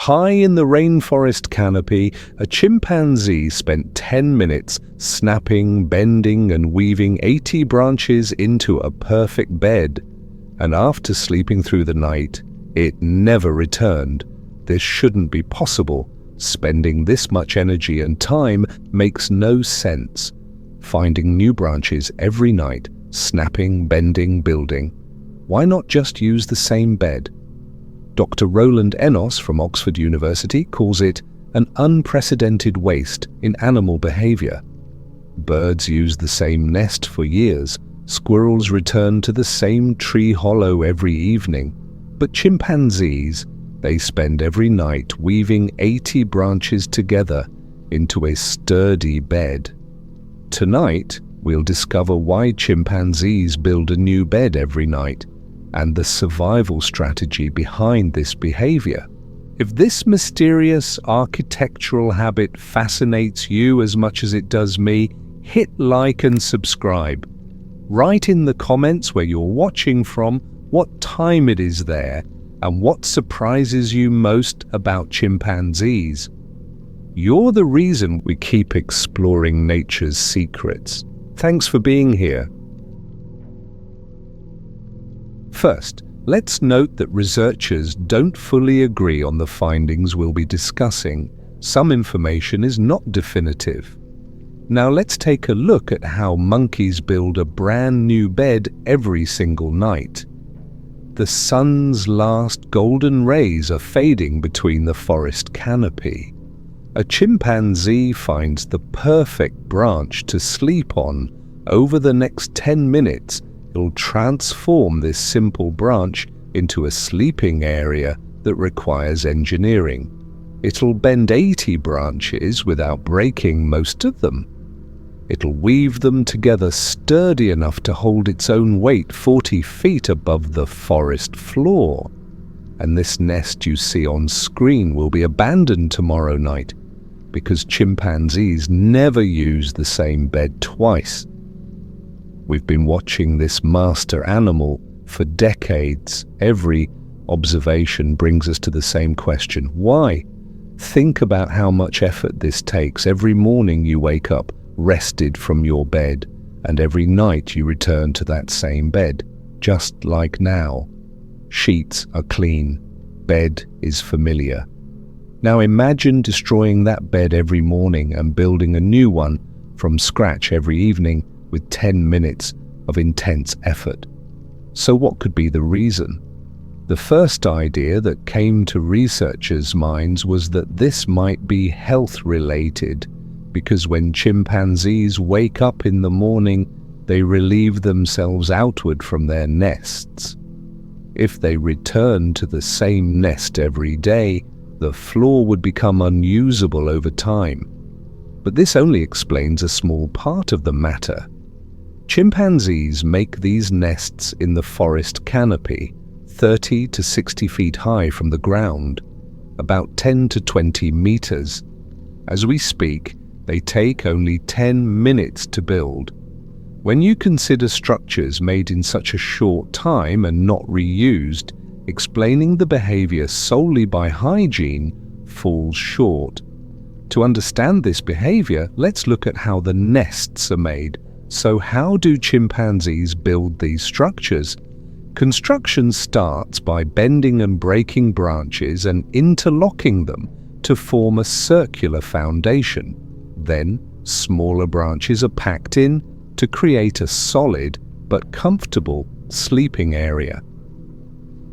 High in the rainforest canopy, a chimpanzee spent 10 minutes snapping, bending, and weaving 80 branches into a perfect bed. And after sleeping through the night, it never returned. This shouldn't be possible. Spending this much energy and time makes no sense. Finding new branches every night, snapping, bending, building. Why not just use the same bed? Dr. Roland Enos from Oxford University calls it an unprecedented waste in animal behavior. Birds use the same nest for years. Squirrels return to the same tree hollow every evening. But chimpanzees, they spend every night weaving 80 branches together into a sturdy bed. Tonight, we'll discover why chimpanzees build a new bed every night and the survival strategy behind this behavior. If this mysterious architectural habit fascinates you as much as it does me, hit like and subscribe. Write in the comments where you're watching from, what time it is there, and what surprises you most about chimpanzees. You're the reason we keep exploring nature's secrets. Thanks for being here. First, let's note that researchers don't fully agree on the findings we'll be discussing. Some information is not definitive. Now let's take a look at how monkeys build a brand new bed every single night. The sun's last golden rays are fading between the forest canopy. A chimpanzee finds the perfect branch to sleep on. Over the next 10 minutes, it'll transform this simple branch into a sleeping area that requires engineering. It'll bend 80 branches without breaking most of them. It'll weave them together sturdy enough to hold its own weight 40 feet above the forest floor. And this nest you see on screen will be abandoned tomorrow night because chimpanzees never use the same bed twice. We've been watching this master animal for decades. Every observation brings us to the same question. Why? Think about how much effort this takes. Every morning you wake up rested from your bed, and every night you return to that same bed, just like now. Sheets are clean. Bed is familiar. Now imagine destroying that bed every morning and building a new one from scratch every evening with 10 minutes of intense effort. So what could be the reason? The first idea that came to researchers' minds was that this might be health-related, because when chimpanzees wake up in the morning, they relieve themselves outward from their nests. If they return to the same nest every day, the floor would become unusable over time. But this only explains a small part of the matter. Chimpanzees make these nests in the forest canopy, 30 to 60 feet high from the ground, about 10 to 20 meters. As we speak, they take only 10 minutes to build. When you consider structures made in such a short time and not reused, explaining the behavior solely by hygiene falls short. To understand this behavior, let's look at how the nests are made. So how do chimpanzees build these structures? Construction starts by bending and breaking branches and interlocking them to form a circular foundation. Then, smaller branches are packed in to create a solid but comfortable sleeping area.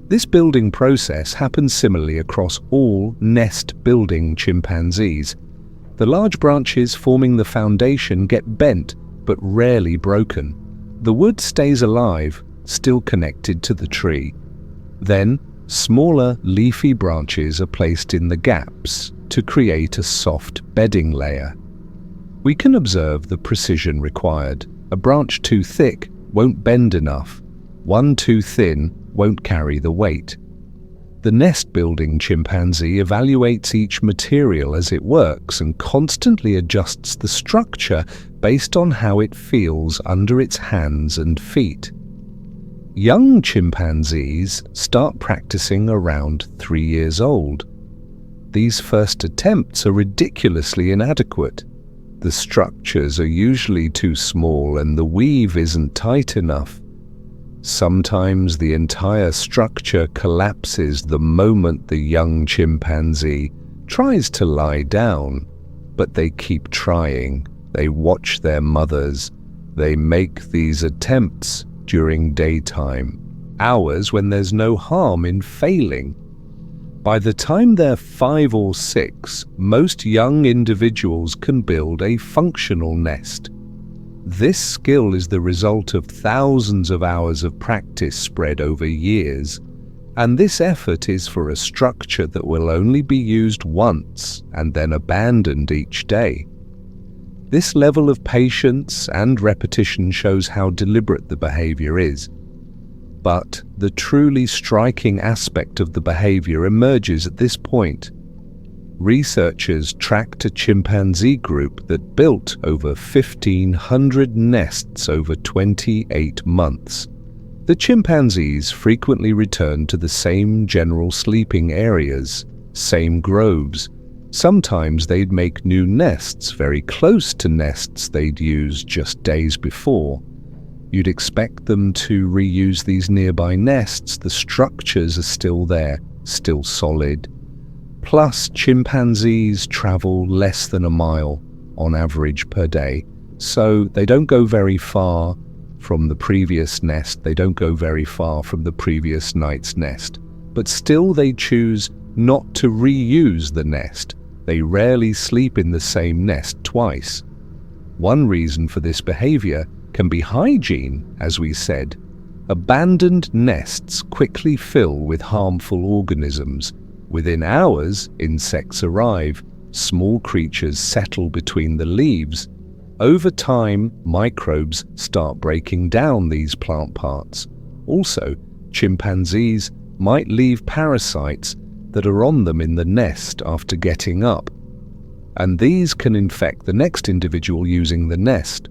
This building process happens similarly across all nest-building chimpanzees. The large branches forming the foundation get bent but rarely broken. The wood stays alive, still connected to the tree. Then, smaller leafy branches are placed in the gaps to create a soft bedding layer. We can observe the precision required. A branch too thick won't bend enough. One too thin won't carry the weight. The nest-building chimpanzee evaluates each material as it works and constantly adjusts the structure based on how it feels under its hands and feet. Young chimpanzees start practicing around 3 years old. these first attempts are ridiculously inadequate. The structures are usually too small and the weave isn't tight enough. Sometimes the entire structure collapses the moment the young chimpanzee tries to lie down, but they keep trying. They watch their mothers. They make these attempts during daytime, hours when there's no harm in failing. By the time they're 5 or 6, most young individuals can build a functional nest. This skill is the result of thousands of hours of practice spread over years, and this effort is for a structure that will only be used once and then abandoned each day. This level of patience and repetition shows how deliberate the behavior is. But the truly striking aspect of the behavior emerges at this point. Researchers tracked a chimpanzee group that built over 1,500 nests over 28 months. The chimpanzees frequently returned to the same general sleeping areas, same groves. Sometimes they'd make new nests very close to nests they'd used just days before. You'd expect them to reuse these nearby nests. The structures are still there, still solid. Plus, chimpanzees travel less than a mile on average per day, so they don't go very far from the previous nest, they don't go very far from the previous night's nest. But still they choose not to reuse the nest. They rarely sleep in the same nest twice. One reason for this behavior can be hygiene, as we said. Abandoned nests quickly fill with harmful organisms. Within hours, insects arrive. Small creatures settle between the leaves. Over time, microbes start breaking down these plant parts. Also, chimpanzees might leave parasites that are on them in the nest after getting up, and these can infect the next individual using the nest.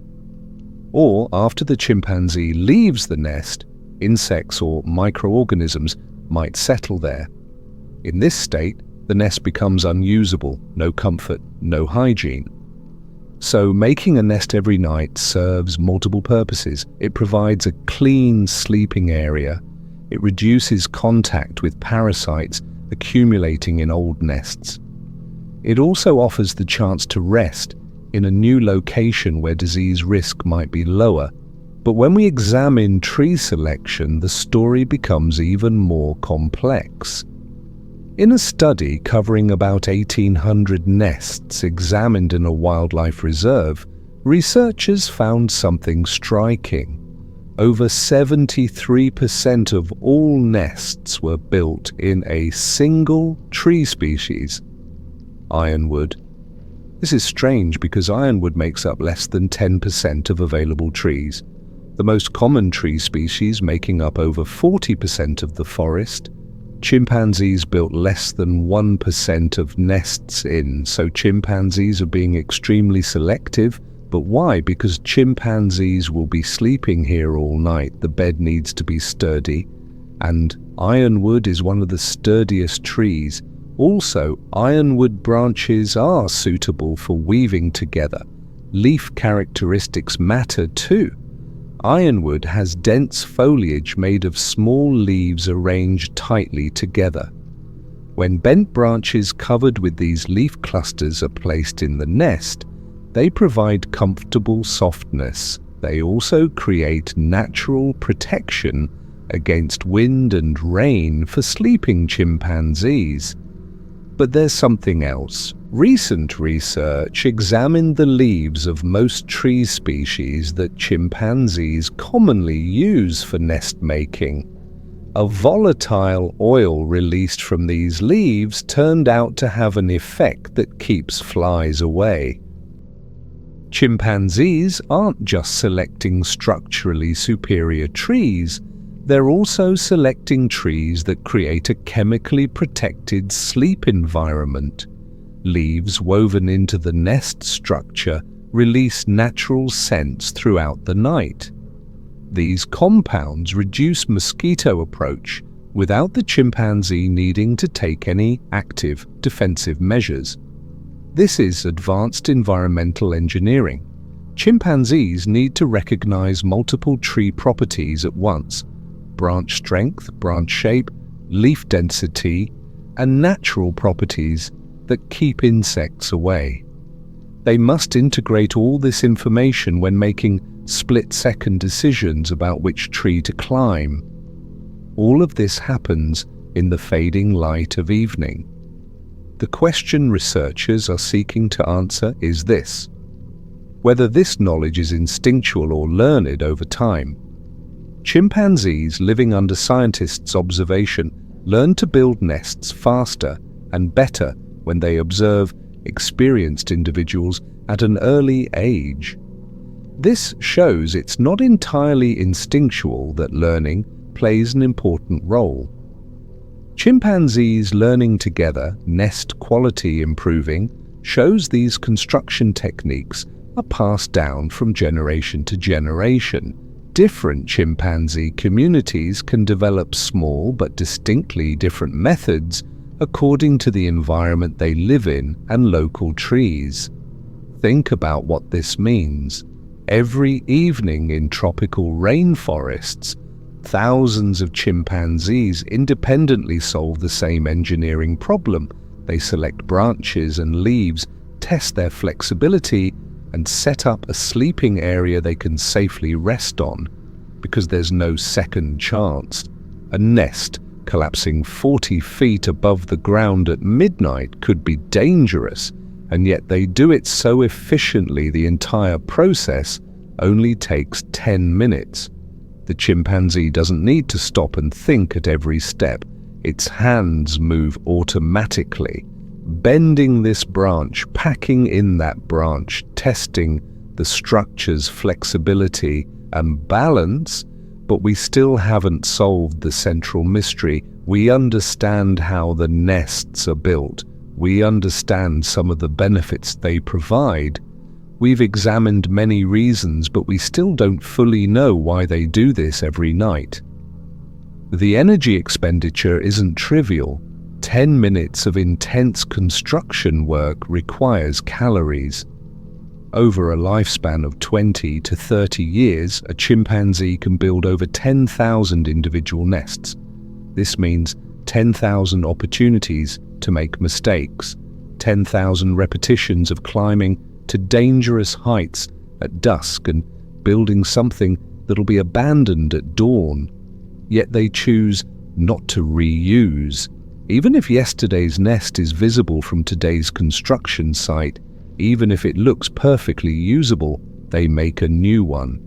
Or after the chimpanzee leaves the nest, insects or microorganisms might settle there. In this state, the nest becomes unusable, no comfort, no hygiene. So making a nest every night serves multiple purposes. It provides a clean sleeping area. It reduces contact with parasites accumulating in old nests. It also offers the chance to rest in a new location where disease risk might be lower. But when we examine tree selection, the story becomes even more complex. In a study covering about 1,800 nests examined in a wildlife reserve, researchers found something striking. Over 73% of all nests were built in a single tree species, ironwood. This is strange because ironwood makes up less than 10% of available trees. The most common tree species making up over 40% of the forest. Chimpanzees built less than 1% of nests in, so chimpanzees are being extremely selective. But why? Because chimpanzees will be sleeping here all night. The bed needs to be sturdy, and ironwood is one of the sturdiest trees. Also, ironwood branches are suitable for weaving together. Leaf characteristics matter too. Ironwood has dense foliage made of small leaves arranged tightly together. When bent branches covered with these leaf clusters are placed in the nest, they provide comfortable softness. They also create natural protection against wind and rain for sleeping chimpanzees. But there's something else. Recent research examined the leaves of most tree species that chimpanzees commonly use for nest making. A volatile oil released from these leaves turned out to have an effect that keeps flies away. Chimpanzees aren't just selecting structurally superior trees, they're also selecting trees that create a chemically protected sleep environment. Leaves woven into the nest structure release natural scents throughout the night. These compounds reduce mosquito approach, without the chimpanzee needing to take any active defensive measures. This is advanced environmental engineering. Chimpanzees need to recognize multiple tree properties at once: branch strength, branch shape, leaf density, and natural properties that keep insects away. They must integrate all this information when making split-second decisions about which tree to climb. All of this happens in the fading light of evening. The question researchers are seeking to answer is this: whether this knowledge is instinctual or learned over time. Chimpanzees living under scientists' observation learn to build nests faster and better when they observe experienced individuals at an early age. This shows it's not entirely instinctual that learning plays an important role. Chimpanzees learning together, nest quality improving, shows these construction techniques are passed down from generation to generation. Different chimpanzee communities can develop small but distinctly different methods according to the environment they live in and local trees. Think about what this means. Every evening in tropical rainforests, thousands of chimpanzees independently solve the same engineering problem. They select branches and leaves, test their flexibility, and set up a sleeping area they can safely rest on, because there's no second chance. A nest collapsing 40 feet above the ground at midnight could be dangerous, and yet they do it so efficiently the entire process only takes 10 minutes. The chimpanzee doesn't need to stop and think at every step. Its hands move automatically, bending this branch, packing in that branch, testing the structure's flexibility and balance, but we still haven't solved the central mystery. We understand how the nests are built. We understand some of the benefits they provide. We've examined many reasons, but we still don't fully know why they do this every night. The energy expenditure isn't trivial. 10 minutes of intense construction work requires calories. Over a lifespan of 20 to 30 years, a chimpanzee can build over 10,000 individual nests. This means 10,000 opportunities to make mistakes, 10,000 repetitions of climbing to dangerous heights at dusk and building something that'll be abandoned at dawn. Yet they choose not to reuse. Even if yesterday's nest is visible from today's construction site, even if it looks perfectly usable, they make a new one.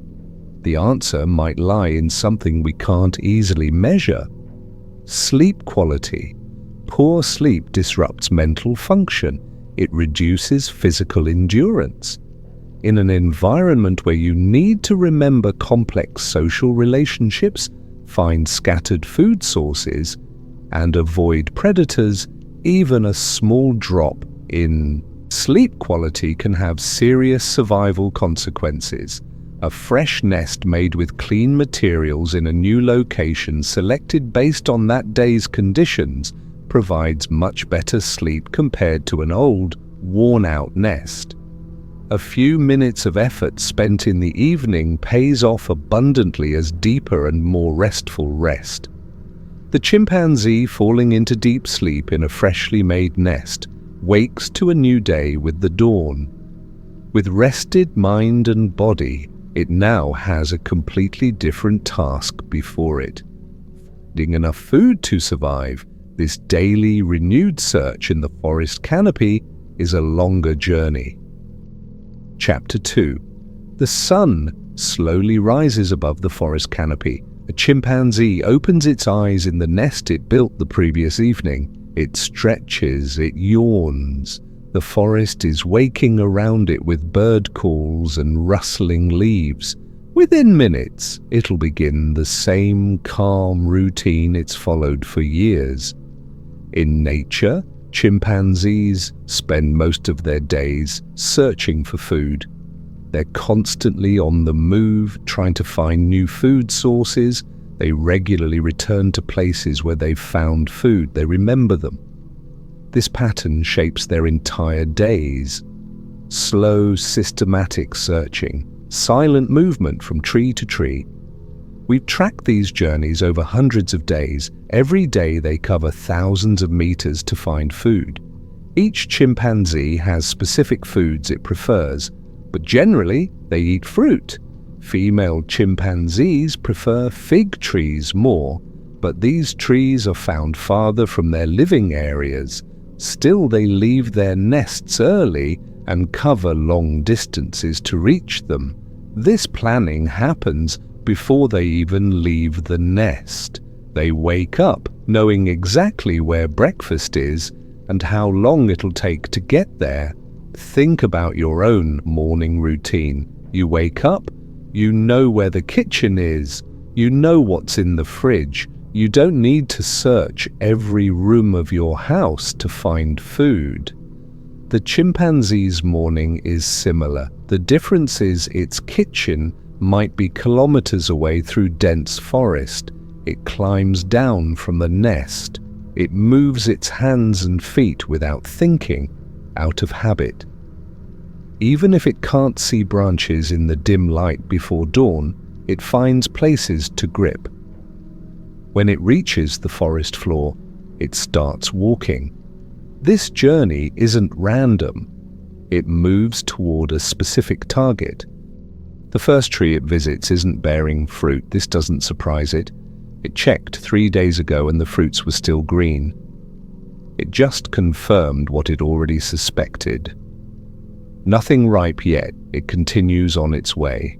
The answer might lie in something we can't easily measure. Sleep quality. Poor sleep disrupts mental function. It reduces physical endurance. In an environment where you need to remember complex social relationships, find scattered food sources, and avoid predators, even a small drop in sleep quality can have serious survival consequences. A fresh nest made with clean materials in a new location selected based on that day's conditions provides much better sleep compared to an old, worn-out nest. A few minutes of effort spent in the evening pays off abundantly as deeper and more restful rest. The chimpanzee falling into deep sleep in a freshly made nest wakes to a new day with the dawn. With rested mind and body, it now has a completely different task before it. Finding enough food to survive, this daily renewed search in the forest canopy is a longer journey. Chapter 2. The sun slowly rises above the forest canopy. A chimpanzee opens its eyes in the nest it built the previous evening. It stretches, it yawns. The forest is waking around it with bird calls and rustling leaves. Within minutes, it'll begin the same calm routine it's followed for years. In nature, chimpanzees spend most of their days searching for food. They're constantly on the move, trying to find new food sources, They regularly return to places where they've found food. They remember them. This pattern shapes their entire days. Slow, systematic searching, silent movement from tree to tree. We've tracked these journeys over hundreds of days. Every day they cover thousands of meters to find food. Each chimpanzee has specific foods it prefers, but generally they eat fruit. Female chimpanzees prefer fig trees more, but these trees are found farther from their living areas. Still, they leave their nests early and cover long distances to reach them. This planning happens before they even leave the nest. They wake up knowing exactly where breakfast is and how long it'll take to get there. Think about your own morning routine. You wake up, you know where the kitchen is, you know what's in the fridge. You don't need to search every room of your house to find food. The chimpanzee's morning is similar. The difference is its kitchen might be kilometers away through dense forest. It climbs down from the nest. It moves its hands and feet without thinking, out of habit. Even if it can't see branches in the dim light before dawn, it finds places to grip. When it reaches the forest floor, it starts walking. This journey isn't random. It moves toward a specific target. The first tree it visits isn't bearing fruit. This doesn't surprise it. It checked 3 days ago and the fruits were still green. It just confirmed what it already suspected. Nothing ripe yet, it continues on its way.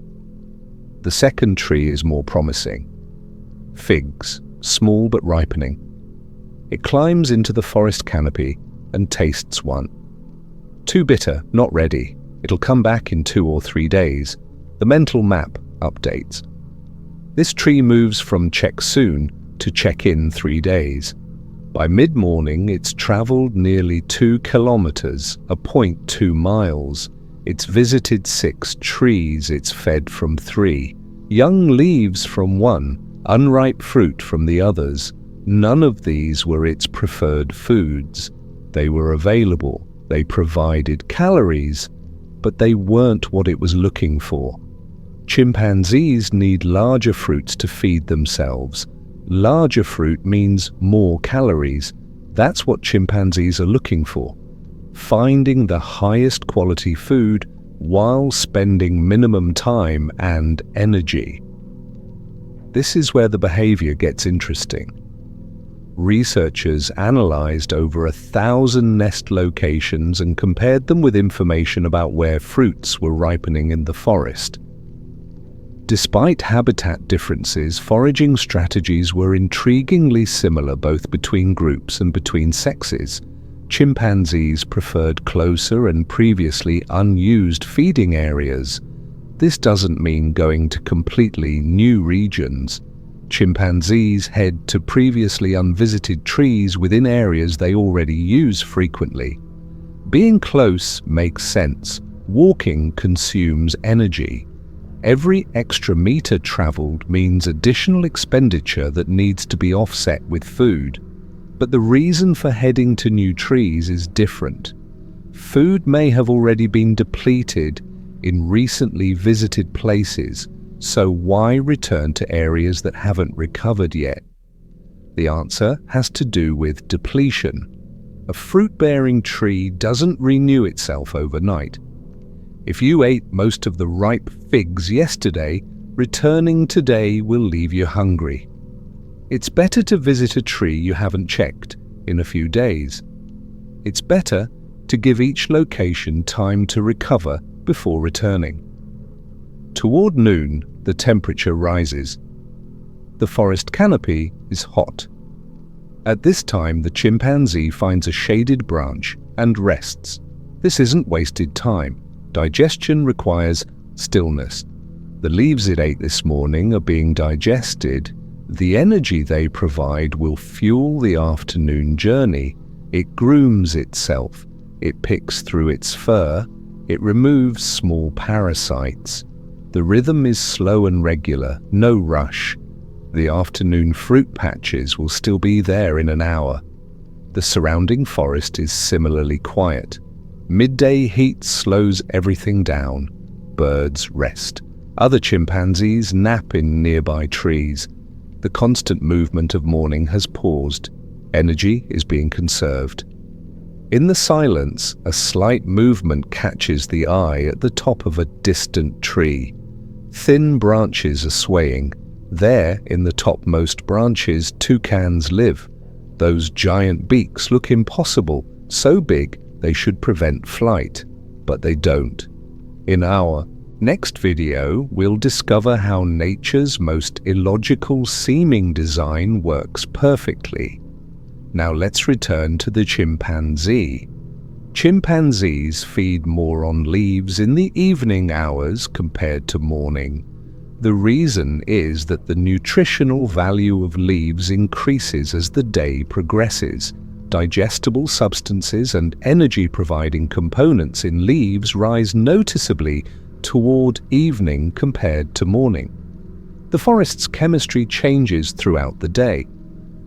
The second tree is more promising. Figs, small but ripening. It climbs into the forest canopy and tastes one. Too bitter, not ready. It'll come back in 2 or 3 days. The mental map updates. This tree moves from check soon to check in 3 days. By mid-morning, it's traveled nearly 2 kilometers, a 0.2 miles. It's visited 6 trees, it's fed from 3. Young leaves from 1, unripe fruit from the others. None of these were its preferred foods. They were available, they provided calories, but they weren't what it was looking for. Chimpanzees need larger fruits to feed themselves. Larger fruit means more calories. That's what chimpanzees are looking for. Finding the highest quality food while spending minimum time and energy. This is where the behavior gets interesting. Researchers analyzed over 1,000 nest locations and compared them with information about where fruits were ripening in the forest. Despite habitat differences, foraging strategies were intriguingly similar both between groups and between sexes. Chimpanzees preferred closer and previously unused feeding areas. This doesn't mean going to completely new regions. Chimpanzees head to previously unvisited trees within areas they already use frequently. Being close makes sense. Walking consumes energy. Every extra meter traveled means additional expenditure that needs to be offset with food. But the reason for heading to new trees is different. Food may have already been depleted in recently visited places, so why return to areas that haven't recovered yet? The answer has to do with depletion. A fruit-bearing tree doesn't renew itself overnight. If you ate most of the ripe figs yesterday, returning today will leave you hungry. It's better to visit a tree you haven't checked in a few days. It's better to give each location time to recover before returning. Toward noon, the temperature rises. The forest canopy is hot. At this time, the chimpanzee finds a shaded branch and rests. This isn't wasted time. Digestion requires stillness. The leaves it ate this morning are being digested. The energy they provide will fuel the afternoon journey. It grooms itself. It picks through its fur. It removes small parasites. The rhythm is slow and regular, no rush. The afternoon fruit patches will still be there in an hour. The surrounding forest is similarly quiet. Midday heat slows everything down. Birds rest. Other chimpanzees nap in nearby trees. The constant movement of morning has paused. Energy is being conserved. In the silence, a slight movement catches the eye at the top of a distant tree. Thin branches are swaying. There, in the topmost branches, toucans live. Those giant beaks look impossible, so big they should prevent flight, but they don't. In our next video, we'll discover how nature's most illogical seeming design works perfectly. Now let's return to the chimpanzee. Chimpanzees feed more on leaves in the evening hours compared to morning. The reason is that the nutritional value of leaves increases as the day progresses. Digestible substances and energy-providing components in leaves rise noticeably toward evening compared to morning. The forest's chemistry changes throughout the day.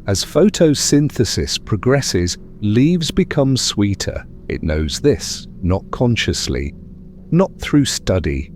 As photosynthesis progresses, leaves become sweeter. It knows this, not consciously, not through study.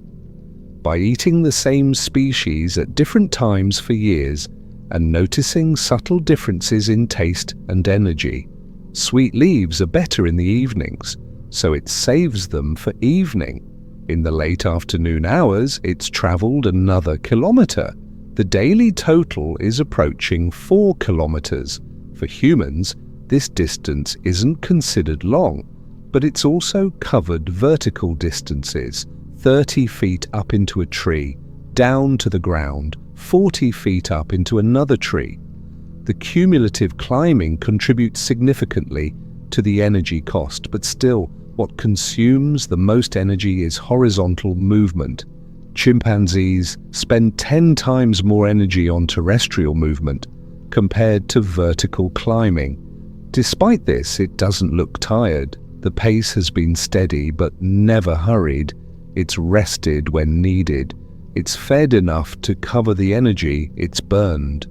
By eating the same species at different times for years and noticing subtle differences in taste and energy, sweet leaves are better in the evenings, so it saves them for evening. In the late afternoon hours, it's traveled another kilometer. The daily total is approaching 4 kilometers. For humans, this distance isn't considered long, but it's also covered vertical distances, 30 feet up into a tree, down to the ground, 40 feet up into another tree. The cumulative climbing contributes significantly to the energy cost, but still, what consumes the most energy is horizontal movement. Chimpanzees spend 10 times more energy on terrestrial movement compared to vertical climbing. Despite this, it doesn't look tired. The pace has been steady but never hurried. It's rested when needed. It's fed enough to cover the energy it's burned.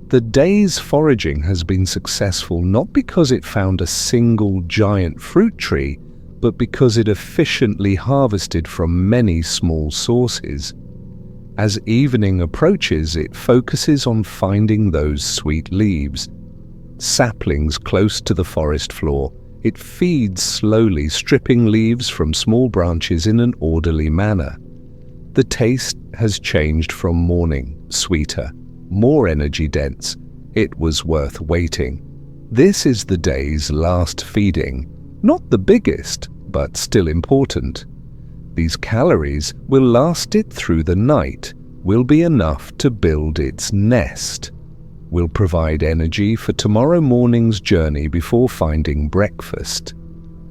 The day's foraging has been successful not because it found a single giant fruit tree, but because it efficiently harvested from many small sources. As evening approaches, it focuses on finding those sweet leaves. Saplings close to the forest floor, it feeds slowly, stripping leaves from small branches in an orderly manner. The taste has changed from morning, sweeter, more energy-dense. It was worth waiting. This is the day's last feeding. Not the biggest, but still important. These calories will last it through the night, will be enough to build its nest, will provide energy for tomorrow morning's journey before finding breakfast.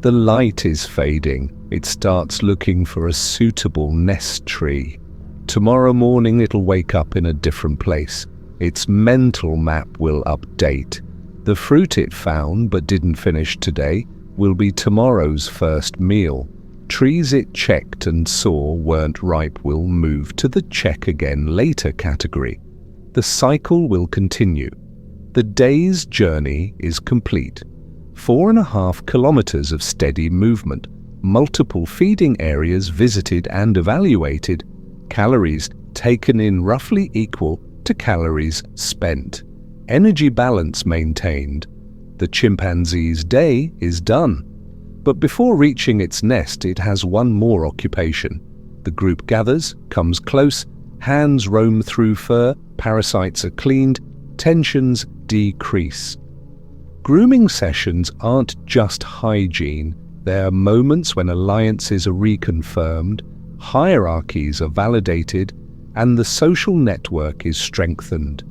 The light is fading. It starts looking for a suitable nest tree. Tomorrow morning it'll wake up in a different place. Its mental map will update. The fruit it found but didn't finish today will be tomorrow's first meal. Trees it checked and saw weren't ripe will move to the check again later category. The cycle will continue. The day's journey is complete. 4.5 kilometers of steady movement, multiple feeding areas visited and evaluated, calories taken in roughly equal to calories spent, energy balance maintained. The chimpanzee's day is done. But before reaching its nest, it has one more occupation. The group gathers, comes close, hands roam through fur, parasites are cleaned, tensions decrease. Grooming sessions aren't just hygiene. They're moments when alliances are reconfirmed, hierarchies are validated, and the social network is strengthened.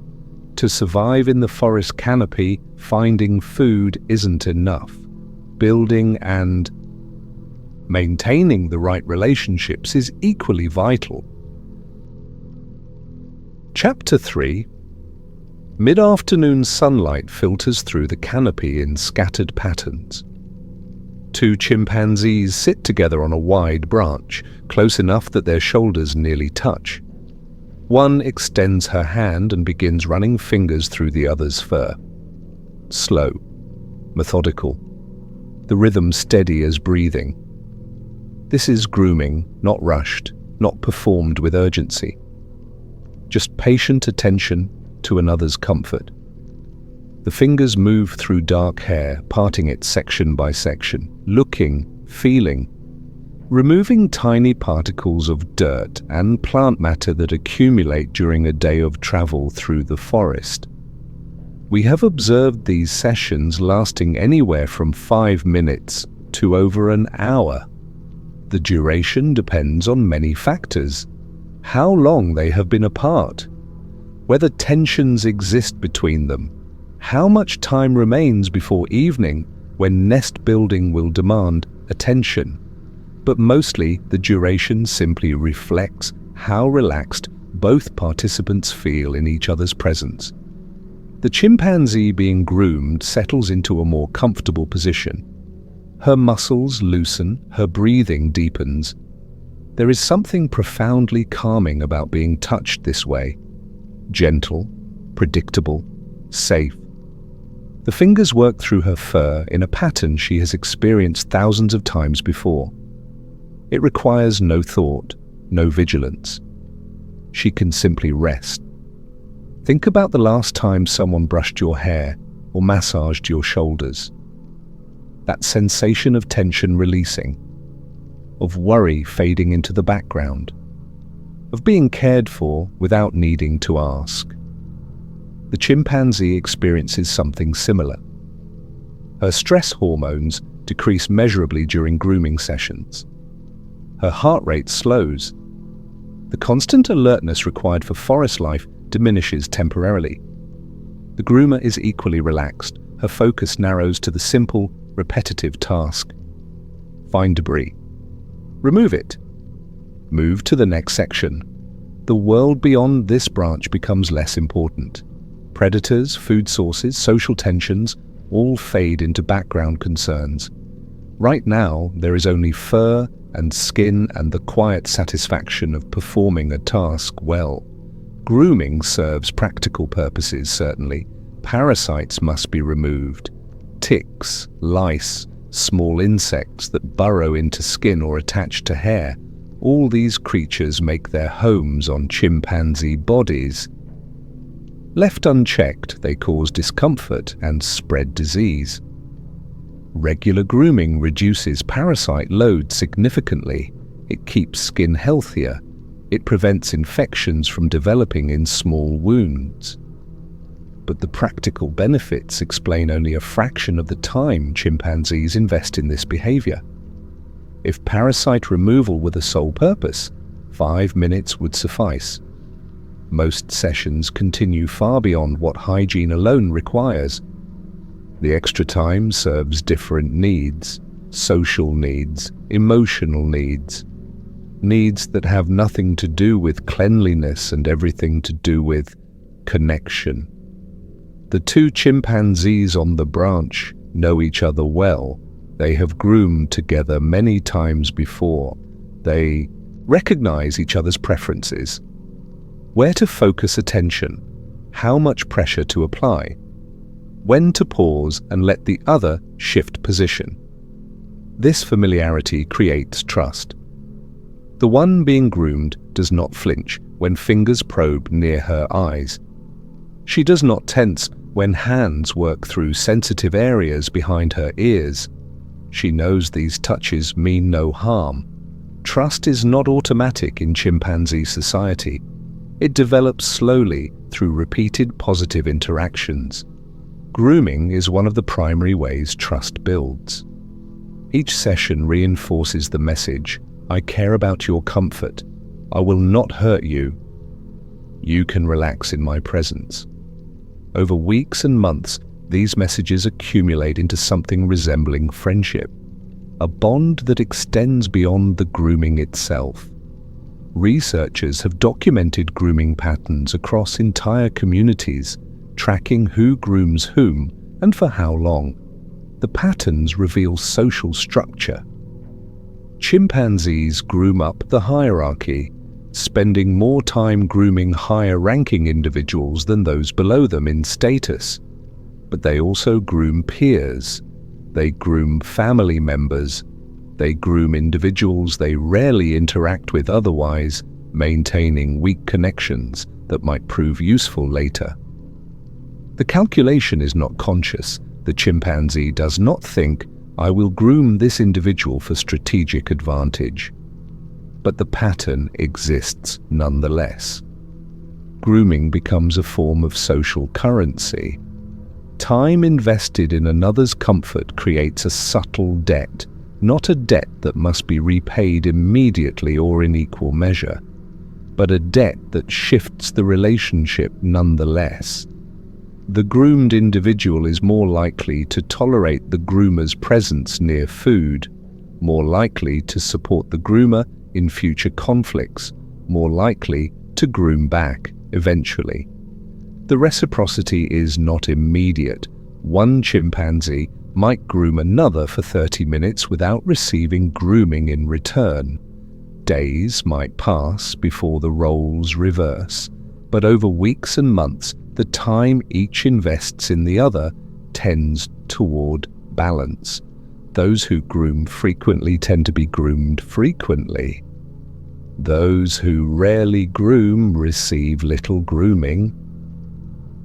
To survive in the forest canopy, finding food isn't enough. Building and maintaining the right relationships is equally vital. Chapter 3. Mid-afternoon sunlight filters through the canopy in scattered patterns. 2 chimpanzees sit together on a wide branch, close enough that their shoulders nearly touch. One extends her hand and begins running fingers through the other's fur. Slow, methodical, the rhythm steady as breathing. This is grooming, not rushed, not performed with urgency. Just patient attention to another's comfort. The fingers move through dark hair, parting it section by section, looking, feeling, removing tiny particles of dirt and plant matter that accumulate during a day of travel through the forest. We have observed these sessions lasting anywhere from 5 minutes to over an hour. The duration depends on many factors: how long they have been apart, whether tensions exist between them, how much time remains before evening when nest building will demand attention. But mostly the duration simply reflects how relaxed both participants feel in each other's presence. The chimpanzee being groomed settles into a more comfortable position. Her muscles loosen, her breathing deepens. There is something profoundly calming about being touched this way. Gentle, predictable, safe. The fingers work through her fur in a pattern she has experienced thousands of times before. It requires no thought, no vigilance. She can simply rest. Think about the last time someone brushed your hair or massaged your shoulders. That sensation of tension releasing, of worry fading into the background, of being cared for without needing to ask. The chimpanzee experiences something similar. Her stress hormones decrease measurably during grooming sessions. Her heart rate slows. The constant alertness required for forest life diminishes temporarily. The groomer is equally relaxed. Her focus narrows to the simple, repetitive task. Find debris. Remove it. Move to the next section. The world beyond this branch becomes less important. Predators, food sources, social tensions all fade into background concerns. Right now, there is only fur and skin and the quiet satisfaction of performing a task well. Grooming serves practical purposes, certainly. Parasites must be removed. Ticks, lice, small insects that burrow into skin or attach to hair. All these creatures make their homes on chimpanzee bodies. Left unchecked, they cause discomfort and spread disease. Regular grooming reduces parasite load significantly. It keeps skin healthier. It prevents infections from developing in small wounds. But the practical benefits explain only a fraction of the time chimpanzees invest in this behavior. If parasite removal were the sole purpose, 5 minutes would suffice. Most sessions continue far beyond what hygiene alone requires. The extra time serves different needs: social needs, emotional needs, needs that have nothing to do with cleanliness and everything to do with connection. The two chimpanzees on the branch know each other well. They have groomed together many times before. They recognize each other's preferences. Where to focus attention, how much pressure to apply, when to pause and let the other shift position. This familiarity creates trust. The one being groomed does not flinch when fingers probe near her eyes. She does not tense when hands work through sensitive areas behind her ears. She knows these touches mean no harm. Trust is not automatic in chimpanzee society. It develops slowly through repeated positive interactions. Grooming is one of the primary ways trust builds. Each session reinforces the message: I care about your comfort. I will not hurt you. You can relax in my presence. Over weeks and months, these messages accumulate into something resembling friendship, a bond that extends beyond the grooming itself. Researchers have documented grooming patterns across entire communities, tracking who grooms whom and for how long. The patterns reveal social structure. Chimpanzees groom up the hierarchy, spending more time grooming higher-ranking individuals than those below them in status. But they also groom peers. They groom family members. They groom individuals they rarely interact with otherwise, maintaining weak connections that might prove useful later. The calculation is not conscious. The chimpanzee does not think, "I will groom this individual for strategic advantage." But the pattern exists nonetheless. Grooming becomes a form of social currency. Time invested in another's comfort creates a subtle debt, not a debt that must be repaid immediately or in equal measure, but a debt that shifts the relationship nonetheless. The groomed individual is more likely to tolerate the groomer's presence near food, more likely to support the groomer in future conflicts, more likely to groom back eventually. The reciprocity is not immediate. One chimpanzee might groom another for 30 minutes without receiving grooming in return. Days might pass before the roles reverse, but over weeks and months, the time each invests in the other tends toward balance. Those who groom frequently tend to be groomed frequently. Those who rarely groom receive little grooming.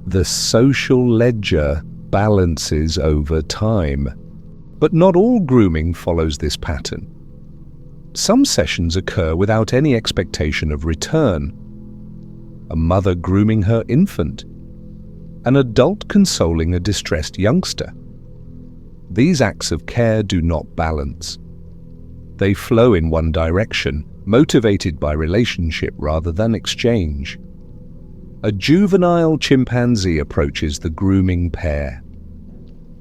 The social ledger balances over time. But not all grooming follows this pattern. Some sessions occur without any expectation of return. A mother grooming her infant. An adult consoling a distressed youngster. These acts of care do not balance. They flow in one direction, motivated by relationship rather than exchange. A juvenile chimpanzee approaches the grooming pair.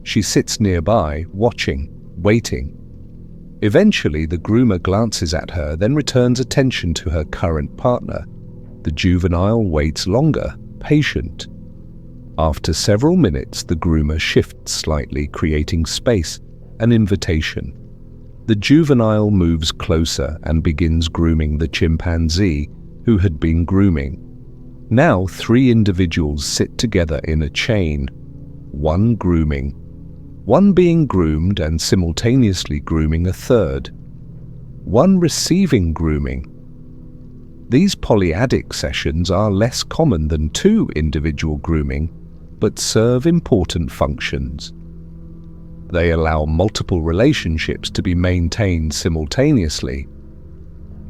She sits nearby, watching, waiting. Eventually, the groomer glances at her, then returns attention to her current partner. The juvenile waits longer, patient. After several minutes, the groomer shifts slightly, creating space, an invitation. The juvenile moves closer and begins grooming the chimpanzee who had been grooming. Now 3 individuals sit together in a chain, one grooming, one being groomed and simultaneously grooming a third, one receiving grooming. These polyadic sessions are less common than 2 individual grooming, but serve important functions. They allow multiple relationships to be maintained simultaneously.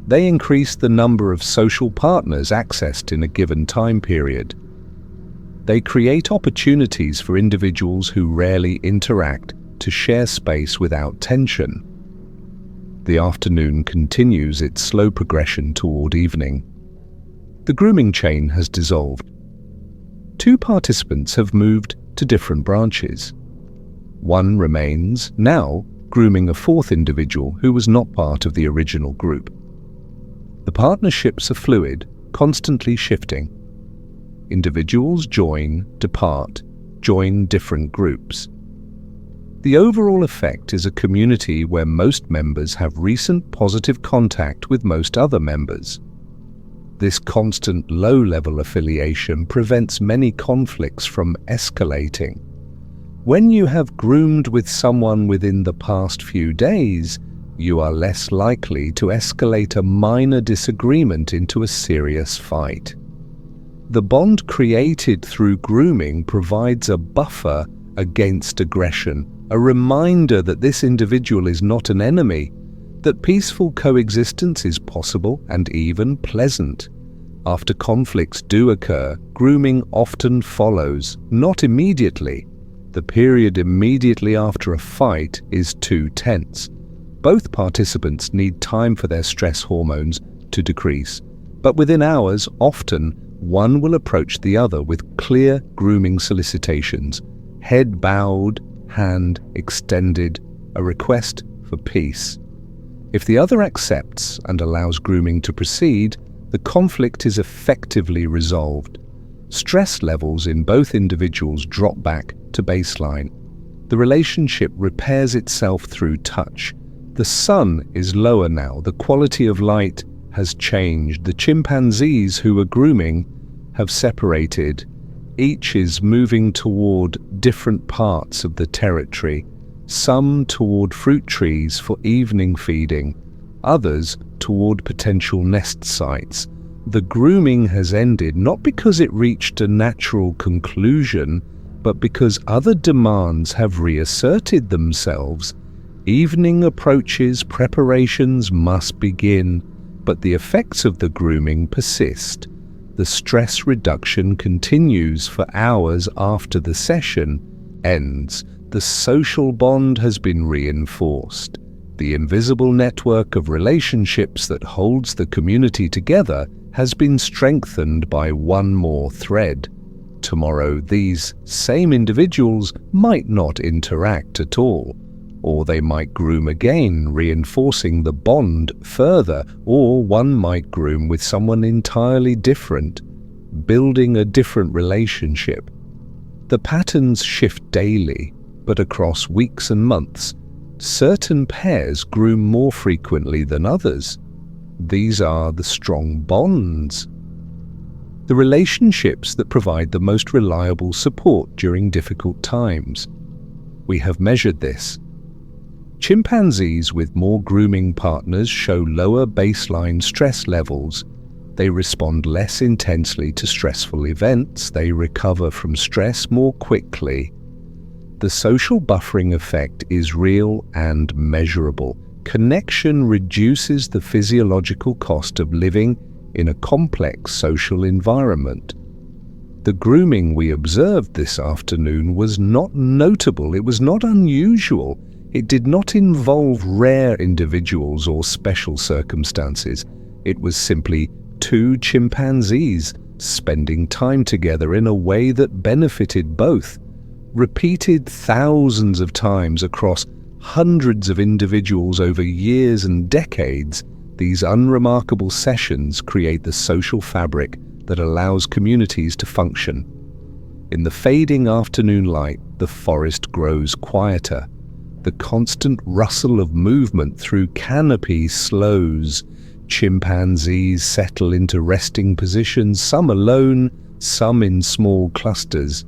They increase the number of social partners accessed in a given time period. They create opportunities for individuals who rarely interact to share space without tension. The afternoon continues its slow progression toward evening. The grooming chain has dissolved. 2 participants have moved to different branches. One remains, now grooming a 4th individual who was not part of the original group. The partnerships are fluid, constantly shifting. Individuals join, depart, join different groups. The overall effect is a community where most members have recent positive contact with most other members. This constant low-level affiliation prevents many conflicts from escalating. When you have groomed with someone within the past few days, you are less likely to escalate a minor disagreement into a serious fight. The bond created through grooming provides a buffer against aggression, a reminder that this individual is not an enemy, that peaceful coexistence is possible and even pleasant. After conflicts do occur, grooming often follows, not immediately. The period immediately after a fight is too tense. Both participants need time for their stress hormones to decrease, but within hours, often, one will approach the other with clear grooming solicitations, head bowed, hand extended, a request for peace. If the other accepts and allows grooming to proceed, the conflict is effectively resolved. Stress levels in both individuals drop back to baseline. The relationship repairs itself through touch. The sun is lower now, the quality of light has changed. The chimpanzees who are grooming have separated. Each is moving toward different parts of the territory, some toward fruit trees for evening feeding, others toward potential nest sites. The grooming has ended not because it reached a natural conclusion, but because other demands have reasserted themselves. Evening approaches, preparations must begin, but the effects of the grooming persist. The stress reduction continues for hours after the session ends. The social bond has been reinforced. The invisible network of relationships that holds the community together has been strengthened by one more thread. Tomorrow, these same individuals might not interact at all, or they might groom again, reinforcing the bond further, or one might groom with someone entirely different, building a different relationship. The patterns shift daily, but across weeks and months, certain pairs groom more frequently than others. These are the strong bonds, the relationships that provide the most reliable support during difficult times. We have measured this. Chimpanzees with more grooming partners show lower baseline stress levels. They respond less intensely to stressful events. They recover from stress more quickly. The social buffering effect is real and measurable. Connection reduces the physiological cost of living in a complex social environment. The grooming we observed this afternoon was not notable. It was not unusual. It did not involve rare individuals or special circumstances. It was simply two chimpanzees spending time together in a way that benefited both. Repeated thousands of times across hundreds of individuals over years and decades, these unremarkable sessions create the social fabric that allows communities to function. In the fading afternoon light, the forest grows quieter. The constant rustle of movement through canopy slows. Chimpanzees settle into resting positions, some alone, some in small clusters.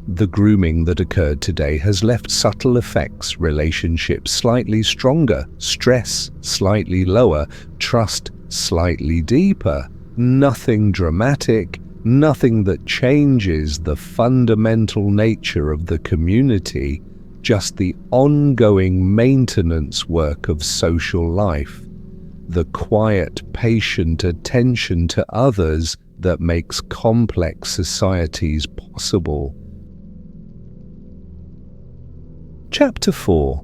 The grooming that occurred today has left subtle effects, relationships slightly stronger, stress slightly lower, trust slightly deeper. Nothing dramatic, nothing that changes the fundamental nature of the community, just the ongoing maintenance work of social life. The quiet, patient attention to others that makes complex societies possible. Chapter 4.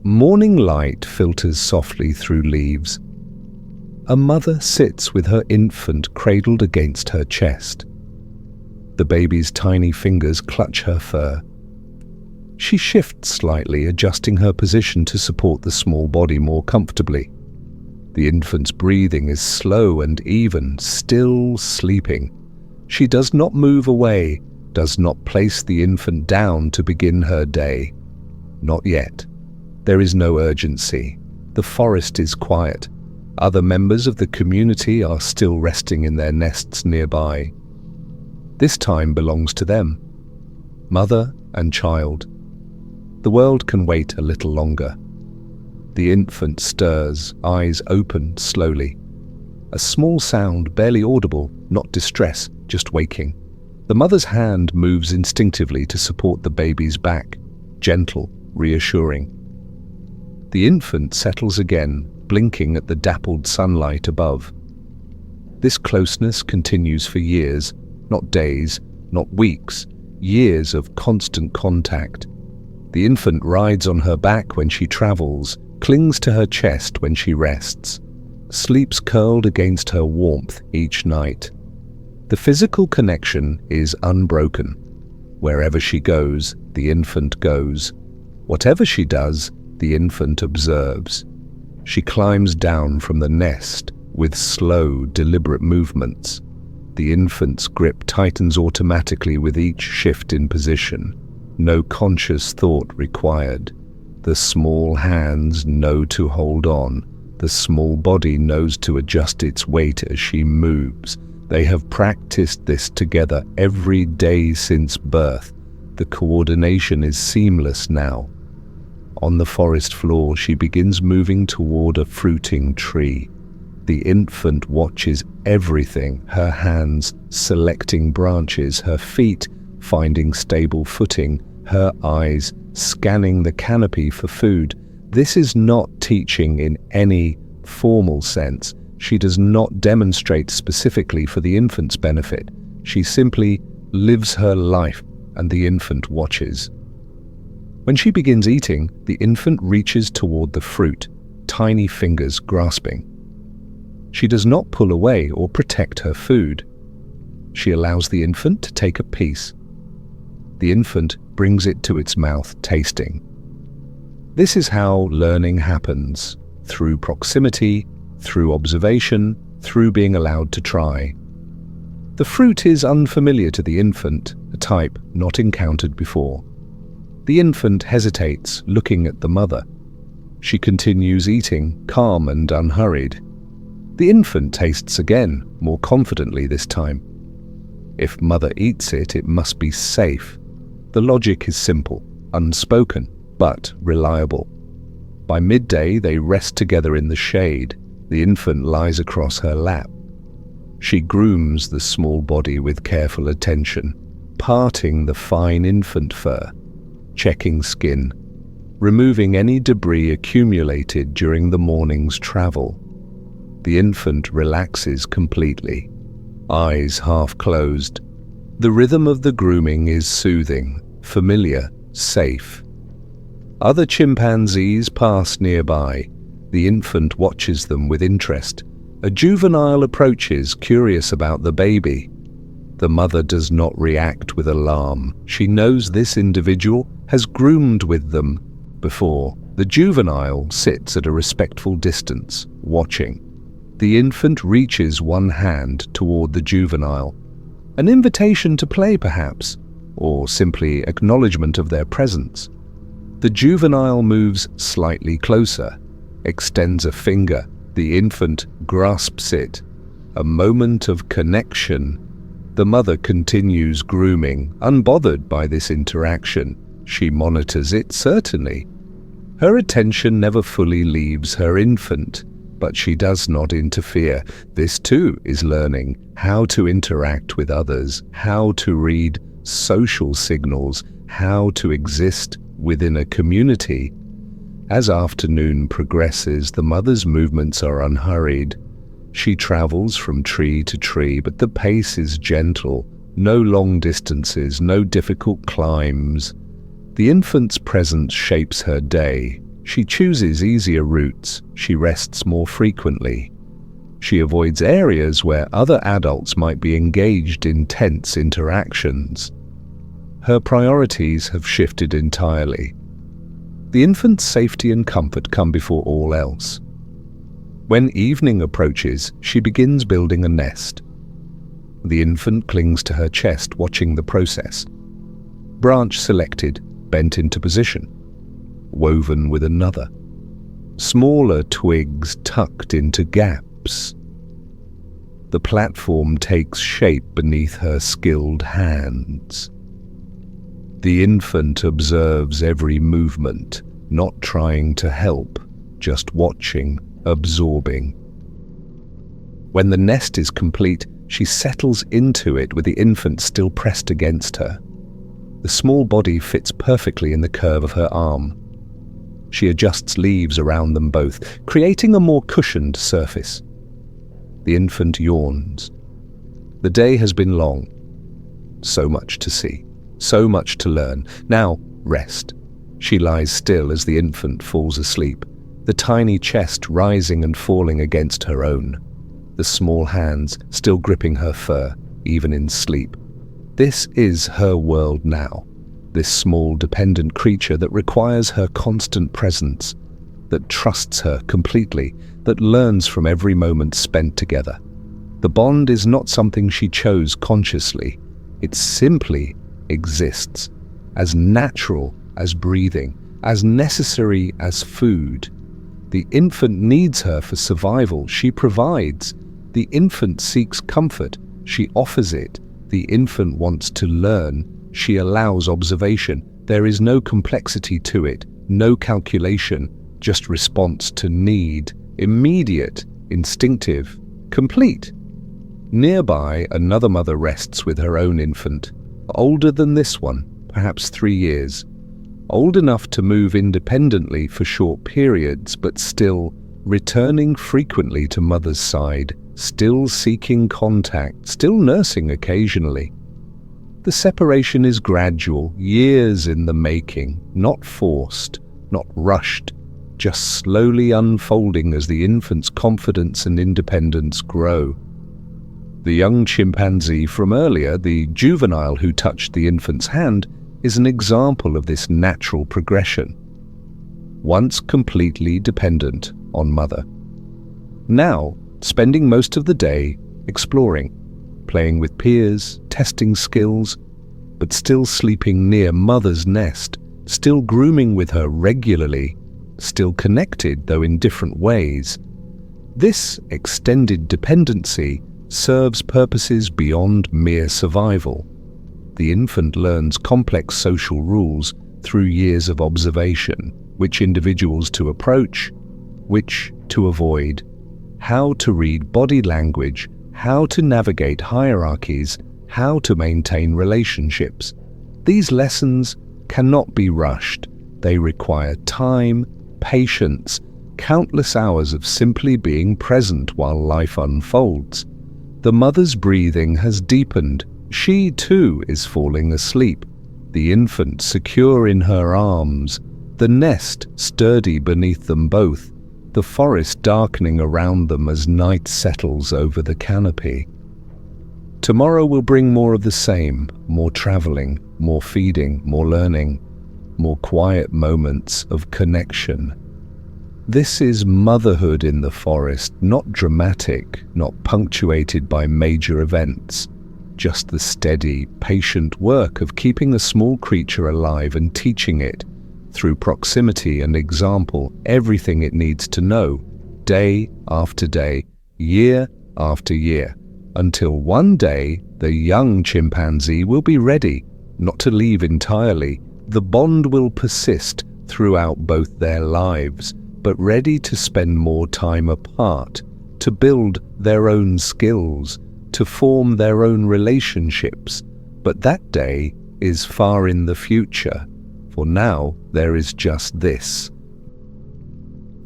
Morning light filters softly through leaves. A mother sits with her infant cradled against her chest. The baby's tiny fingers clutch her fur. She shifts slightly, adjusting her position to support the small body more comfortably. The infant's breathing is slow and even, still sleeping. She does not move away, does not place the infant down to begin her day. Not yet. There is no urgency. The forest is quiet. Other members of the community are still resting in their nests nearby. This time belongs to them, mother and child. The world can wait a little longer. The infant stirs, eyes open slowly. A small sound, barely audible, not distress, just waking. The mother's hand moves instinctively to support the baby's back, gentle, reassuring. The infant settles again, blinking at the dappled sunlight above. This closeness continues for years, not days, not weeks, years of constant contact. The infant rides on her back when she travels, clings to her chest when she rests, sleeps curled against her warmth each night. The physical connection is unbroken. Wherever she goes, the infant goes. Whatever she does, the infant observes. She climbs down from the nest with slow, deliberate movements. The infant's grip tightens automatically with each shift in position. No conscious thought required. The small hands know to hold on. The small body knows to adjust its weight as she moves. They have practiced this together every day since birth. The coordination is seamless now. On the forest floor, she begins moving toward a fruiting tree. The infant watches everything, her hands selecting branches, her feet finding stable footing, her eyes scanning the canopy for food. This is not teaching in any formal sense. She does not demonstrate specifically for the infant's benefit. She simply lives her life and the infant watches. When she begins eating, the infant reaches toward the fruit, tiny fingers grasping. She does not pull away or protect her food. She allows the infant to take a piece. The infant brings it to its mouth, tasting. This is how learning happens, through proximity, through observation, through being allowed to try. The fruit is unfamiliar to the infant, a type not encountered before. The infant hesitates, looking at the mother. She continues eating, calm and unhurried. The infant tastes again, more confidently this time. If mother eats it, it must be safe. The logic is simple, unspoken, but reliable. By midday, they rest together in the shade. The infant lies across her lap. She grooms the small body with careful attention, parting the fine infant fur, checking skin, removing any debris accumulated during the morning's travel. The infant relaxes completely, eyes half closed. The rhythm of the grooming is soothing, familiar, safe. Other chimpanzees pass nearby. The infant watches them with interest. A juvenile approaches, curious about the baby. The mother does not react with alarm. She knows this individual has groomed with them before. The juvenile sits at a respectful distance, watching. The infant reaches one hand toward the juvenile. An invitation to play, perhaps, or simply acknowledgement of their presence. The juvenile moves slightly closer, extends a finger. The infant grasps it. A moment of connection. The mother continues grooming, unbothered by this interaction. She monitors it, certainly. Her attention never fully leaves her infant, but she does not interfere. This too is learning how to interact with others, how to read social signals, how to exist within a community. As afternoon progresses, the mother's movements are unhurried. She travels from tree to tree, but the pace is gentle. No long distances, no difficult climbs. The infant's presence shapes her day. She chooses easier routes. She rests more frequently. She avoids areas where other adults might be engaged in tense interactions. Her priorities have shifted entirely. The infant's safety and comfort come before all else. When evening approaches, she begins building a nest. The infant clings to her chest, watching the process. Branch selected, bent into position, woven with another. Smaller twigs tucked into gaps. The platform takes shape beneath her skilled hands. The infant observes every movement, not trying to help, just watching, absorbing. When the nest is complete, she settles into it with the infant still pressed against her. The small body fits perfectly in the curve of her arm. She adjusts leaves around them both, creating a more cushioned surface. The infant yawns. The day has been long. So much to see, so much to learn. Now, rest. She lies still as the infant falls asleep, the tiny chest rising and falling against her own, the small hands still gripping her fur, even in sleep. This is her world now, this small dependent creature that requires her constant presence, that trusts her completely, that learns from every moment spent together. The bond is not something she chose consciously. It simply exists, as natural as breathing, as necessary as food. The infant needs her for survival. She provides. The infant seeks comfort. She offers it. The infant wants to learn. She allows observation. There is no complexity to it, no calculation, just response to need, immediate, instinctive, complete. Nearby, another mother rests with her own infant, older than this one, perhaps 3 years. Old enough to move independently for short periods, but still returning frequently to mother's side, still seeking contact, still nursing occasionally. The separation is gradual, years in the making, not forced, not rushed, just slowly unfolding as the infant's confidence and independence grow. The young chimpanzee from earlier, the juvenile who touched the infant's hand, is an example of this natural progression. Once completely dependent on mother. Now, spending most of the day exploring, playing with peers, testing skills, but still sleeping near mother's nest, still grooming with her regularly, still connected though in different ways. This extended dependency serves purposes beyond mere survival. The infant learns complex social rules through years of observation, which individuals to approach, which to avoid, how to read body language, how to navigate hierarchies, how to maintain relationships. These lessons cannot be rushed. They require time, patience, countless hours of simply being present while life unfolds. The mother's breathing has deepened. She, too, is falling asleep, the infant secure in her arms, the nest sturdy beneath them both, the forest darkening around them as night settles over the canopy. Tomorrow will bring more of the same, more traveling, more feeding, more learning, more quiet moments of connection. This is motherhood in the forest, not dramatic, not punctuated by major events. Just the steady, patient work of keeping a small creature alive and teaching it, through proximity and example, everything it needs to know, day after day, year after year, until one day the young chimpanzee will be ready, not to leave entirely. The bond will persist throughout both their lives, but ready to spend more time apart, to build their own skills, to form their own relationships. But that day is far in the future. For now, there is just this.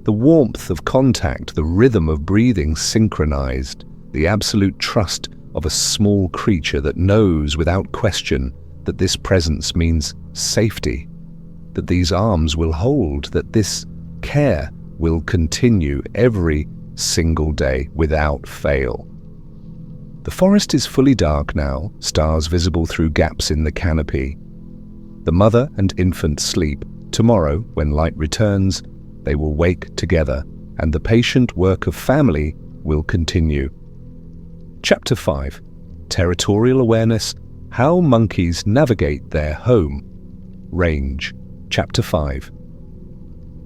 The warmth of contact, the rhythm of breathing synchronized, the absolute trust of a small creature that knows without question that this presence means safety, that these arms will hold, that this care will continue every single day without fail. The forest is fully dark now, stars visible through gaps in the canopy. The mother and infant sleep. Tomorrow, when light returns, they will wake together, and the patient work of family will continue. Chapter 5. Territorial Awareness, How Monkeys Navigate Their Home. Range. Chapter 5.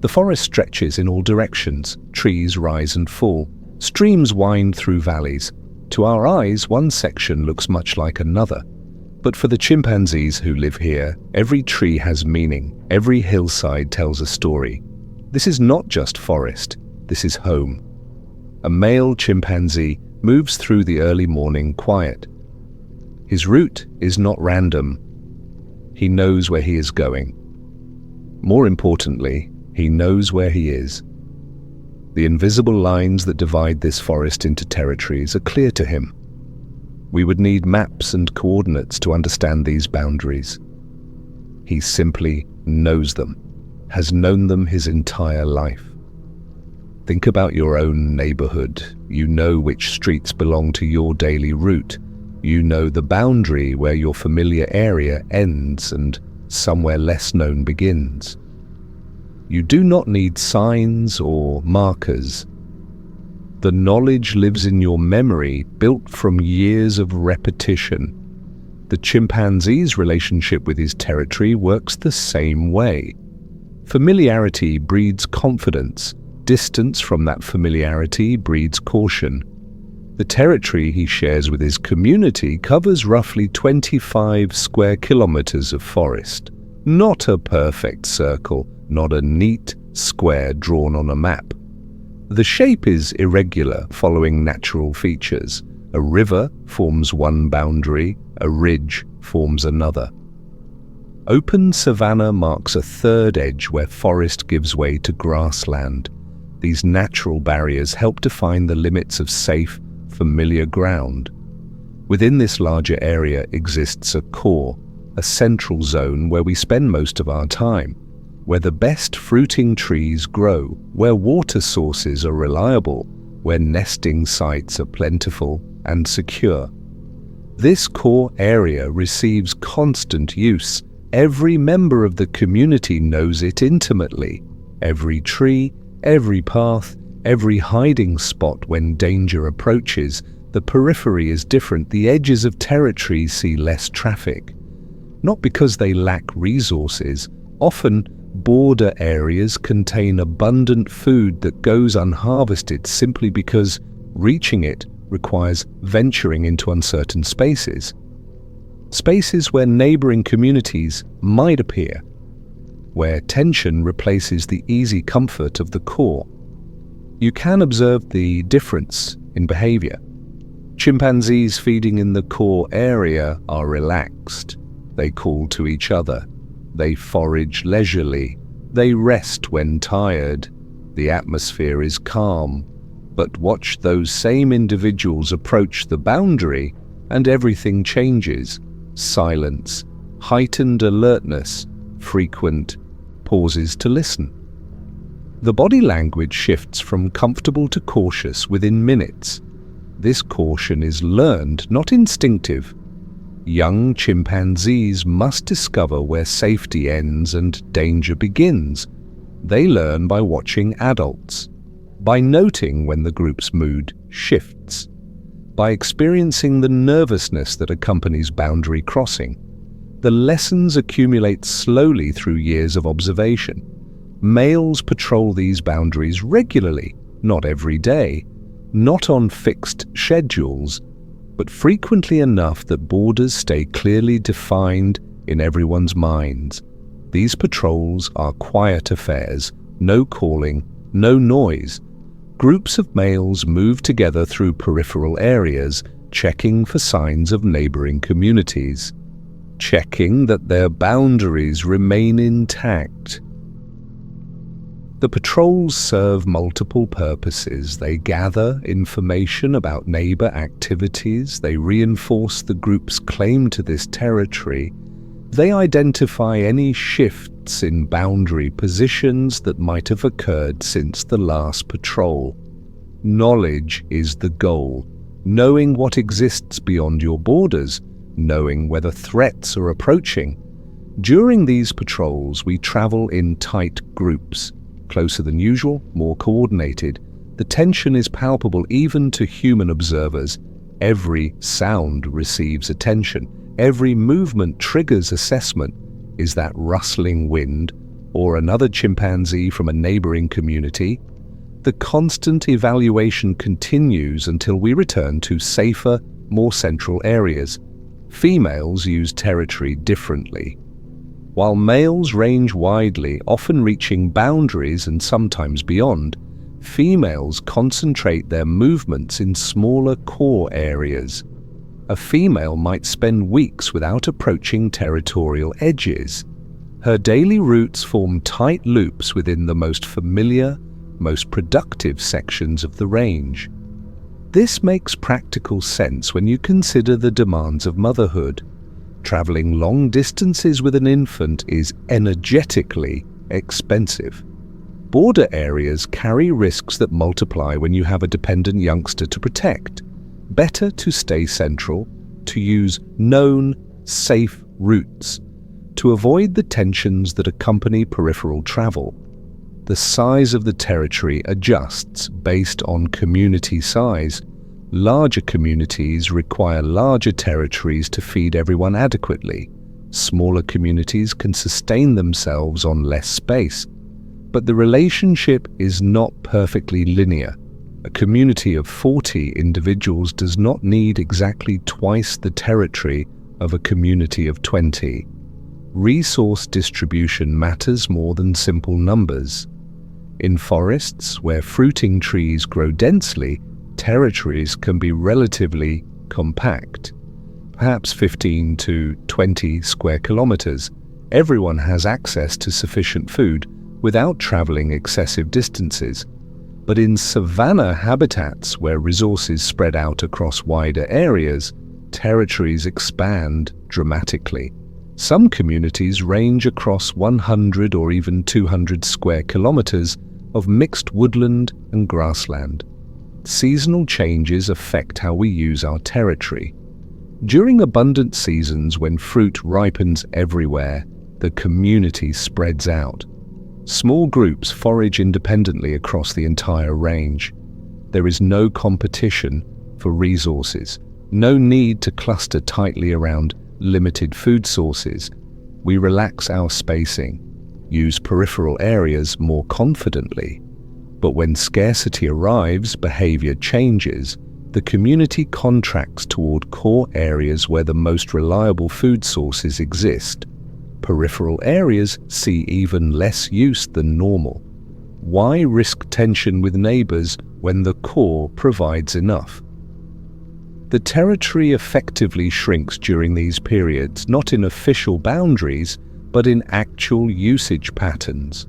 The forest stretches in all directions. Trees rise and fall. Streams wind through valleys. To our eyes, one section looks much like another. But for the chimpanzees who live here, every tree has meaning. Every hillside tells a story. This is not just forest. This is home. A male chimpanzee moves through the early morning quiet. His route is not random. He knows where he is going. More importantly, he knows where he is. The invisible lines that divide this forest into territories are clear to him. We would need maps and coordinates to understand these boundaries. He simply knows them, has known them his entire life. Think about your own neighborhood. You know which streets belong to your daily route. You know the boundary where your familiar area ends and somewhere less known begins. You do not need signs or markers. The knowledge lives in your memory, built from years of repetition. The chimpanzee's relationship with his territory works the same way. Familiarity breeds confidence. Distance from that familiarity breeds caution. The territory he shares with his community covers roughly 25 square kilometers of forest. Not a perfect circle, not a neat square drawn on a map. The shape is irregular, following natural features. A river forms one boundary, a ridge forms another. Open savanna marks a third edge where forest gives way to grassland. These natural barriers help define the limits of safe, familiar ground. Within this larger area exists a core, a central zone where we spend most of our time, where the best fruiting trees grow, where water sources are reliable, where nesting sites are plentiful and secure. This core area receives constant use. Every member of the community knows it intimately. Every tree, every path, every hiding spot when danger approaches. The periphery is different. The edges of territory see less traffic. Not because they lack resources. Often, border areas contain abundant food that goes unharvested simply because reaching it requires venturing into uncertain spaces. Spaces where neighboring communities might appear, where tension replaces the easy comfort of the core. You can observe the difference in behavior. Chimpanzees feeding in the core area are relaxed. They call to each other. They forage leisurely. They rest when tired. The atmosphere is calm. But watch those same individuals approach the boundary and everything changes. Silence, heightened alertness, frequent pauses to listen. The body language shifts from comfortable to cautious within minutes. This caution is learned, not instinctive. Young chimpanzees must discover where safety ends and danger begins. They learn by watching adults, by noting when the group's mood shifts, by experiencing the nervousness that accompanies boundary crossing. The lessons accumulate slowly through years of observation. Males patrol these boundaries regularly, not every day, not on fixed schedules, but frequently enough that borders stay clearly defined in everyone's minds. These patrols are quiet affairs, no calling, no noise. Groups of males move together through peripheral areas, checking for signs of neighboring communities, checking that their boundaries remain intact. The patrols serve multiple purposes. They gather information about neighbor activities. They reinforce the group's claim to this territory. They identify any shifts in boundary positions that might have occurred since the last patrol. Knowledge is the goal. Knowing what exists beyond your borders, knowing whether threats are approaching. During these patrols, we travel in tight groups. Closer than usual, more coordinated. The tension is palpable even to human observers. Every sound receives attention. Every movement triggers assessment. Is that rustling wind or another chimpanzee from a neighboring community? The constant evaluation continues until we return to safer, more central areas. Females use territory differently. While males range widely, often reaching boundaries and sometimes beyond, females concentrate their movements in smaller core areas. A female might spend weeks without approaching territorial edges. Her daily routes form tight loops within the most familiar, most productive sections of the range. This makes practical sense when you consider the demands of motherhood. Traveling long distances with an infant is energetically expensive. Border areas carry risks that multiply when you have a dependent youngster to protect. Better to stay central, to use known, safe routes, to avoid the tensions that accompany peripheral travel. The size of the territory adjusts based on community size. Larger communities require larger territories to feed everyone adequately. Smaller communities can sustain themselves on less space. But the relationship is not perfectly linear. A community of 40 individuals does not need exactly twice the territory of a community of 20. Resource distribution matters more than simple numbers. In forests, where fruiting trees grow densely, territories can be relatively compact, perhaps 15 to 20 square kilometers. Everyone has access to sufficient food without traveling excessive distances. But in savanna habitats, where resources spread out across wider areas, territories expand dramatically. Some communities range across 100 or even 200 square kilometers of mixed woodland and grassland. Seasonal changes affect how we use our territory. During abundant seasons, when fruit ripens everywhere, the community spreads out. Small groups forage independently across the entire range. There is no competition for resources, no need to cluster tightly around limited food sources. We relax our spacing, use peripheral areas more confidently. But when scarcity arrives, behavior changes. The community contracts toward core areas where the most reliable food sources exist. Peripheral areas see even less use than normal. Why risk tension with neighbors when the core provides enough? The territory effectively shrinks during these periods, not in official boundaries, but in actual usage patterns.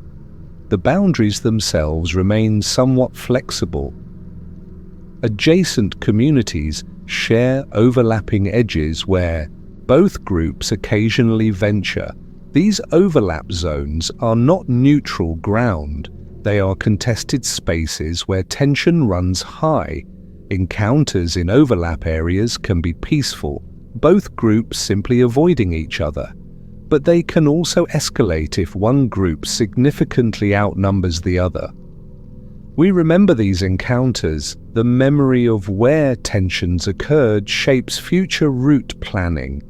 The boundaries themselves remain somewhat flexible. Adjacent communities share overlapping edges where both groups occasionally venture. These overlap zones are not neutral ground. They are contested spaces where tension runs high. Encounters in overlap areas can be peaceful, both groups simply avoiding each other. But they can also escalate if one group significantly outnumbers the other. We remember these encounters. The memory of where tensions occurred shapes future route planning.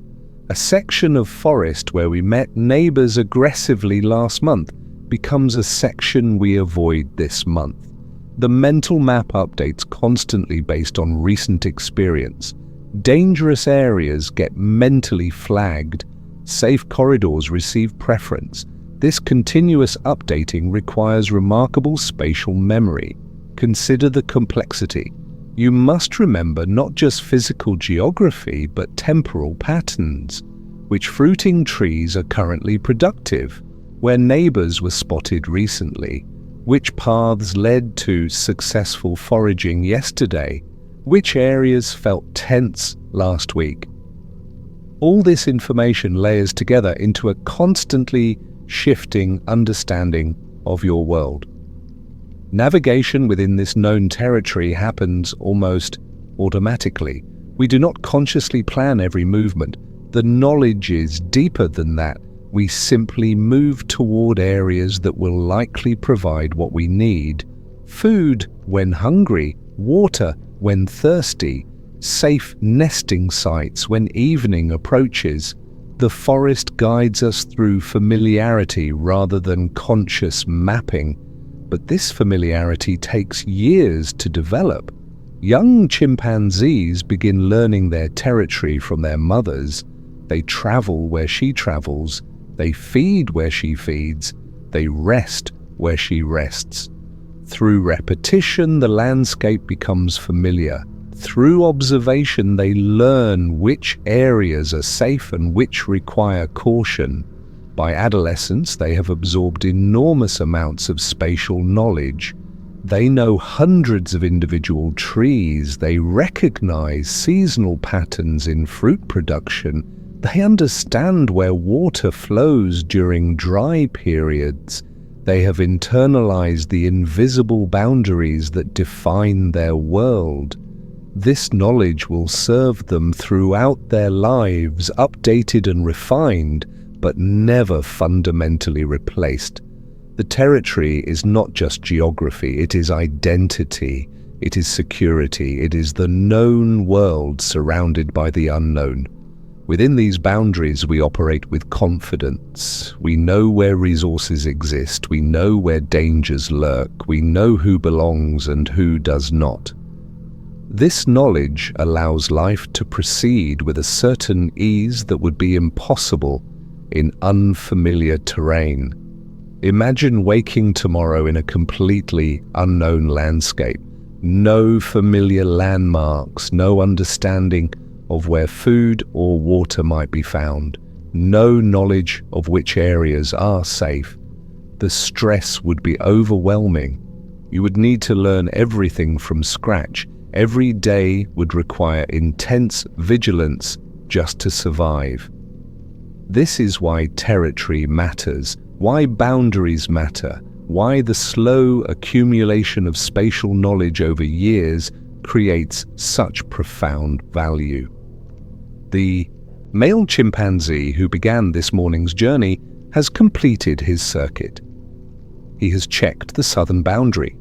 A section of forest where we met neighbors aggressively last month becomes a section we avoid this month. The mental map updates constantly based on recent experience. Dangerous areas get mentally flagged. Safe corridors receive preference. This continuous updating requires remarkable spatial memory. Consider the complexity. You must remember not just physical geography, but temporal patterns. Which fruiting trees are currently productive? Where neighbors were spotted recently? Which paths led to successful foraging yesterday? Which areas felt tense last week? All this information layers together into a constantly shifting understanding of your world. Navigation within this known territory happens almost automatically. We do not consciously plan every movement. The knowledge is deeper than that. We simply move toward areas that will likely provide what we need. Food when hungry, water when thirsty, safe nesting sites when evening approaches. The forest guides us through familiarity rather than conscious mapping. But this familiarity takes years to develop. Young chimpanzees begin learning their territory from their mothers. They travel where she travels. They feed where she feeds. They rest where she rests. Through repetition, the landscape becomes familiar. Through observation, they learn which areas are safe and which require caution. By adolescence, they have absorbed enormous amounts of spatial knowledge. They know hundreds of individual trees. They recognize seasonal patterns in fruit production. They understand where water flows during dry periods. They have internalized the invisible boundaries that define their world. This knowledge will serve them throughout their lives, updated and refined, but never fundamentally replaced. The territory is not just geography, it is identity, it is security, it is the known world surrounded by the unknown. Within these boundaries, we operate with confidence. We know where resources exist. We know where dangers lurk. We know who belongs and who does not. This knowledge allows life to proceed with a certain ease that would be impossible in unfamiliar terrain. Imagine waking tomorrow in a completely unknown landscape. No familiar landmarks, no understanding of where food or water might be found, no knowledge of which areas are safe. The stress would be overwhelming. You would need to learn everything from scratch. Every day would require intense vigilance just to survive. This is why territory matters, why boundaries matter, why the slow accumulation of spatial knowledge over years creates such profound value. The male chimpanzee who began this morning's journey has completed his circuit. He has checked the southern boundary,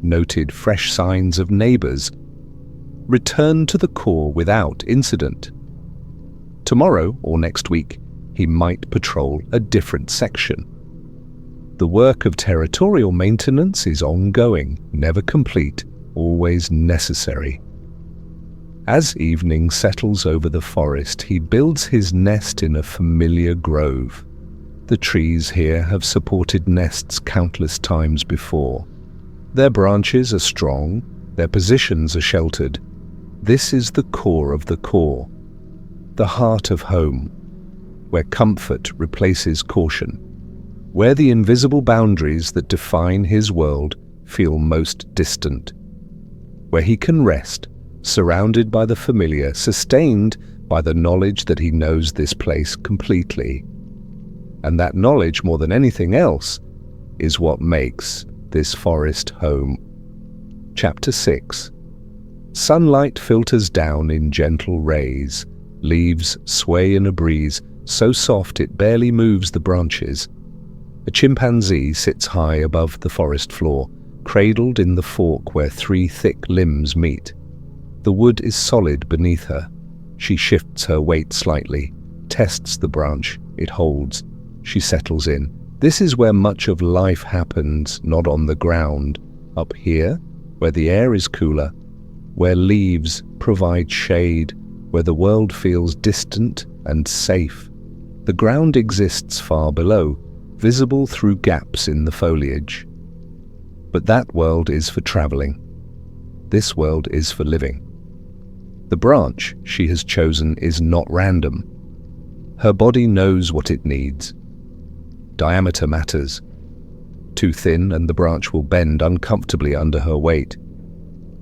noted fresh signs of neighbors, returned to the core without incident. Tomorrow or next week, he might patrol a different section. The work of territorial maintenance is ongoing, never complete, always necessary. As evening settles over the forest, he builds his nest in a familiar grove. The trees here have supported nests countless times before. Their branches are strong, their positions are sheltered. This is the core of the core, the heart of home, where comfort replaces caution, where the invisible boundaries that define his world feel most distant, where he can rest, surrounded by the familiar, sustained by the knowledge that he knows this place completely. And that knowledge, more than anything else, is what makes this forest home. Chapter 6. Sunlight filters down in gentle rays. Leaves sway in a breeze, so soft it barely moves the branches. A chimpanzee sits high above the forest floor, cradled in the fork where three thick limbs meet. The wood is solid beneath her. She shifts her weight slightly, tests the branch. It holds. She settles in. This is where much of life happens, not on the ground. Up here, where the air is cooler, where leaves provide shade, where the world feels distant and safe. The ground exists far below, visible through gaps in the foliage. But that world is for traveling. This world is for living. The branch she has chosen is not random. Her body knows what it needs. Diameter matters. Too thin and the branch will bend uncomfortably under her weight.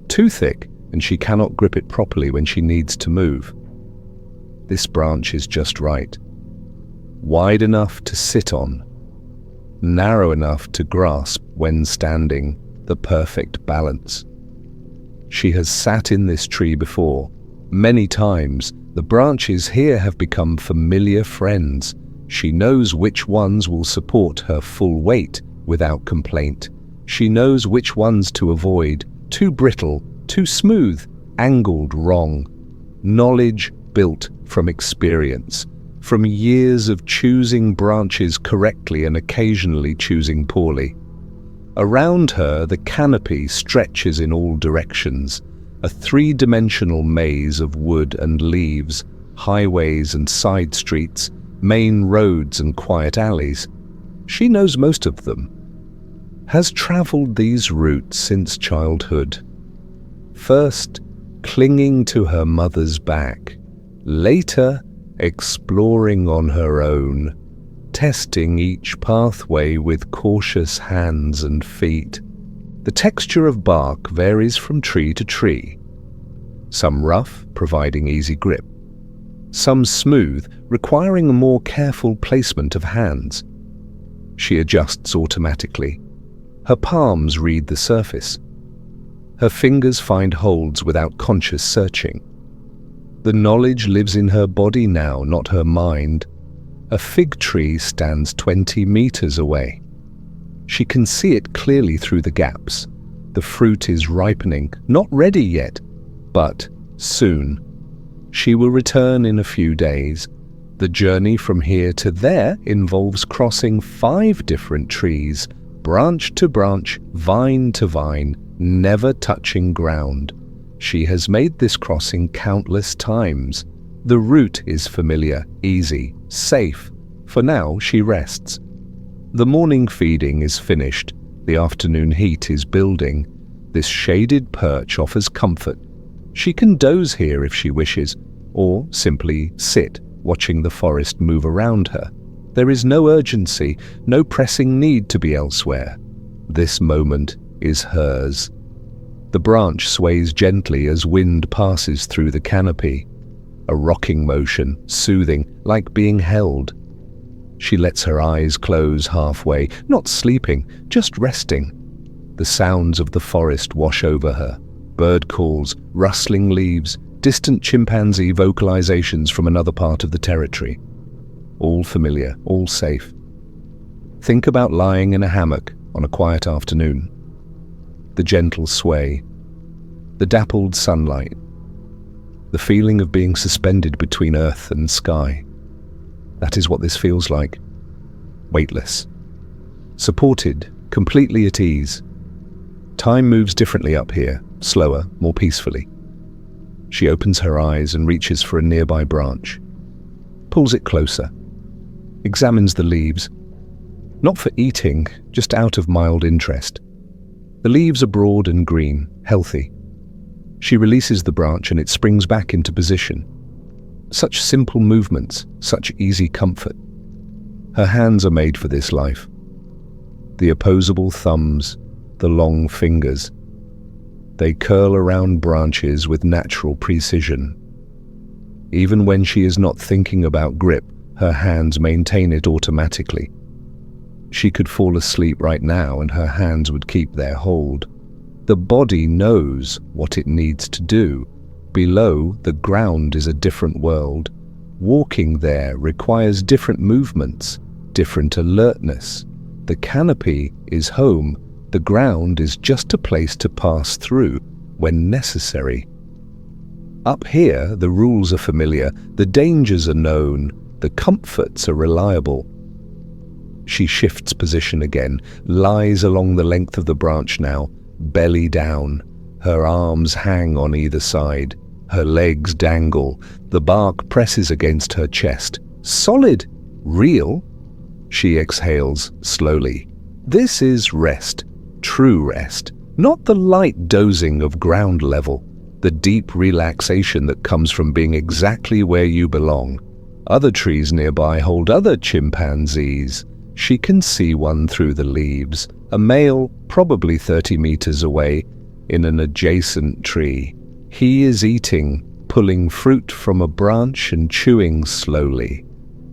Too thick and she cannot grip it properly when she needs to move. This branch is just right. Wide enough to sit on. Narrow enough to grasp when standing, the perfect balance. She has sat in this tree before. Many times, the branches here have become familiar friends. She knows which ones will support her full weight without complaint. She knows which ones to avoid, too brittle, too smooth, angled wrong. Knowledge built from experience, from years of choosing branches correctly and occasionally choosing poorly. Around her, the canopy stretches in all directions, a three-dimensional maze of wood and leaves, highways and side streets, main roads and quiet alleys. She knows most of them, has traveled these routes since childhood. First, clinging to her mother's back, later, exploring on her own, testing each pathway with cautious hands and feet. The texture of bark varies from tree to tree. Some rough, providing easy grip. Some smooth, requiring a more careful placement of hands. She adjusts automatically. Her palms read the surface. Her fingers find holds without conscious searching. The knowledge lives in her body now, not her mind. A fig tree stands 20 meters away. She can see it clearly through the gaps. The fruit is ripening, not ready yet, but soon. She will return in a few days. The journey from here to there involves crossing 5 different trees, branch to branch, vine to vine, never touching ground. She has made this crossing countless times. The route is familiar, easy, safe. For now, she rests. The morning feeding is finished. The afternoon heat is building. This shaded perch offers comfort. She can doze here if she wishes, or simply sit, watching the forest move around her. There is no urgency, no pressing need to be elsewhere. This moment is hers. The branch sways gently as wind passes through the canopy. A rocking motion, soothing, like being held. She lets her eyes close halfway, not sleeping, just resting. The sounds of the forest wash over her. Bird calls, rustling leaves, distant chimpanzee vocalizations from another part of the territory. All familiar, all safe. Think about lying in a hammock on a quiet afternoon. The gentle sway, the dappled sunlight, the feeling of being suspended between earth and sky. That is what this feels like. Weightless. Supported, completely at ease. Time moves differently up here, slower, more peacefully. She opens her eyes and reaches for a nearby branch. Pulls it closer. Examines the leaves. Not for eating, just out of mild interest. The leaves are broad and green, healthy. She releases the branch and it springs back into position. Such simple movements, such easy comfort. Her hands are made for this life. The opposable thumbs, the long fingers. They curl around branches with natural precision. Even when she is not thinking about grip, her hands maintain it automatically. She could fall asleep right now and her hands would keep their hold. The body knows what it needs to do. Below, the ground is a different world. Walking there requires different movements, different alertness. The canopy is home. The ground is just a place to pass through when necessary. Up here, the rules are familiar, the dangers are known, the comforts are reliable. She shifts position again, lies along the length of the branch now, belly down. Her arms hang on either side. Her legs dangle. The bark presses against her chest. Solid. Real. She exhales slowly. This is rest. True rest. Not the light dozing of ground level. The deep relaxation that comes from being exactly where you belong. Other trees nearby hold other chimpanzees. She can see one through the leaves. A male, probably 30 meters away, in an adjacent tree. He is eating, pulling fruit from a branch and chewing slowly.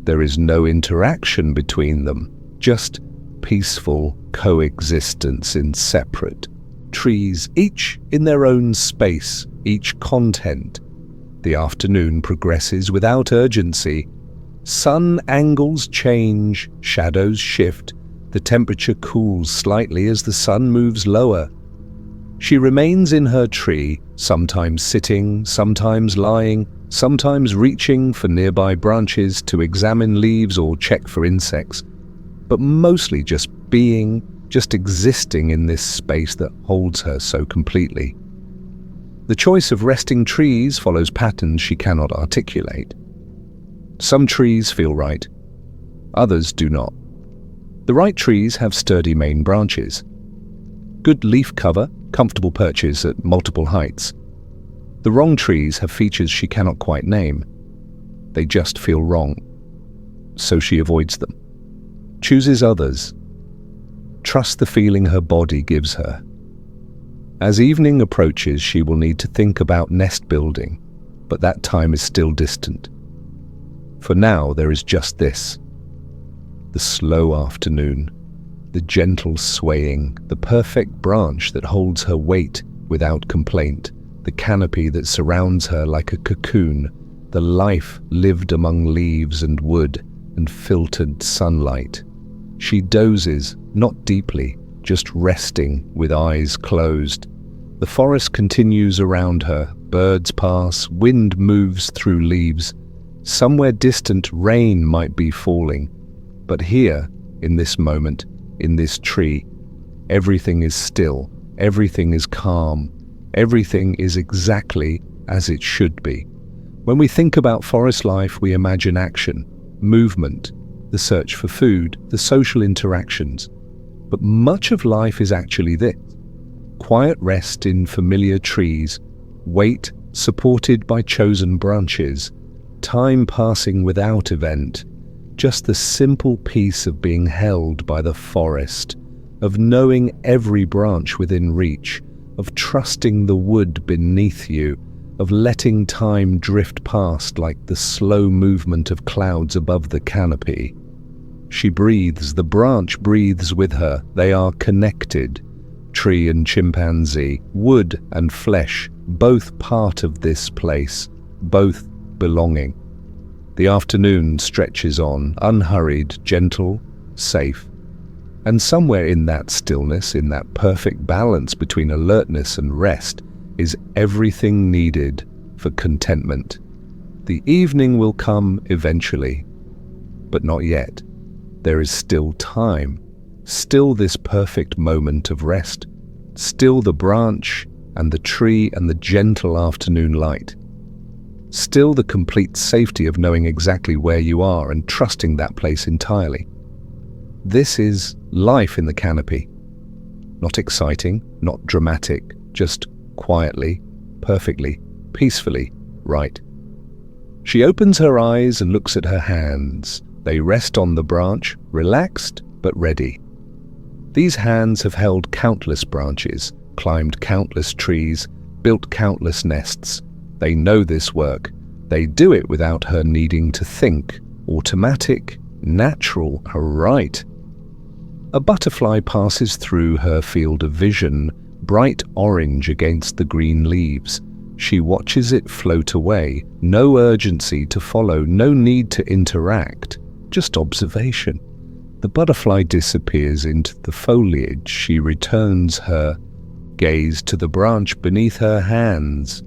There is no interaction between them, just peaceful coexistence in separate trees, each in their own space, each content. The afternoon progresses without urgency. Sun angles change, shadows shift. The temperature cools slightly as the sun moves lower. She remains in her tree, sometimes sitting, sometimes lying, sometimes reaching for nearby branches to examine leaves or check for insects, but mostly just being, just existing in this space that holds her so completely. The choice of resting trees follows patterns she cannot articulate. Some trees feel right, others do not. The right trees have sturdy main branches, good leaf cover, comfortable perches at multiple heights. The wrong trees have features she cannot quite name. They just feel wrong, so she avoids them. Chooses others. Trusts the feeling her body gives her. As evening approaches, she will need to think about nest building, but that time is still distant. For now, there is just this. The slow afternoon, the gentle swaying, the perfect branch that holds her weight without complaint, the canopy that surrounds her like a cocoon, the life lived among leaves and wood and filtered sunlight. She dozes, not deeply, just resting with eyes closed. The forest continues around her, Birds pass, wind moves through leaves. Somewhere distant, rain might be falling. But here, in this moment, in this tree, everything is still, everything is calm, everything is exactly as it should be. When we think about forest life, we imagine action, movement, the search for food, the social interactions. But much of life is actually this: quiet rest in familiar trees, weight supported by chosen branches, time passing without event, just the simple peace of being held by the forest, of knowing every branch within reach, of trusting the wood beneath you, of letting time drift past like the slow movement of clouds above the canopy. She breathes, the branch breathes with her, they are connected. Tree and chimpanzee, wood and flesh, both part of this place, both belonging. The afternoon stretches on, unhurried, gentle, safe. And somewhere in that stillness, in that perfect balance between alertness and rest, is everything needed for contentment. The evening will come eventually, but not yet. There is still time, still this perfect moment of rest, still the branch and the tree and the gentle afternoon light, still the complete safety of knowing exactly where you are and trusting that place entirely. This is life in the canopy. Not exciting, not dramatic, just quietly, perfectly, peacefully right. She opens her eyes and looks at her hands. They rest on the branch, relaxed but ready. These hands have held countless branches, climbed countless trees, built countless nests. They know this work. They do it without her needing to think. Automatic, natural, right. A butterfly passes through her field of vision, bright orange against the green leaves. She watches it float away. No urgency to follow, no need to interact, just observation. The butterfly disappears into the foliage. She returns her gaze to the branch beneath her hands.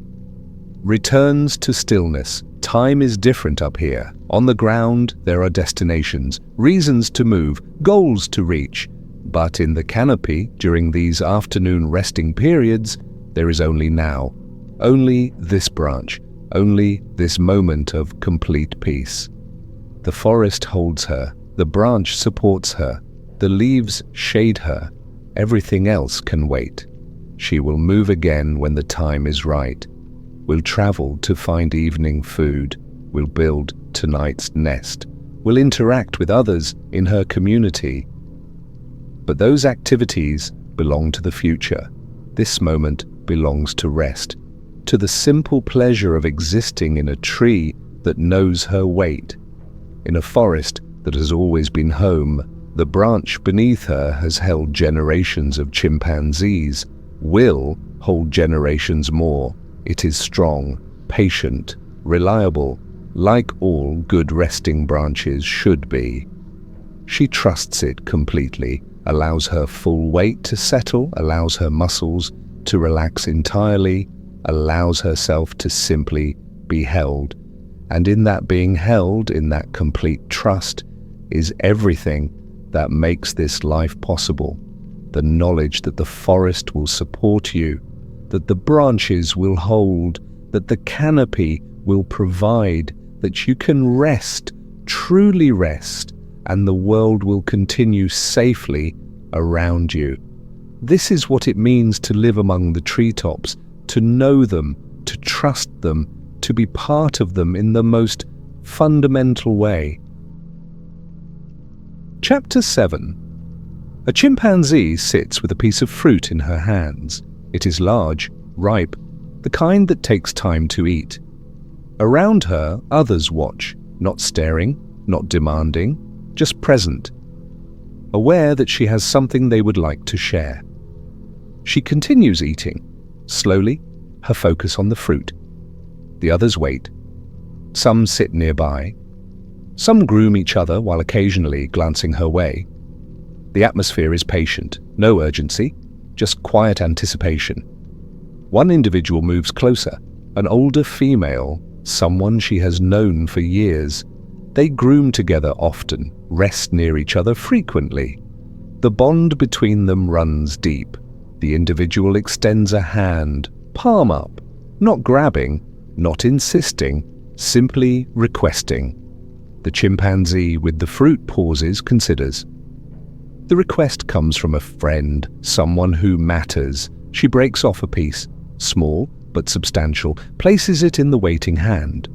Returns to stillness. Time is different up here. On the ground, there are destinations, reasons to move, goals to reach. But in the canopy, during these afternoon resting periods, there is only now. Only this branch. Only this moment of complete peace. The forest holds her. The branch supports her. The leaves shade her. Everything else can wait. She will move again when the time is right. Will travel to find evening food. Will build tonight's nest. Will interact with others in her community. But those activities belong to the future. This moment belongs to rest, to the simple pleasure of existing in a tree that knows her weight. In a forest that has always been home, the branch beneath her has held generations of chimpanzees, will hold generations more. It is strong, patient, reliable, like all good resting branches should be. She trusts it completely, allows her full weight to settle, allows her muscles to relax entirely, allows herself to simply be held. And in that being held, in that complete trust, is everything that makes this life possible. The knowledge that the forest will support you, that the branches will hold, that the canopy will provide, that you can rest, truly rest, and the world will continue safely around you. This is what it means to live among the treetops, to know them, to trust them, to be part of them in the most fundamental way. Chapter 7. A chimpanzee sits with a piece of fruit in her hands. It is large, ripe, the kind that takes time to eat. Around her, others watch, not staring, not demanding, just present, aware that she has something they would like to share. She continues eating, slowly, her focus on the fruit. The others wait. Some sit nearby. Some groom each other while occasionally glancing her way. The atmosphere is patient, no urgency, just quiet anticipation. One individual moves closer, An older female, someone she has known for years. They groom together often, rest near each other frequently. The bond between them runs deep. The individual extends a hand, palm up, not grabbing, not insisting, simply requesting. The chimpanzee with the fruit pauses, considers. The request comes from a friend, someone who matters. She breaks off a piece, small but substantial, places it in the waiting hand.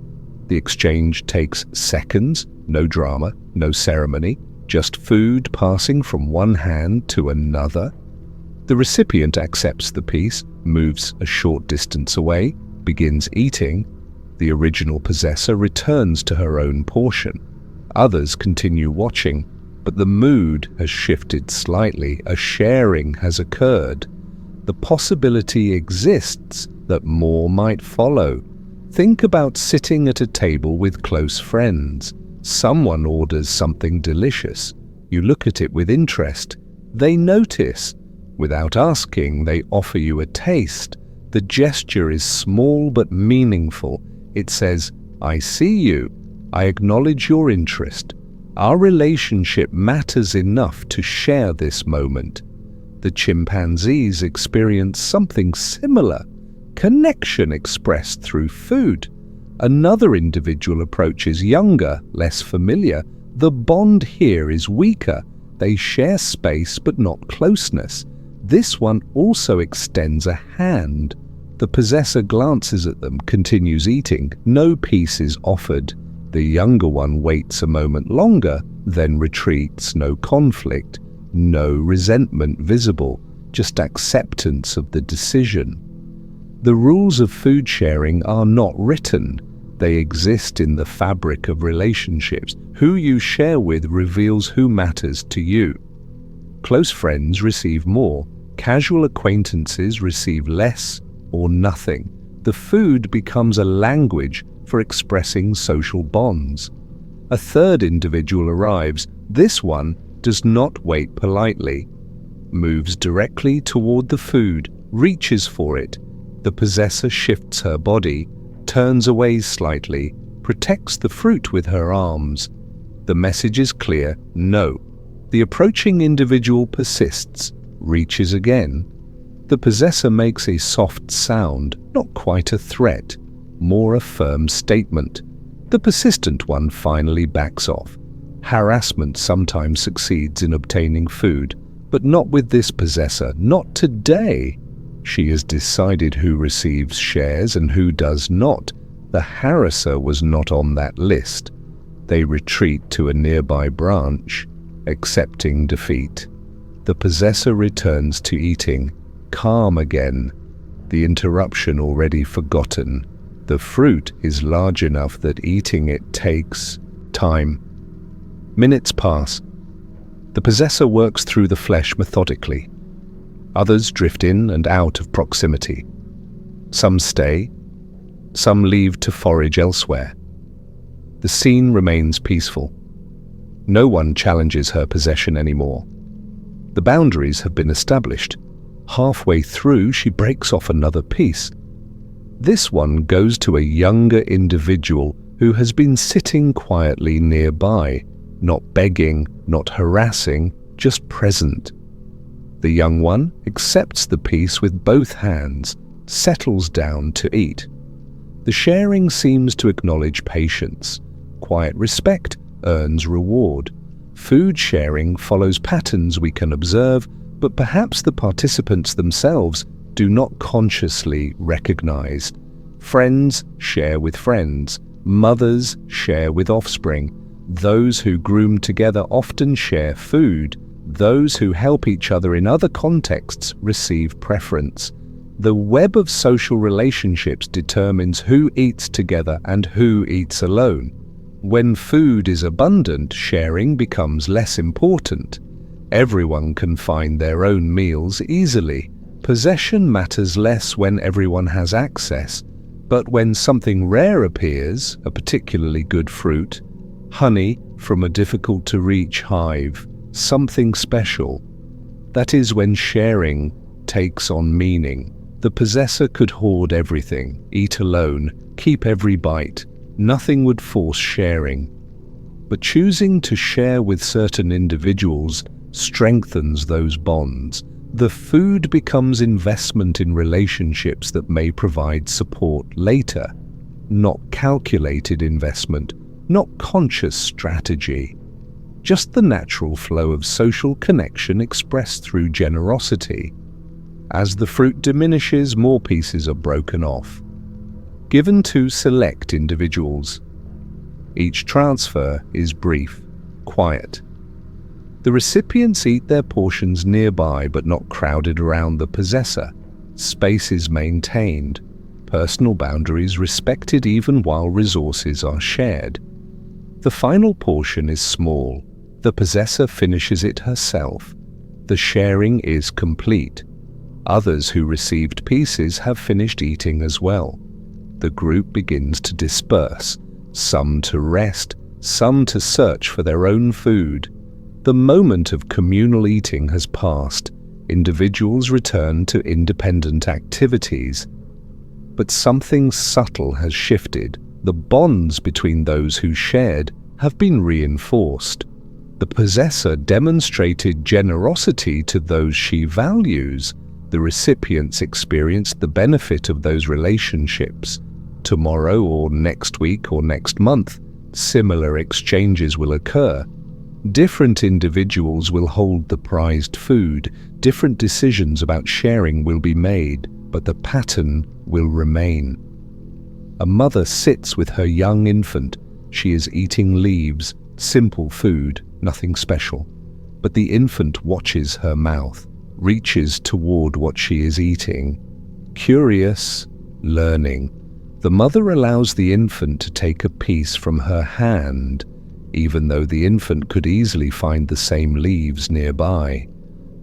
The exchange takes seconds, no drama, no ceremony, just food passing from one hand to another. The recipient accepts the piece, moves a short distance away, begins eating. The original possessor returns to her own portion. Others continue watching, but the mood has shifted slightly. A sharing has occurred. The possibility exists that more might follow. Think about sitting at a table with close friends. Someone orders something delicious. You look at it with interest. They notice. Without asking, they offer you a taste. The gesture is small but meaningful. It says, "I see you. I acknowledge your interest. Our relationship matters enough to share this moment." The chimpanzees experience something similar. Connection expressed through food. Another individual approaches younger, less familiar. The bond here is weaker. They share space but not closeness. This one also extends a hand. The possessor glances at them, continues eating. No piece is offered. The younger one waits a moment longer, then retreats. No conflict, no resentment visible, just acceptance of the decision. The rules of food sharing are not written. They exist in the fabric of relationships. Who you share with reveals who matters to you. Close friends receive more. Casual acquaintances receive less or nothing. The food becomes a language for expressing social bonds. A third individual arrives. This one does not wait politely, moves directly toward the food, reaches for it. The possessor shifts her body, turns away slightly, protects the fruit with her arms. The message is clear: no. The approaching individual persists, reaches again. The possessor makes a soft sound, not quite a threat, more a firm statement. The persistent one finally backs off. Harassment sometimes succeeds in obtaining food, but not with this possessor, not today. She has decided who receives shares and who does not. The harasser was not on that list. They retreat to a nearby branch, accepting defeat. The possessor returns to eating, calm again, the interruption already forgotten. The fruit is large enough that eating it takes time. Minutes pass. The possessor works through the flesh methodically. Others drift in and out of proximity. Some stay, some leave to forage elsewhere. The scene remains peaceful. No one challenges her possession anymore. The boundaries have been established. Halfway through, she breaks off another piece. This one goes to a younger individual who has been sitting quietly nearby, not begging, not harassing, just present. The young one accepts the piece with both hands, settles down to eat. The sharing seems to acknowledge patience. Quiet respect earns reward. Food sharing follows patterns we can observe, but perhaps the participants themselves do not consciously recognize. Friends share with friends. Mothers share with offspring. Those who groom together often share food. Those who help each other in other contexts receive preference. The web of social relationships determines who eats together and who eats alone. When food is abundant, sharing becomes less important. Everyone can find their own meals easily. Possession matters less when everyone has access, but when something rare appears, a particularly good fruit, honey from a difficult-to-reach hive, something special, that is when sharing takes on meaning. The possessor could hoard everything, eat alone, keep every bite. Nothing would force sharing. But choosing to share with certain individuals strengthens those bonds. The food becomes investment in relationships that may provide support later, not calculated investment, not conscious strategy. Just the natural flow of social connection expressed through generosity. As the fruit diminishes, more pieces are broken off, given to select individuals. Each transfer is brief, quiet. The recipients eat their portions nearby but not crowded around the possessor. Space is maintained, personal boundaries respected even while resources are shared. The final portion is small. The possessor finishes it herself. The sharing is complete. Others who received pieces have finished eating as well. The group begins to disperse, some to rest, some to search for their own food. The moment of communal eating has passed. Individuals return to independent activities. But something subtle has shifted. The bonds between those who shared have been reinforced. The possessor demonstrated generosity to those she values. The recipients experienced the benefit of those relationships. Tomorrow or next week or next month, similar exchanges will occur. Different individuals will hold the prized food. Different decisions about sharing will be made, but the pattern will remain. A mother sits with her young infant. She is eating leaves, simple food, nothing special. But the infant watches her mouth, reaches toward what she is eating. Curious, learning. The mother allows the infant to take a piece from her hand, even though the infant could easily find the same leaves nearby.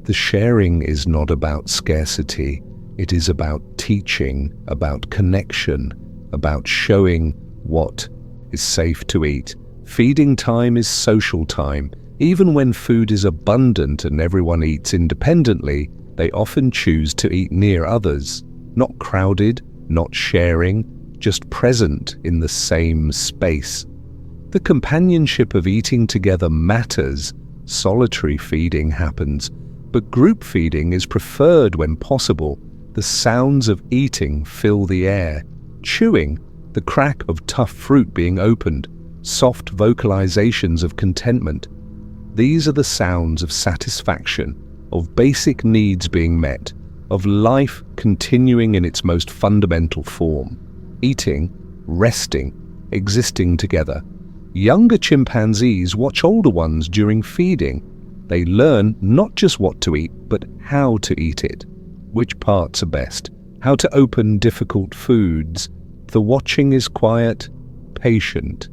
The sharing is not about scarcity. It is about teaching, about connection, about showing what is safe to eat. Feeding time is social time. Even when food is abundant and everyone eats independently, they often choose to eat near others, not crowded, not sharing, just present in the same space. The companionship of eating together matters. Solitary feeding happens, but group feeding is preferred when possible. The sounds of eating fill the air. Chewing, the crack of tough fruit being opened, soft vocalizations of contentment. These are the sounds of satisfaction, of basic needs being met, of life continuing in its most fundamental form. Eating, resting, existing together. Younger chimpanzees watch older ones during feeding. They learn not just what to eat, but how to eat it. Which parts are best, how to open difficult foods. The watching is quiet, patient.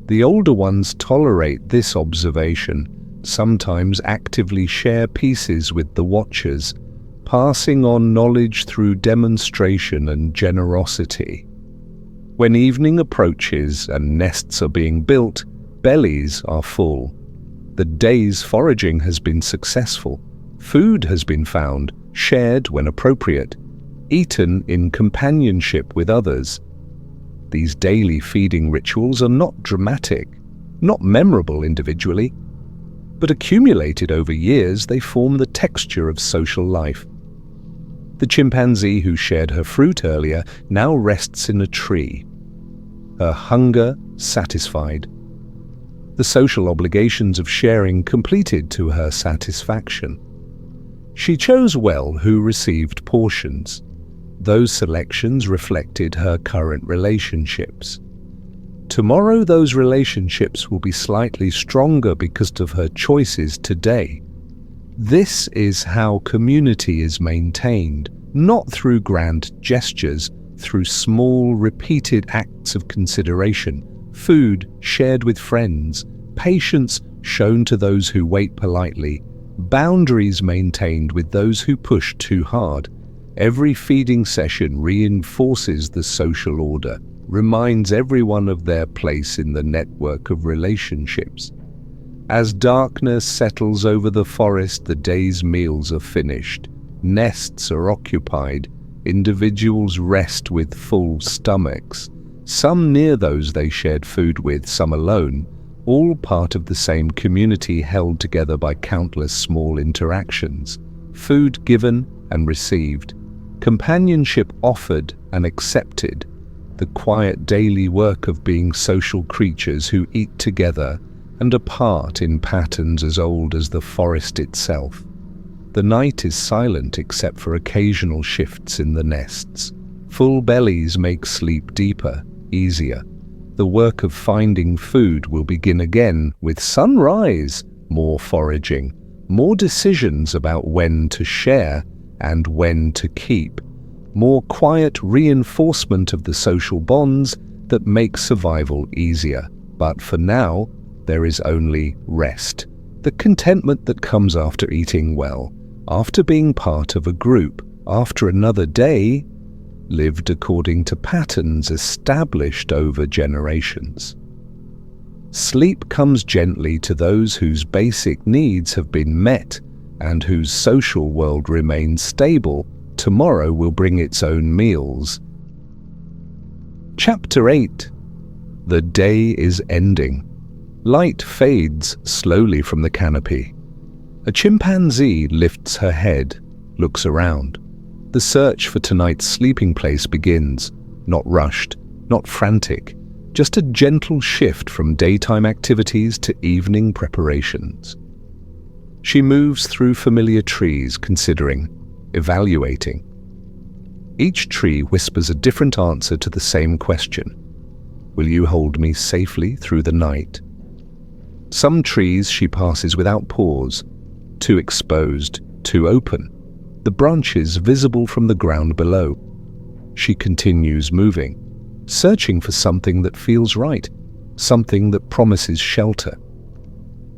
The older ones tolerate this observation, sometimes actively share pieces with the watchers, passing on knowledge through demonstration and generosity. When evening approaches and nests are being built, bellies are full. The day's foraging has been successful. Food has been found, shared when appropriate, eaten in companionship with others. These daily feeding rituals are not dramatic, not memorable individually, but accumulated over years they form the texture of social life. The chimpanzee who shared her fruit earlier now rests in a tree, her hunger satisfied, the social obligations of sharing completed to her satisfaction. She chose well who received portions. Those selections reflected her current relationships. Tomorrow those relationships will be slightly stronger because of her choices today. This is how community is maintained, not through grand gestures, through small, repeated acts of consideration, food shared with friends, patience shown to those who wait politely, boundaries maintained with those who push too hard. Every feeding session reinforces the social order, reminds everyone of their place in the network of relationships. As darkness settles over the forest, the day's meals are finished, nests are occupied, individuals rest with full stomachs, some near those they shared food with, some alone, all part of the same community held together by countless small interactions, food given and received, companionship offered and accepted, the quiet daily work of being social creatures who eat together and apart in patterns as old as the forest itself. The night is silent except for occasional shifts in the nests. Full bellies make sleep deeper, easier. The work of finding food will begin again with sunrise, more foraging, more decisions about when to share and when to keep, more quiet reinforcement of the social bonds that make survival easier. But for now, there is only rest, the contentment that comes after eating well, after being part of a group, after another day lived according to patterns established over generations. Sleep comes gently to those whose basic needs have been met and whose social world remains stable. Tomorrow will bring its own meals. Chapter 8. The day is ending. Light fades slowly from the canopy. A chimpanzee lifts her head, looks around. The search for tonight's sleeping place begins, not rushed, not frantic, just a gentle shift from daytime activities to evening preparations. She moves through familiar trees, considering, evaluating. Each tree whispers a different answer to the same question. Will you hold me safely through the night? Some trees she passes without pause, too exposed, too open, the branches visible from the ground below. She continues moving, searching for something that feels right, something that promises shelter.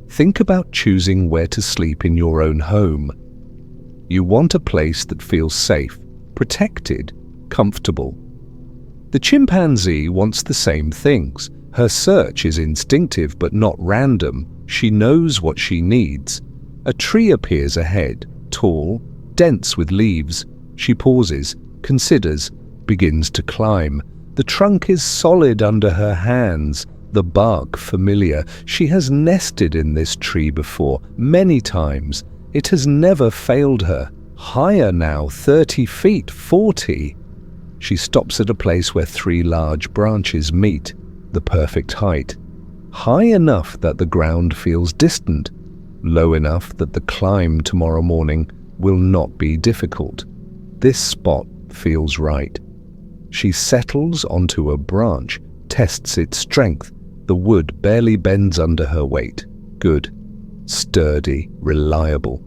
Think about choosing where to sleep in your own home. You want a place that feels safe, protected, comfortable. The chimpanzee wants the same things. Her search is instinctive but not random. She knows what she needs. A tree appears ahead, tall, dense with leaves. She pauses, considers, begins to climb. The trunk is solid under her hands, the bark familiar. She has nested in this tree before, many times. It has never failed her. Higher now, 30 feet, 40. She stops at a place where 3 large branches meet, the perfect height. High enough that the ground feels distant, low enough that the climb tomorrow morning will not be difficult. This spot feels right. She settles onto a branch, tests its strength. The wood barely bends under her weight. Good. Sturdy, reliable.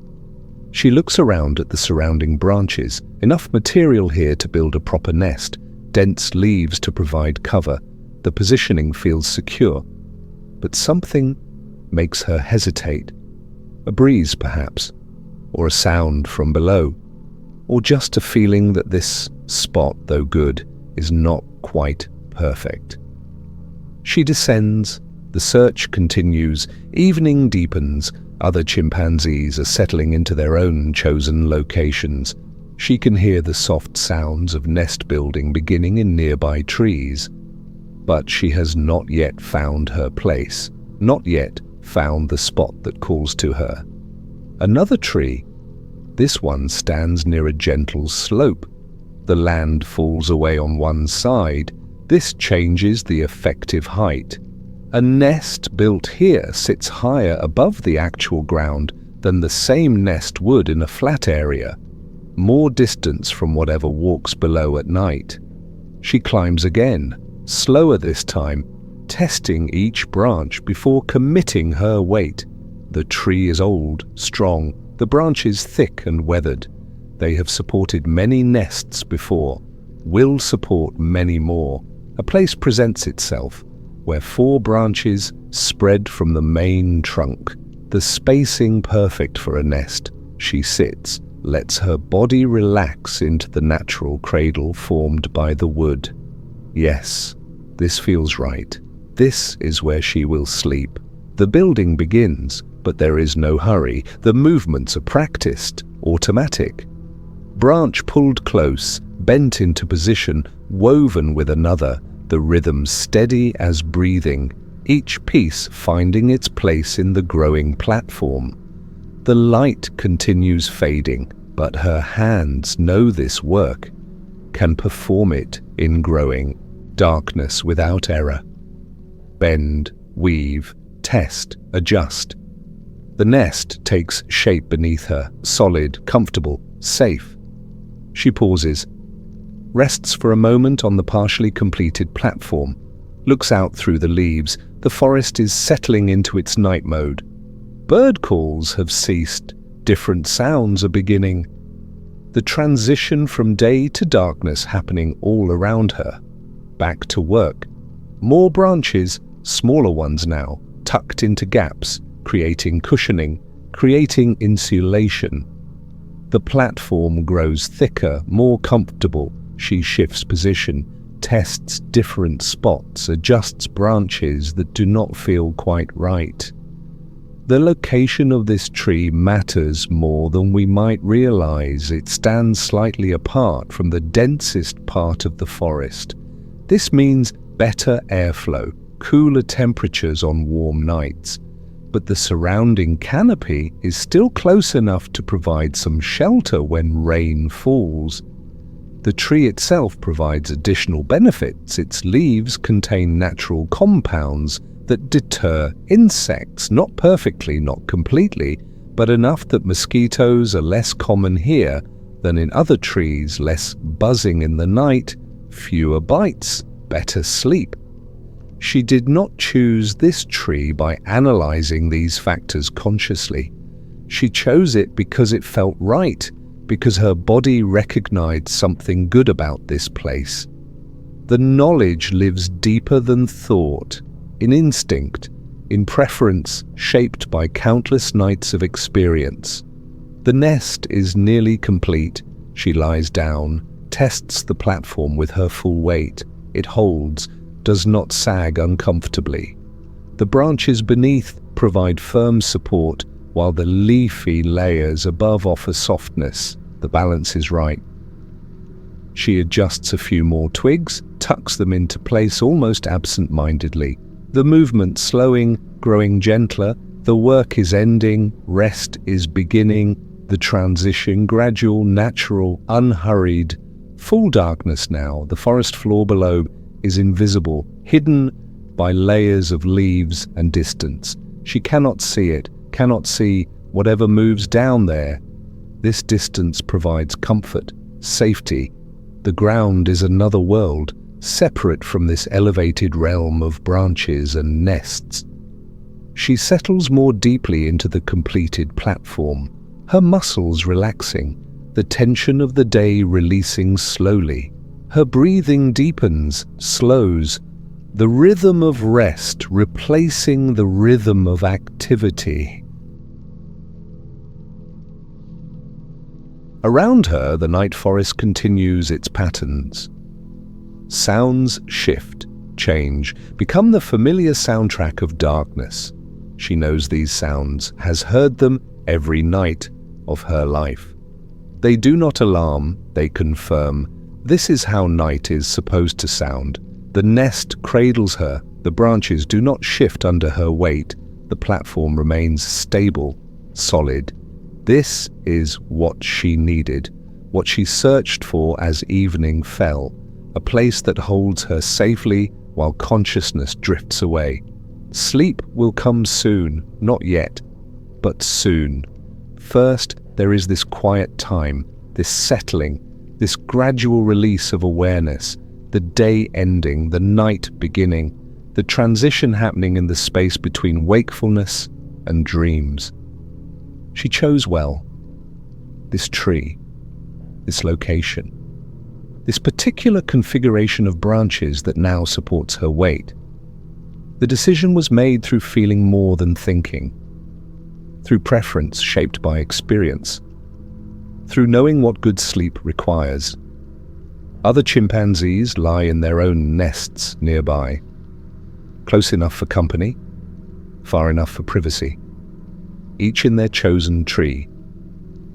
She looks around at the surrounding branches. Enough material here to build a proper nest. Dense leaves to provide cover. The positioning feels secure. But something makes her hesitate. A breeze, perhaps. Or a sound from below. Or just a feeling that this spot, though good, is not quite perfect. She descends. The search continues. Evening deepens. Other chimpanzees are settling into their own chosen locations. She can hear the soft sounds of nest building beginning in nearby trees. But she has not yet found her place, not yet found the spot that calls to her. Another tree. This one stands near a gentle slope. The land falls away on one side. This changes the effective height. A nest built here sits higher above the actual ground than the same nest would in a flat area. More distance from whatever walks below at night. She climbs again, slower this time, testing each branch before committing her weight. The tree is old, strong, the branches thick and weathered. They have supported many nests before, will support many more. A place presents itself, where 4 branches spread from the main trunk, the spacing perfect for a nest. She sits, lets her body relax into the natural cradle formed by the wood. Yes, this feels right. This is where she will sleep. The building begins, but there is no hurry. The movements are practiced, automatic. Branch pulled close, bent into position, woven with another, the rhythm steady as breathing, each piece finding its place in the growing platform. The light continues fading, but her hands know this work, can perform it in growing darkness without error. Bend, weave, test, adjust. The nest takes shape beneath her, solid, comfortable, safe. She pauses, rests for a moment on the partially completed platform, looks out through the leaves. The forest is settling into its night mode. Bird calls have ceased, different sounds are beginning. The transition from day to darkness happening all around her. Back to work. More branches, smaller ones now, tucked into gaps, creating cushioning, creating insulation. The platform grows thicker, more comfortable. She shifts position, tests different spots, adjusts branches that do not feel quite right. The location of this tree matters more than we might realize. It stands slightly apart from the densest part of the forest. This means better airflow, cooler temperatures on warm nights. But the surrounding canopy is still close enough to provide some shelter when rain falls. The tree itself provides additional benefits. Its leaves contain natural compounds that deter insects, not perfectly, not completely, but enough that mosquitoes are less common here than in other trees, less buzzing in the night, fewer bites, better sleep. She did not choose this tree by analyzing these factors consciously. She chose it because it felt right, because her body recognized something good about this place. The knowledge lives deeper than thought, in instinct, in preference shaped by countless nights of experience. The nest is nearly complete. She lies down, tests the platform with her full weight. It holds, does not sag uncomfortably. The branches beneath provide firm support, while the leafy layers above offer softness. The balance is right. She adjusts a few more twigs, tucks them into place almost absent-mindedly. The movement slowing, growing gentler. The work is ending, rest is beginning. The transition gradual, natural, unhurried. Full darkness now. The forest floor below is invisible, hidden by layers of leaves and distance. She cannot see it, cannot see whatever moves down there. This distance provides comfort, safety. The ground is another world, separate from this elevated realm of branches and nests. She settles more deeply into the completed platform, her muscles relaxing, the tension of the day releasing slowly. Her breathing deepens, slows, the rhythm of rest replacing the rhythm of activity. Around her, the night forest continues its patterns. Sounds shift, change, become the familiar soundtrack of darkness. She knows these sounds, has heard them every night of her life. They do not alarm, they confirm. This is how night is supposed to sound. The nest cradles her, the branches do not shift under her weight, the platform remains stable, solid. This is what she needed, what she searched for as evening fell, a place that holds her safely while consciousness drifts away. Sleep will come soon, not yet, but soon. First, there is this quiet time, this settling, this gradual release of awareness, the day ending, the night beginning, the transition happening in the space between wakefulness and dreams. She chose well. This tree, this location, this particular configuration of branches that now supports her weight. The decision was made through feeling more than thinking, through preference shaped by experience, through knowing what good sleep requires. Other chimpanzees lie in their own nests nearby, close enough for company, far enough for privacy, each in their chosen tree,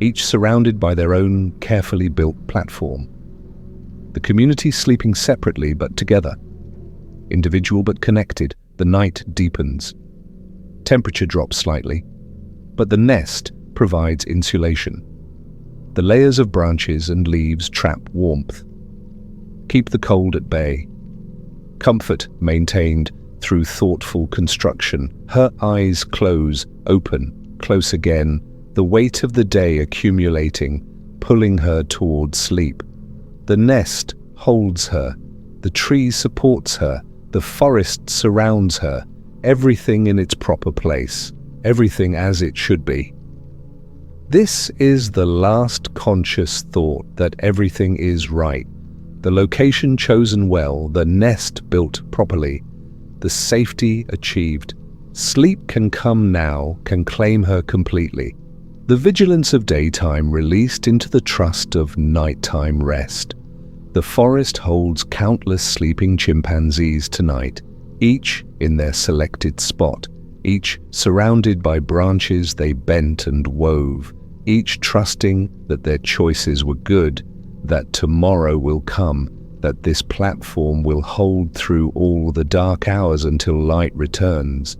each surrounded by their own carefully built platform. The community sleeping separately but together. Individual but connected, the night deepens. Temperature drops slightly, but the nest provides insulation. The layers of branches and leaves trap warmth. Keep the cold at bay. Comfort maintained through thoughtful construction. Her eyes close, open, close again, the weight of the day accumulating, pulling her toward sleep. The nest holds her, the tree supports her, the forest surrounds her, everything in its proper place, everything as it should be. This is the last conscious thought that everything is right, the location chosen well, the nest built properly, the safety achieved. Sleep can come now, can claim her completely. The vigilance of daytime released into the trust of nighttime rest. The forest holds countless sleeping chimpanzees tonight, each in their selected spot, each surrounded by branches they bent and wove, each trusting that their choices were good, that tomorrow will come, that this platform will hold through all the dark hours until light returns.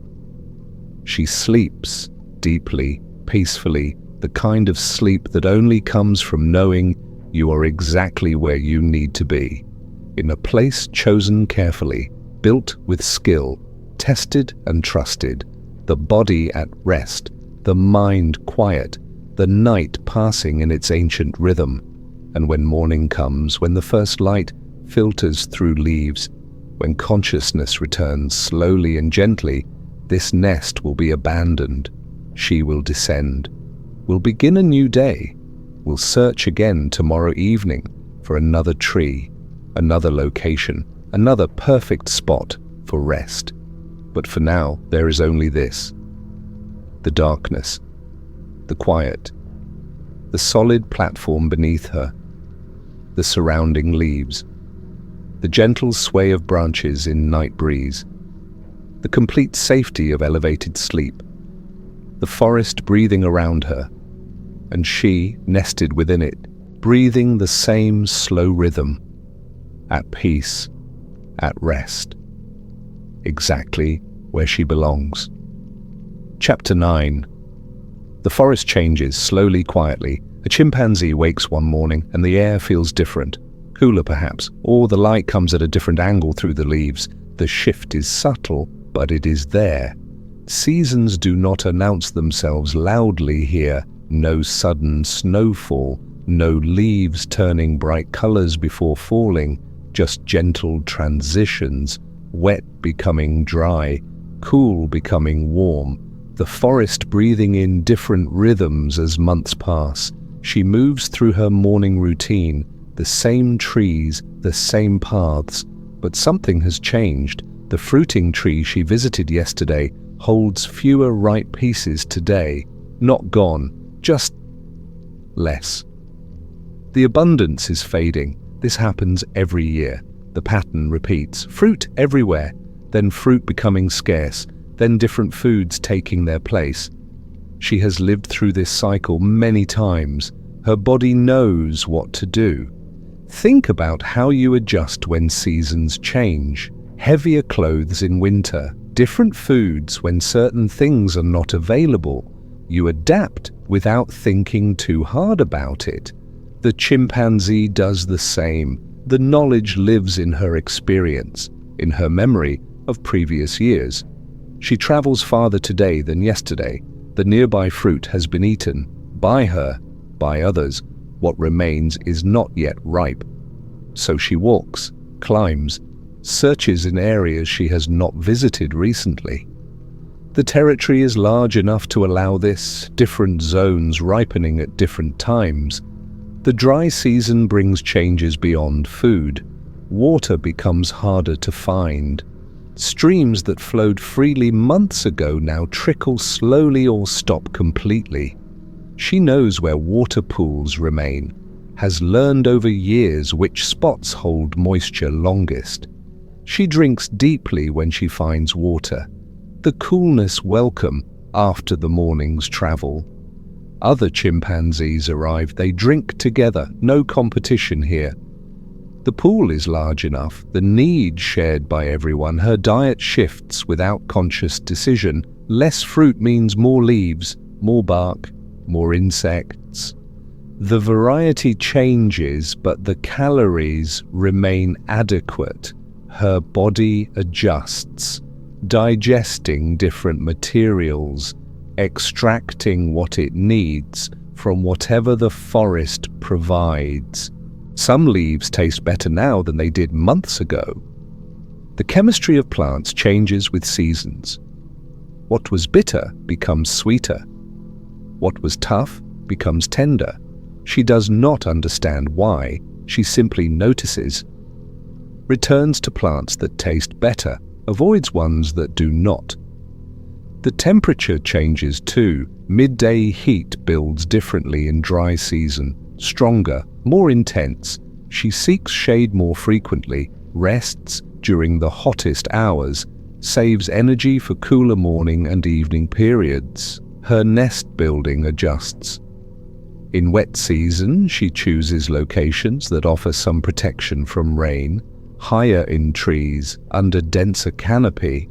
She sleeps deeply, peacefully, the kind of sleep that only comes from knowing you are exactly where you need to be, in a place chosen carefully, built with skill, tested and trusted, the body at rest, the mind quiet, the night passing in its ancient rhythm. And when morning comes, when the first light filters through leaves, when consciousness returns slowly and gently, this nest will be abandoned. She will descend, will begin a new day, will search again tomorrow evening for another tree, another location, another perfect spot for rest. But for now, there is only this: the darkness, the quiet, the solid platform beneath her, the surrounding leaves, the gentle sway of branches in night breeze, the complete safety of elevated sleep, the forest breathing around her, and she nested within it, breathing the same slow rhythm, at peace, at rest, exactly where she belongs. Chapter 9. The forest changes slowly, quietly. A chimpanzee wakes one morning and the air feels different, cooler perhaps, or the light comes at a different angle through the leaves. The shift is subtle, but it is there. Seasons do not announce themselves loudly here. No sudden snowfall, no leaves turning bright colors before falling, just gentle transitions, wet becoming dry, cool becoming warm, the forest breathing in different rhythms as months pass. She moves through her morning routine, the same trees, the same paths, but something has changed. The fruiting tree she visited yesterday holds fewer ripe pieces today, not gone, just less. The abundance is fading. This happens every year. The pattern repeats. Fruit everywhere, then fruit becoming scarce, then different foods taking their place. She has lived through this cycle many times. Her body knows what to do. Think about how you adjust when seasons change. Heavier clothes in winter, different foods when certain things are not available. You adapt without thinking too hard about it. The chimpanzee does the same. The knowledge lives in her experience, in her memory of previous years. She travels farther today than yesterday. The nearby fruit has been eaten, by her, by others. What remains is not yet ripe. So she walks, climbs, searches in areas she has not visited recently. The territory is large enough to allow this, different zones ripening at different times. The dry season brings changes beyond food. Water becomes harder to find. Streams that flowed freely months ago now trickle slowly or stop completely. She knows where water pools remain, has learned over years which spots hold moisture longest. She drinks deeply when she finds water, the coolness welcome after the morning's travel. Other chimpanzees arrive, they drink together, no competition here. The pool is large enough, the need shared by everyone, her diet shifts without conscious decision. Less fruit means more leaves, more bark, more insects. The variety changes, but the calories remain adequate. Her body adjusts, digesting different materials, extracting what it needs from whatever the forest provides. Some leaves taste better now than they did months ago. The chemistry of plants changes with seasons. What was bitter becomes sweeter. What was tough becomes tender. She does not understand why, she simply notices. Returns to plants that taste better, avoids ones that do not. The temperature changes too. Midday heat builds differently in dry season, stronger, more intense. She seeks shade more frequently, rests during the hottest hours, saves energy for cooler morning and evening periods. Her nest building adjusts. In wet season, she chooses locations that offer some protection from rain, higher in trees, under denser canopy.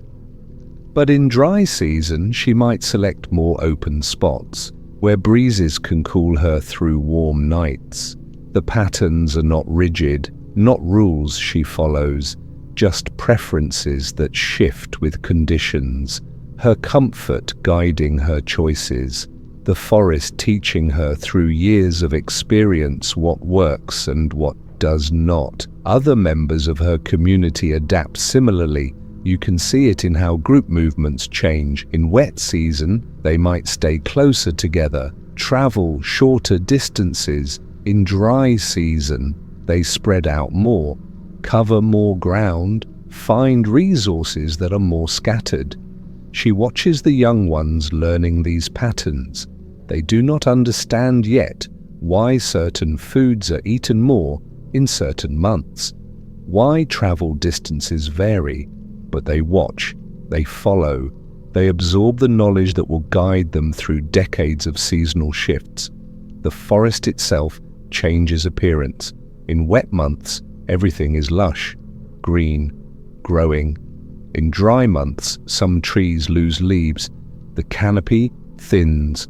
But in dry season, she might select more open spots, where breezes can cool her through warm nights. The patterns are not rigid, not rules she follows, just preferences that shift with conditions. Her comfort guiding her choices, the forest teaching her through years of experience what works and what does not. Other members of her community adapt similarly. You can see it in how group movements change. In wet season, they might stay closer together, travel shorter distances. In dry season, they spread out more, cover more ground, find resources that are more scattered. She watches the young ones learning these patterns. They do not understand yet why certain foods are eaten more in certain months, why travel distances vary, but they watch, they follow, they absorb the knowledge that will guide them through decades of seasonal shifts. The forest itself changes appearance. In wet months, everything is lush, green, growing. In dry months, some trees lose leaves. The canopy thins.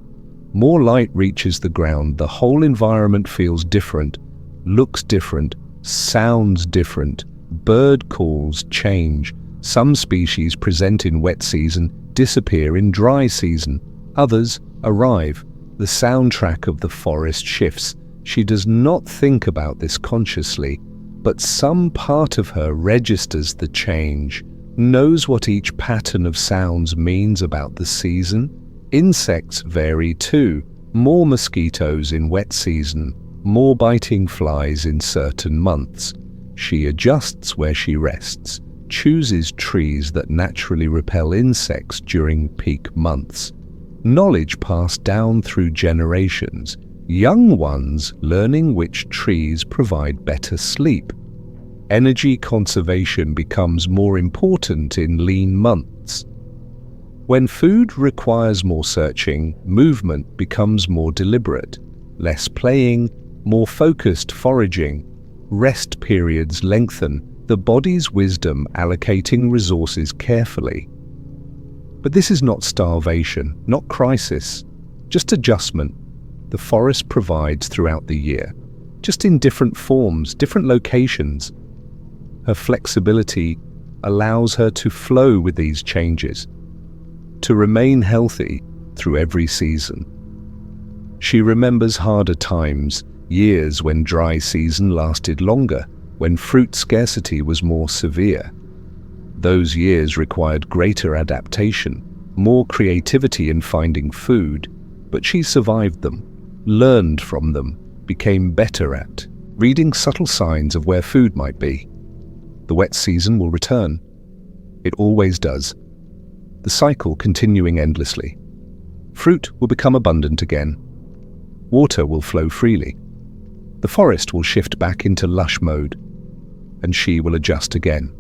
More light reaches the ground. The whole environment feels different, looks different, sounds different. Bird calls change. Some species present in wet season disappear in dry season. Others arrive. The soundtrack of the forest shifts. She does not think about this consciously, but some part of her registers the change, knows what each pattern of sounds means about the season. Insects vary too. More mosquitoes in wet season, more biting flies in certain months. She adjusts where she rests, chooses trees that naturally repel insects during peak months. Knowledge passed down through generations, young ones learning which trees provide better sleep. Energy conservation becomes more important in lean months. When food requires more searching, movement becomes more deliberate, less playing, more focused foraging. Rest periods lengthen, the body's wisdom allocating resources carefully. But this is not starvation, not crisis, just adjustment. The forest provides throughout the year, just in different forms, different locations. Her flexibility allows her to flow with these changes, to remain healthy through every season. She remembers harder times, years when dry season lasted longer, when fruit scarcity was more severe. Those years required greater adaptation, more creativity in finding food, but she survived them, learned from them, became better at reading subtle signs of where food might be. The wet season will return. It always does. The cycle continuing endlessly. Fruit will become abundant again. Water will flow freely. The forest will shift back into lush mode, and she will adjust again,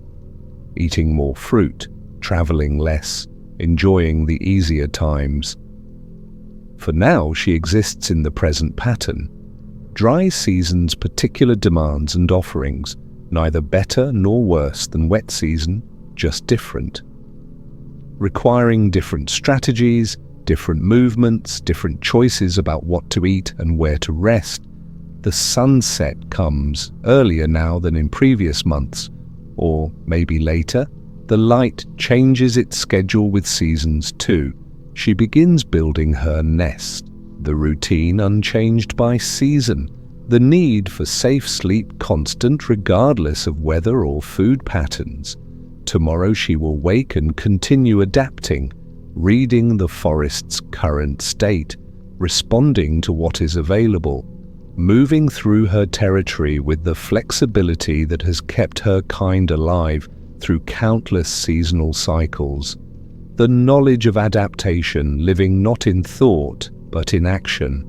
eating more fruit, traveling less, enjoying the easier times. For now, she exists in the present pattern. Dry season's particular demands and offerings, neither better nor worse than wet season, just different. Requiring different strategies, different movements, different choices about what to eat and where to rest, the sunset comes earlier now than in previous months, or maybe later. The light changes its schedule with seasons too. She begins building her nest, the routine unchanged by season, the need for safe sleep constant regardless of weather or food patterns. Tomorrow she will wake and continue adapting, reading the forest's current state, responding to what is available, moving through her territory with the flexibility that has kept her kind alive through countless seasonal cycles. The knowledge of adaptation living not in thought but in action,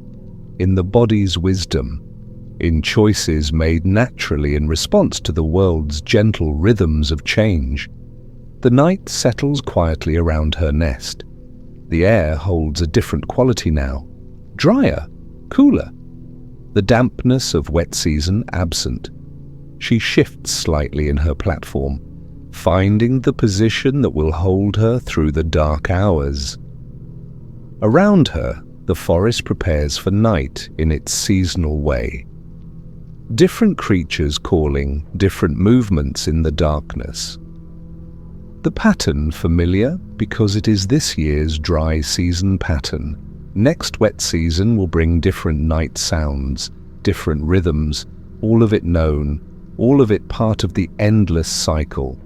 in the body's wisdom, in choices made naturally in response to the world's gentle rhythms of change. The night settles quietly around her nest. The air holds a different quality now, drier, cooler. The dampness of wet season absent. She shifts slightly in her platform, finding the position that will hold her through the dark hours. Around her, the forest prepares for night in its seasonal way. Different creatures calling, different movements in the darkness. The pattern familiar because it is this year's dry season pattern. Next wet season will bring different night sounds, different rhythms, all of it known, all of it part of the endless cycle.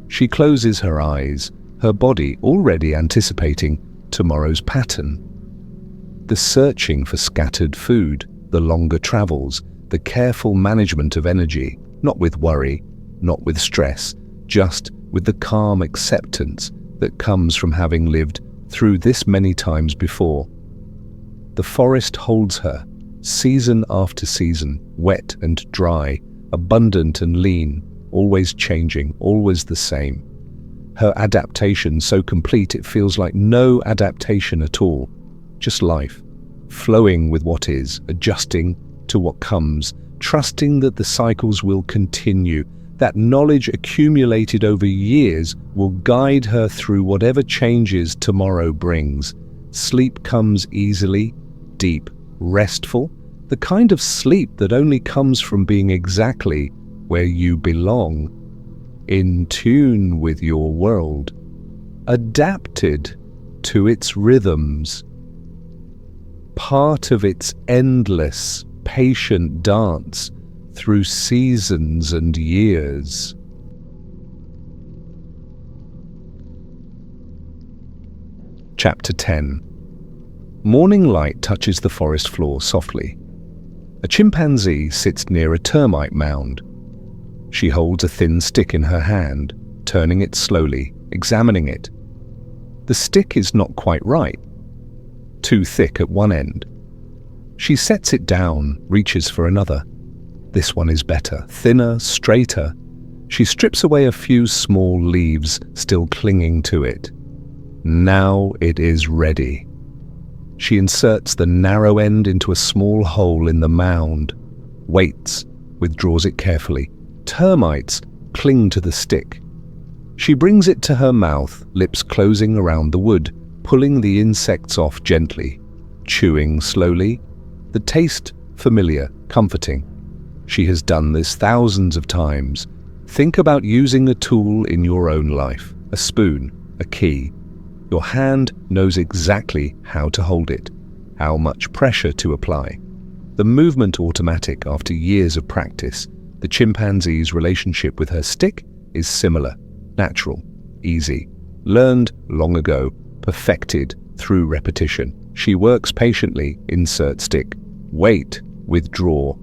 She closes her eyes, her body already anticipating tomorrow's pattern. The searching for scattered food, the longer travels, the careful management of energy, not with worry, not with stress, just with the calm acceptance that comes from having lived through this many times before. The forest holds her, season after season, wet and dry, abundant and lean, always changing, always the same. Her adaptation so complete it feels like no adaptation at all, just life, flowing with what is, adjusting to what comes, trusting that the cycles will continue. That knowledge accumulated over years will guide her through whatever changes tomorrow brings. Sleep comes easily, deep, restful, the kind of sleep that only comes from being exactly where you belong, in tune with your world, adapted to its rhythms, part of its endless, patient dance through seasons and years. Chapter 10. Morning light touches the forest floor softly. A chimpanzee sits near a termite mound. She holds a thin stick in her hand, turning it slowly, examining it. The stick is not quite right, too thick at one end. She sets it down, reaches for another. This one is better, thinner, straighter. She strips away a few small leaves still clinging to it. Now it is ready. She inserts the narrow end into a small hole in the mound, waits, withdraws it carefully. Termites cling to the stick. She brings it to her mouth, lips closing around the wood, pulling the insects off gently, chewing slowly. The taste familiar, comforting. She has done this thousands of times. Think about using a tool in your own life, a spoon, a key. Your hand knows exactly how to hold it, how much pressure to apply. The movement automatic after years of practice. The chimpanzee's relationship with her stick is similar, natural, easy, learned long ago, perfected through repetition. She works patiently, insert stick, wait, withdraw,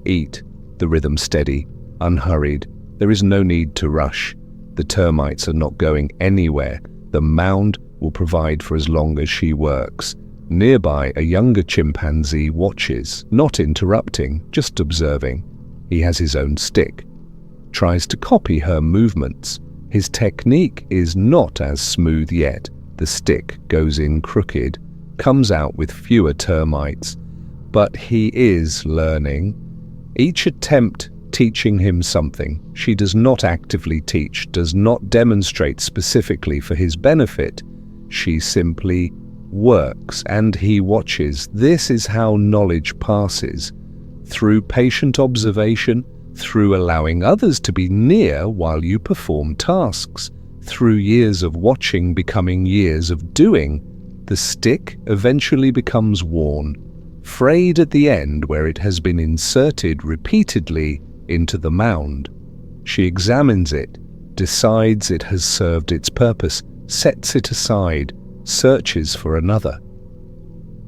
eat, the rhythm steady, unhurried. There is no need to rush. The termites are not going anywhere. The mound will provide for as long as she works. Nearby, a younger chimpanzee watches, not interrupting, just observing. He has his own stick, tries to copy her movements. His technique is not as smooth yet. The stick goes in crooked, comes out with fewer termites, but he is learning. Each attempt teaching him something. She does not actively teach, does not demonstrate specifically for his benefit. She simply works, and he watches. This is how knowledge passes, through patient observation, through allowing others to be near while you perform tasks, through years of watching becoming years of doing. The stick eventually becomes worn, frayed at the end where it has been inserted repeatedly into the mound. She examines it, decides it has served its purpose, sets it aside, searches for another.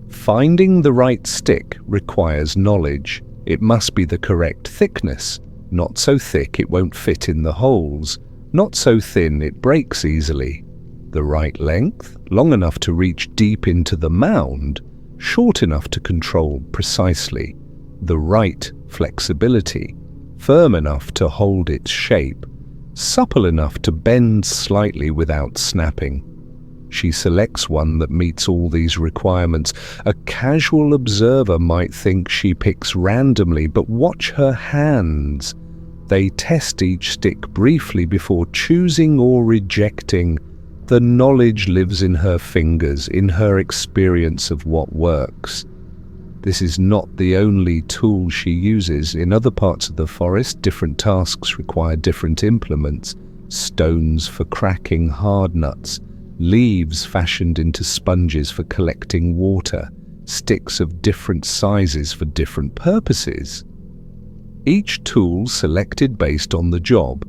Finding the right stick requires knowledge. It must be the correct thickness, not so thick it won't fit in the holes, not so thin it breaks easily. The right length, long enough to reach deep into the mound, short enough to control precisely. The right flexibility, firm enough to hold its shape, supple enough to bend slightly without snapping. She selects one that meets all these requirements. A casual observer might think she picks randomly, but watch her hands. They test each stick briefly before choosing or rejecting. The knowledge lives in her fingers, in her experience of what works. This is not the only tool she uses. In other parts of the forest, different tasks require different implements. Stones for cracking hard nuts, leaves fashioned into sponges for collecting water, sticks of different sizes for different purposes. Each tool selected based on the job.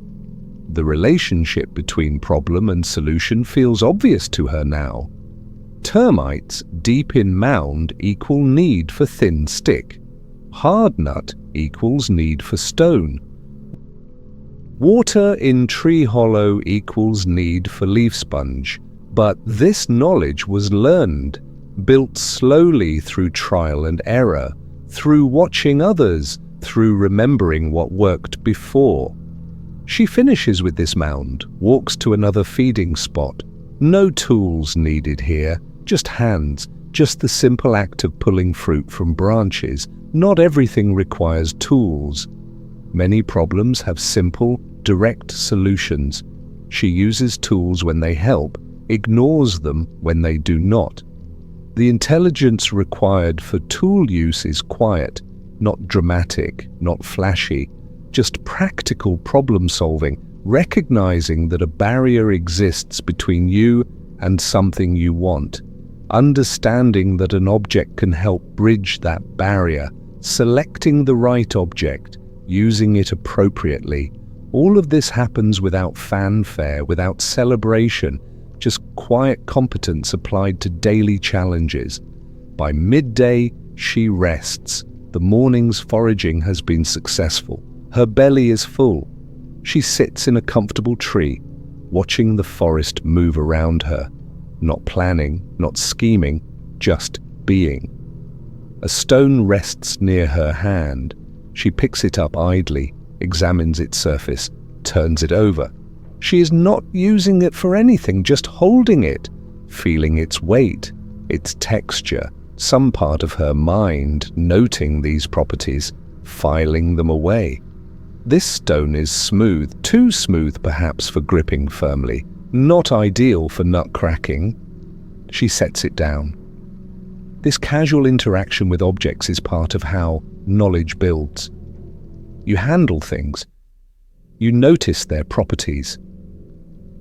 The relationship between problem and solution feels obvious to her now. Termites deep in mound equal need for thin stick. Hard nut equals need for stone. Water in tree hollow equals need for leaf sponge. But this knowledge was learned, built slowly through trial and error, through watching others, through remembering what worked before. She finishes with this mound, walks to another feeding spot. No tools needed here, just hands, just the simple act of pulling fruit from branches. Not everything requires tools. Many problems have simple, direct solutions. She uses tools when they help, ignores them when they do not. The intelligence required for tool use is quiet, not dramatic, not flashy, just practical problem solving, recognizing that a barrier exists between you and something you want, understanding that an object can help bridge that barrier, selecting the right object, using it appropriately. All of this happens without fanfare, without celebration, just quiet competence applied to daily challenges. By midday, she rests. The morning's foraging has been successful. Her belly is full. She sits in a comfortable tree, watching the forest move around her, not planning, not scheming, just being. A stone rests near her hand. She picks it up idly, examines its surface, turns it over. She is not using it for anything, just holding it, feeling its weight, its texture, some part of her mind noting these properties, filing them away. This stone is smooth, too smooth perhaps for gripping firmly, not ideal for nut cracking. She sets it down. This casual interaction with objects is part of how knowledge builds. You handle things. You notice their properties.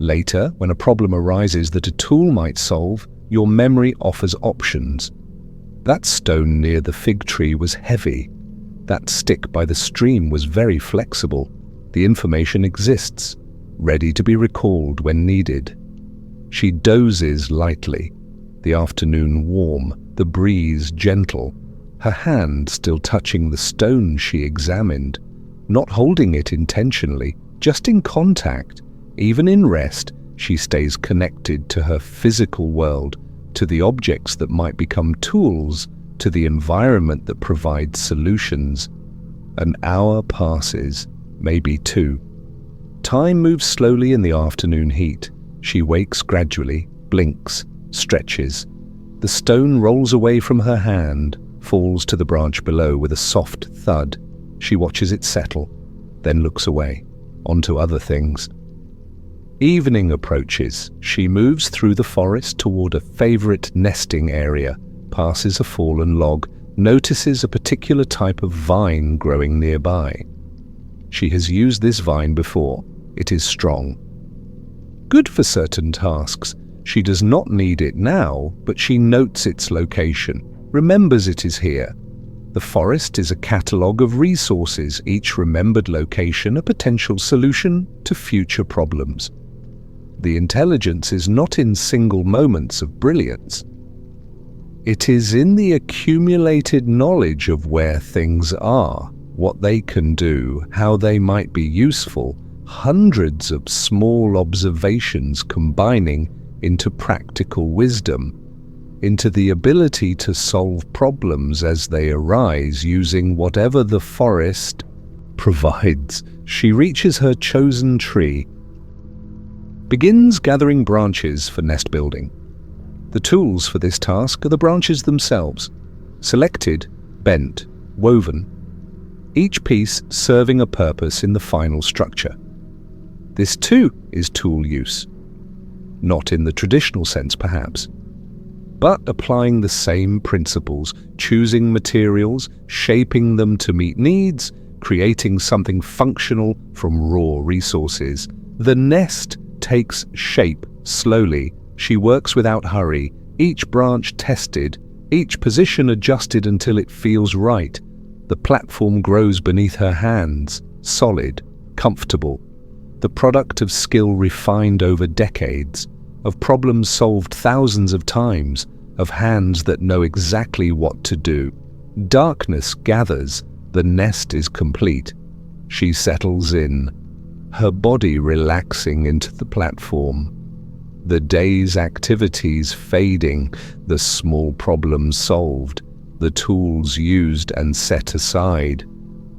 Later, when a problem arises that a tool might solve, your memory offers options. That stone near the fig tree was heavy. That stick by the stream was very flexible. The information exists, ready to be recalled when needed. She dozes lightly, the afternoon warm, the breeze gentle, her hand still touching the stone she examined, not holding it intentionally, just in contact. Even in rest, she stays connected to her physical world, to the objects that might become tools, to the environment that provides solutions. An hour passes, maybe two. Time moves slowly in the afternoon heat. She wakes gradually, blinks, stretches. The stone rolls away from her hand, falls to the branch below with a soft thud. She watches it settle. then looks away, onto other things. Evening approaches. She moves through the forest toward a favorite nesting area, passes a fallen log, notices a particular type of vine growing nearby. She has used this vine before. It is strong. Good for certain tasks. She does not need it now, but she notes its location, remembers it is here. The forest is a catalogue of resources, each remembered location a potential solution to future problems. The intelligence is not in single moments of brilliance. It is in the accumulated knowledge of where things are, what they can do, how they might be useful, hundreds of small observations combining into practical wisdom, into the ability to solve problems as they arise using whatever the forest provides. She reaches her chosen tree, begins gathering branches for nest building. The tools for this task are the branches themselves, selected, bent, woven, each piece serving a purpose in the final structure. This too is tool use, not in the traditional sense perhaps, but applying the same principles, choosing materials, shaping them to meet needs, creating something functional from raw resources. The nest takes shape slowly. She works without hurry, each branch tested, each position adjusted until it feels right. The platform grows beneath her hands, solid, comfortable, the product of skill refined over decades, of problems solved thousands of times, of hands that know exactly what to do. Darkness gathers, the nest is complete. She settles in, her body relaxing into the platform. The day's activities fading, the small problems solved, the tools used and set aside,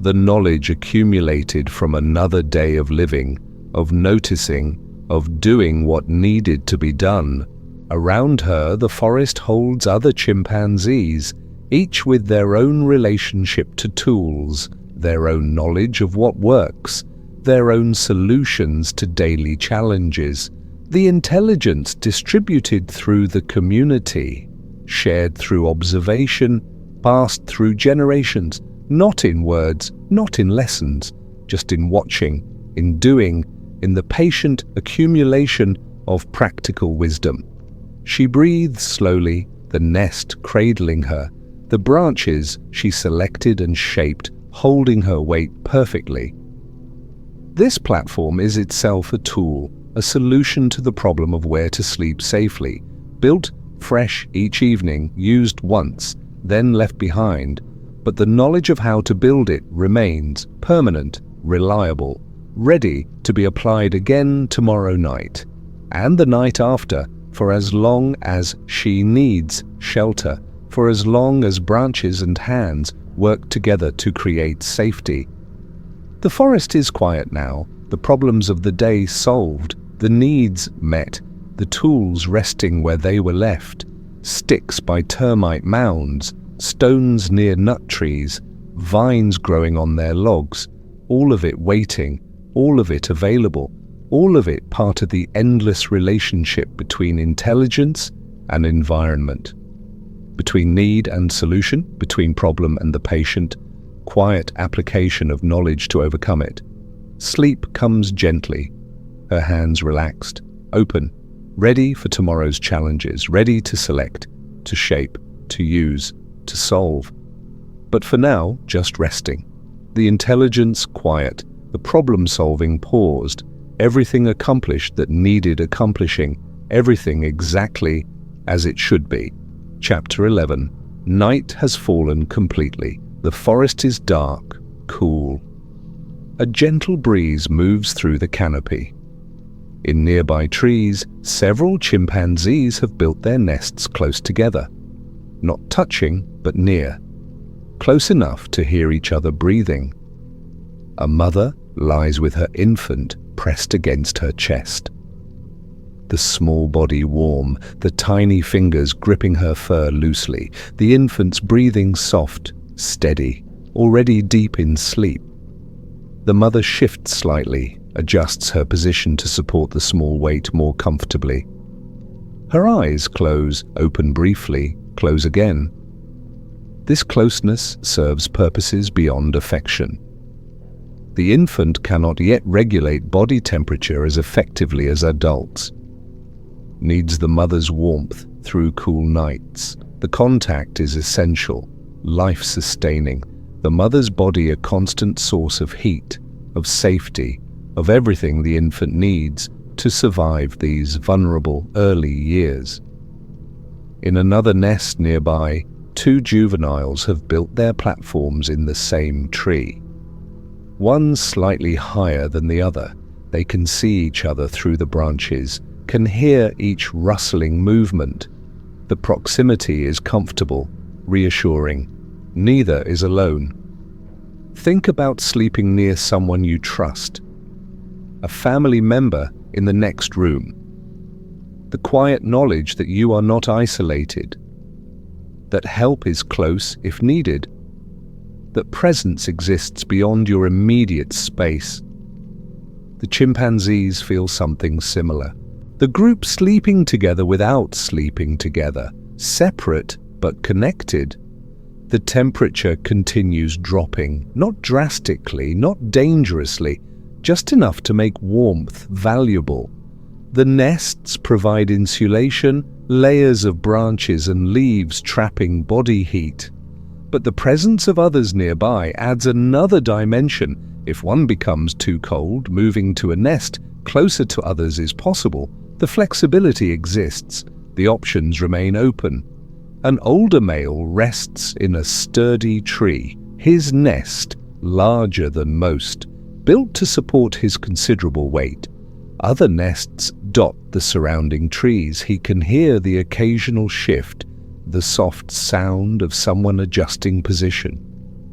the knowledge accumulated from another day of living, of noticing, of doing what needed to be done. Around her, the forest holds other chimpanzees, each with their own relationship to tools, their own knowledge of what works, their own solutions to daily challenges. The intelligence distributed through the community, shared through observation, passed through generations, not in words, not in lessons, just in watching, in doing, in the patient accumulation of practical wisdom. She breathes slowly, the nest cradling her, the branches she selected and shaped, holding her weight perfectly. This platform is itself a tool, a solution to the problem of where to sleep safely, built fresh each evening, used once, then left behind, but the knowledge of how to build it remains permanent, reliable, ready to be applied again tomorrow night, and the night after, for as long as she needs shelter, for as long as branches and hands work together to create safety. The forest is quiet now, the problems of the day solved, the needs met, the tools resting where they were left, sticks by termite mounds, stones near nut trees, vines growing on their logs, all of it waiting, all of it available, all of it part of the endless relationship between intelligence and environment, between need and solution, between problem and the patient, quiet application of knowledge to overcome it. Sleep comes gently, her hands relaxed, open, ready for tomorrow's challenges, ready to select, to shape, to use, to solve. But for now, just resting. The intelligence quiet, the problem-solving paused, everything accomplished that needed accomplishing, everything exactly as it should be. Chapter 11. Night has fallen completely. The forest is dark, cool. A gentle breeze moves through the canopy. In nearby trees, several chimpanzees have built their nests close together. Not touching, but near. Close enough to hear each other breathing. A mother lies with her infant pressed against her chest. The small body warm, the tiny fingers gripping her fur loosely, the infant's breathing soft, steady, already deep in sleep. The mother shifts slightly, adjusts her position to support the small weight more comfortably. Her eyes close, open briefly, close again. This closeness serves purposes beyond affection. The infant cannot yet regulate body temperature as effectively as adults. Needs the mother's warmth through cool nights. The contact is essential, life-sustaining. The mother's body a constant source of heat, of safety, of everything the infant needs to survive these vulnerable early years. In another nest nearby, 2 juveniles have built their platforms in the same tree. One slightly higher than the other. They can see each other through the branches, can hear each rustling movement. The proximity is comfortable, reassuring. Neither is alone. Think about sleeping near someone you trust. A family member in the next room. The quiet knowledge that you are not isolated. That help is close if needed. That presence exists beyond your immediate space. The chimpanzees feel something similar. The group sleeping together without sleeping together, separate but connected. The temperature continues dropping, not drastically, not dangerously, just enough to make warmth valuable. The nests provide insulation, layers of branches and leaves trapping body heat. But the presence of others nearby adds another dimension. If one becomes too cold, moving to a nest closer to others is possible. The flexibility exists. The options remain open. An older male rests in a sturdy tree, his nest larger than most, built to support his considerable weight. Other nests dot the surrounding trees. He can hear the occasional shift, the soft sound of someone adjusting position.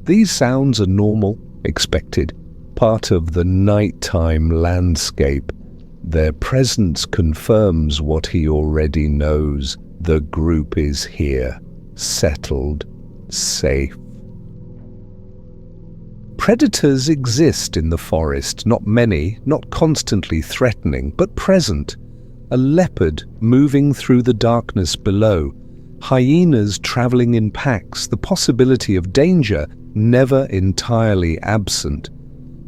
These sounds are normal, expected, part of the nighttime landscape. Their presence confirms what he already knows. The group is here, settled, safe. Predators exist in the forest, not many, not constantly threatening, but present. A leopard moving through the darkness below. Hyenas traveling in packs, the possibility of danger never entirely absent.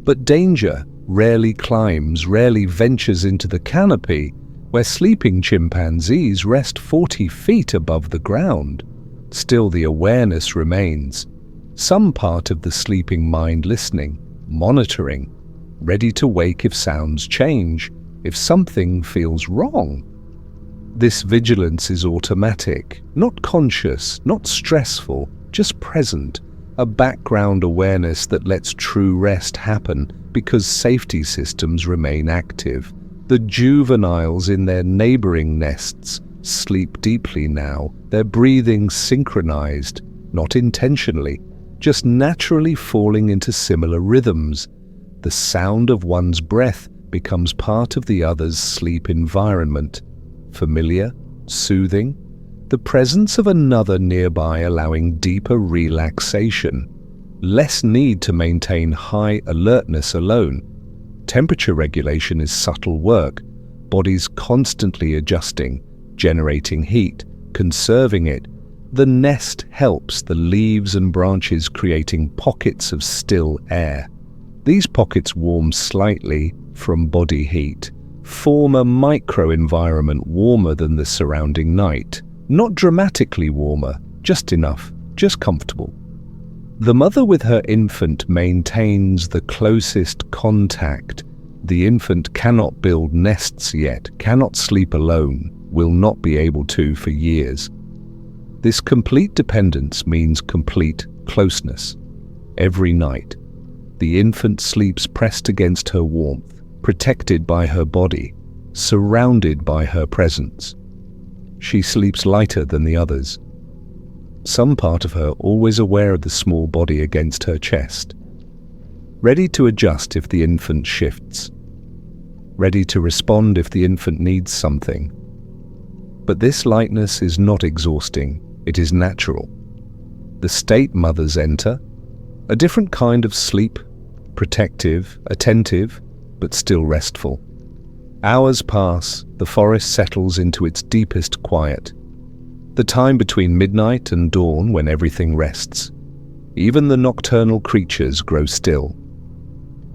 But danger rarely climbs, rarely ventures into the canopy, where sleeping chimpanzees rest 40 feet above the ground. Still, the awareness remains. Some part of the sleeping mind listening, monitoring, ready to wake if sounds change, if something feels wrong. This vigilance is automatic, not conscious, not stressful, just present, a background awareness that lets true rest happen because safety systems remain active. The juveniles in their neighboring nests sleep deeply now, their breathing synchronized, not intentionally, just naturally falling into similar rhythms. The sound of one's breath becomes part of the other's sleep environment. Familiar, soothing, the presence of another nearby allowing deeper relaxation. Less need to maintain high alertness alone. Temperature regulation is subtle work, bodies constantly adjusting, generating heat, conserving it. The nest helps, the leaves and branches creating pockets of still air. These pockets warm slightly from body heat, form a micro-environment warmer than the surrounding night. Not dramatically warmer, just enough, just comfortable. The mother with her infant maintains the closest contact. The infant cannot build nests yet, cannot sleep alone, will not be able to for years. This complete dependence means complete closeness. Every night, the infant sleeps pressed against her warmth, protected by her body, surrounded by her presence. She sleeps lighter than the others. Some part of her always aware of the small body against her chest, ready to adjust if the infant shifts, ready to respond if the infant needs something. But this lightness is not exhausting, it is natural. The state mothers enter, a different kind of sleep, protective, attentive, but still restful. Hours pass, the forest settles into its deepest quiet. The time between midnight and dawn when everything rests. Even the nocturnal creatures grow still.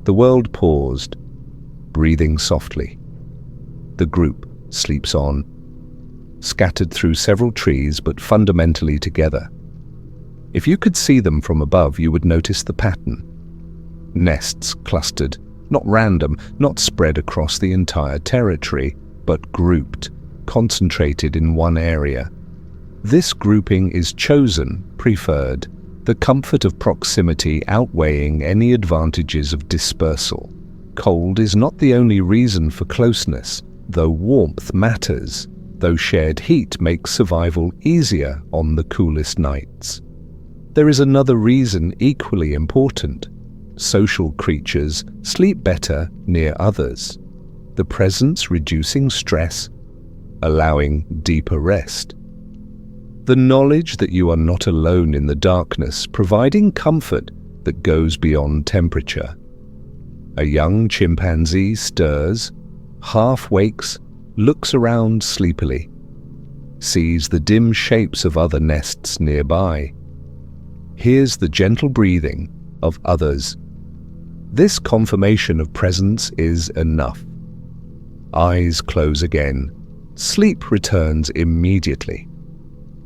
The world paused, breathing softly. The group sleeps on, scattered through several trees but fundamentally together. If you could see them from above, you would notice the pattern. Nests clustered, not random, not spread across the entire territory, but grouped, concentrated in one area. This grouping is chosen, preferred, the comfort of proximity outweighing any advantages of dispersal. Cold is not the only reason for closeness, though warmth matters, though shared heat makes survival easier on the coolest nights. There is another reason equally important. Social creatures sleep better near others, the presence reducing stress, allowing deeper rest. The knowledge that you are not alone in the darkness, providing comfort that goes beyond temperature. A young chimpanzee stirs, half wakes, looks around sleepily, sees the dim shapes of other nests nearby, hears the gentle breathing of others. This confirmation of presence is enough. Eyes close again. Sleep returns immediately.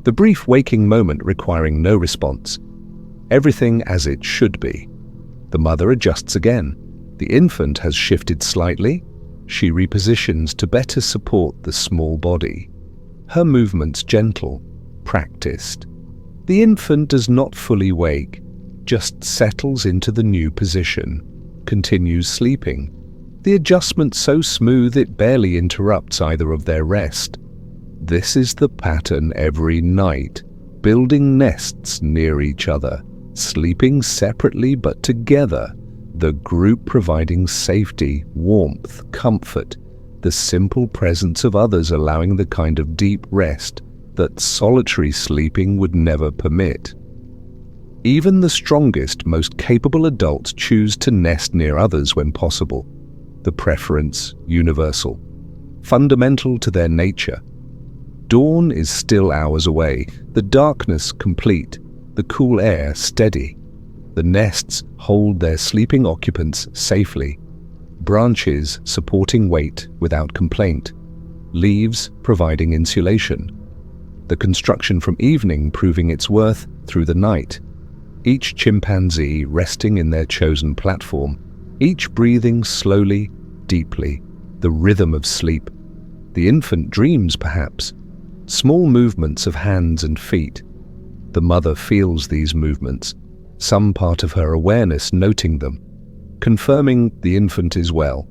The brief waking moment requiring no response. Everything as it should be. The mother adjusts again. The infant has shifted slightly. She repositions to better support the small body. Her movements gentle, practiced. The infant does not fully wake, just settles into the new position, continues sleeping. The adjustment so smooth it barely interrupts either of their rest. This is the pattern every night, building nests near each other, sleeping separately but together, the group providing safety, warmth, comfort, the simple presence of others allowing the kind of deep rest that solitary sleeping would never permit. Even the strongest, most capable adults choose to nest near others when possible. The preference universal, fundamental to their nature. Dawn is still hours away, the darkness complete, the cool air steady. The nests hold their sleeping occupants safely, branches supporting weight without complaint, leaves providing insulation. The construction from evening proving its worth through the night. Each chimpanzee resting in their chosen platform, each breathing slowly, deeply, the rhythm of sleep. The infant dreams perhaps, small movements of hands and feet. The mother feels these movements, some part of her awareness noting them, confirming the infant is well,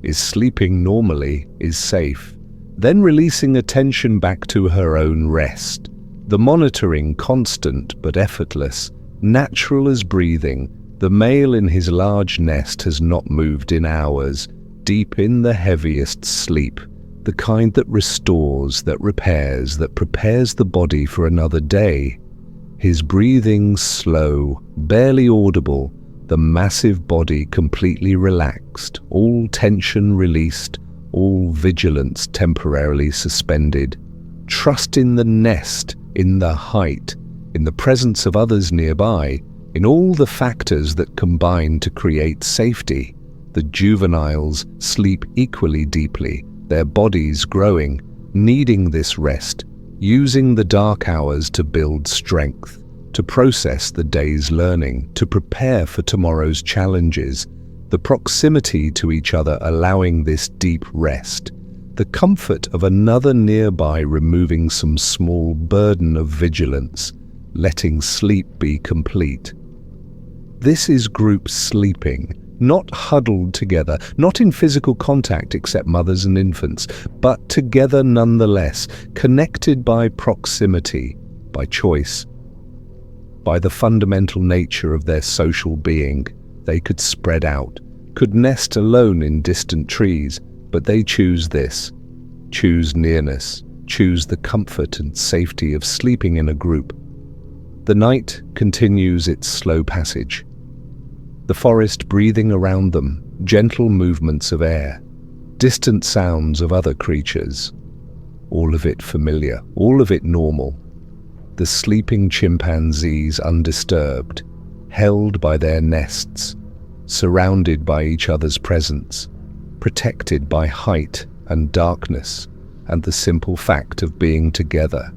is sleeping normally, is safe, then releasing attention back to her own rest. The monitoring constant but effortless, natural as breathing. The male in his large nest has not moved in hours, deep in the heaviest sleep, the kind that restores, that repairs, that prepares the body for another day. His breathing slow, barely audible, the massive body completely relaxed, all tension released, all vigilance temporarily suspended. Trust in the nest, in the height, in the presence of others nearby, in all the factors that combine to create safety. The juveniles sleep equally deeply, their bodies growing, needing this rest, using the dark hours to build strength, to process the day's learning, to prepare for tomorrow's challenges, the proximity to each other allowing this deep rest, the comfort of another nearby removing some small burden of vigilance, letting sleep be complete. This is group sleeping, not huddled together, not in physical contact except mothers and infants, but together nonetheless, connected by proximity, by choice. By the fundamental nature of their social being, they could spread out, could nest alone in distant trees, but they choose this, choose nearness, choose the comfort and safety of sleeping in a group. The night continues its slow passage. The forest breathing around them, gentle movements of air, distant sounds of other creatures. All of it familiar, all of it normal. The sleeping chimpanzees undisturbed, held by their nests, surrounded by each other's presence, protected by height and darkness and the simple fact of being together.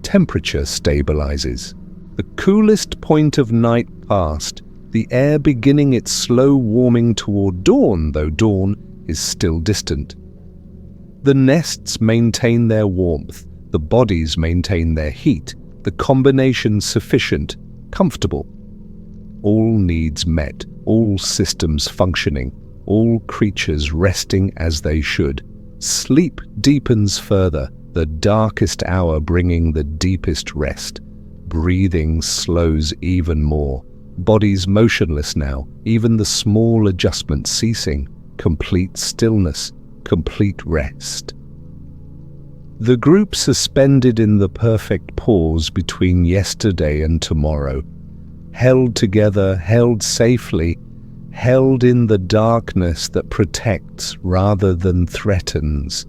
Temperature stabilizes. The coolest point of night past, the air beginning its slow warming toward dawn, though dawn is still distant. The nests maintain their warmth, the bodies maintain their heat, the combination sufficient, comfortable. All needs met, all systems functioning, all creatures resting as they should. Sleep deepens further, the darkest hour bringing the deepest rest. Breathing slows even more. Bodies motionless now, even the small adjustments ceasing. Complete stillness, complete rest. The group suspended in the perfect pause between yesterday and tomorrow, held together, held safely, held in the darkness that protects rather than threatens,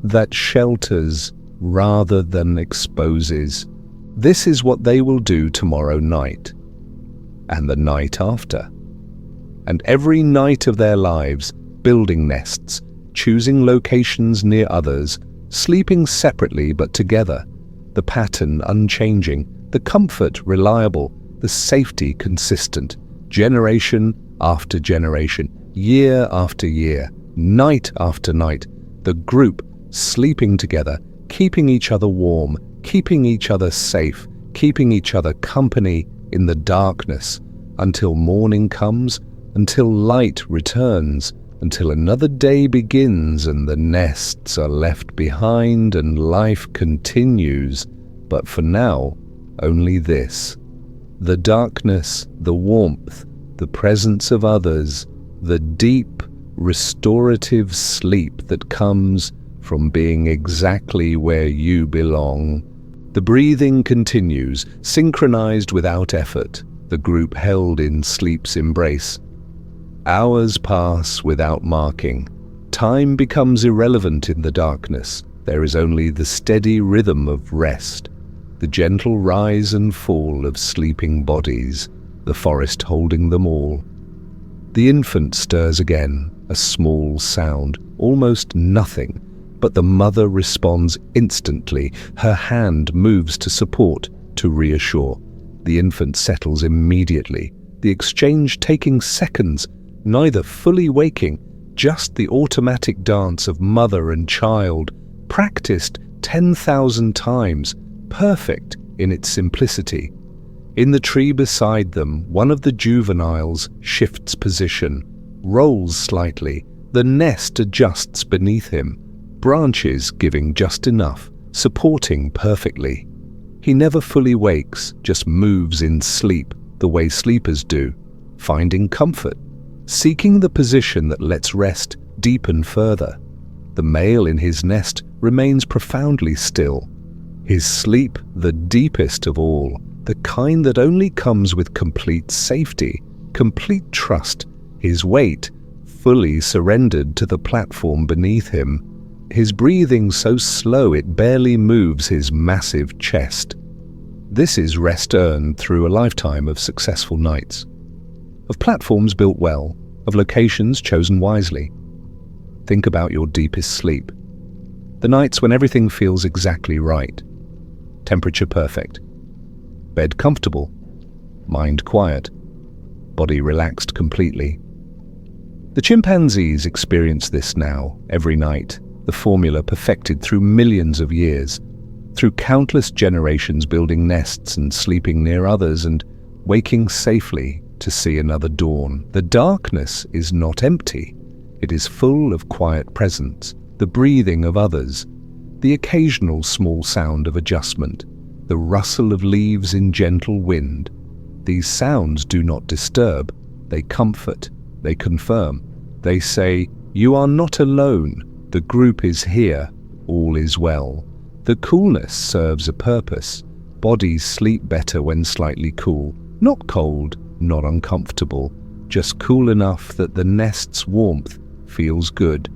that shelters rather than exposes. This is what they will do tomorrow night, and the night after, and every night of their lives, building nests, choosing locations near others, sleeping separately but together, the pattern unchanging, the comfort reliable, the safety consistent, generation after generation, year after year, night after night, the group sleeping together, keeping each other warm, keeping each other safe, keeping each other company in the darkness, until morning comes, until light returns, until another day begins and the nests are left behind and life continues. But for now, only this. The darkness, the warmth, the presence of others, the deep, restorative sleep that comes from being exactly where you belong. The breathing continues, synchronized without effort, the group held in sleep's embrace. Hours pass without marking. Time becomes irrelevant in the darkness. There is only the steady rhythm of rest, the gentle rise and fall of sleeping bodies, the forest holding them all. The infant stirs again, a small sound, almost nothing, but the mother responds instantly. Her hand moves to support, to reassure. The infant settles immediately, the exchange taking seconds, neither fully waking, just the automatic dance of mother and child, practiced 10,000 times, perfect in its simplicity. In the tree beside them, one of the juveniles shifts position, rolls slightly, the nest adjusts beneath him, branches giving just enough, supporting perfectly. He never fully wakes, just moves in sleep, the way sleepers do, finding comfort, seeking the position that lets rest deepen further. The male in his nest remains profoundly still, his sleep the deepest of all, the kind that only comes with complete safety, complete trust, his weight fully surrendered to the platform beneath him, his breathing so slow it barely moves his massive chest. This is rest earned through a lifetime of successful nights, of platforms built well, of locations chosen wisely. Think about your deepest sleep. The nights when everything feels exactly right. Temperature perfect. Bed comfortable. Mind quiet. Body relaxed completely. The chimpanzees experience this now, every night, the formula perfected through millions of years, through countless generations building nests and sleeping near others and waking safely to see another dawn. The darkness is not empty. It is full of quiet presence, the breathing of others, the occasional small sound of adjustment, the rustle of leaves in gentle wind. These sounds do not disturb, they comfort, they confirm. They say, "You are not alone, the group is here, all is well." The coolness serves a purpose. Bodies sleep better when slightly cool, not cold, not uncomfortable, just cool enough that the nest's warmth feels good,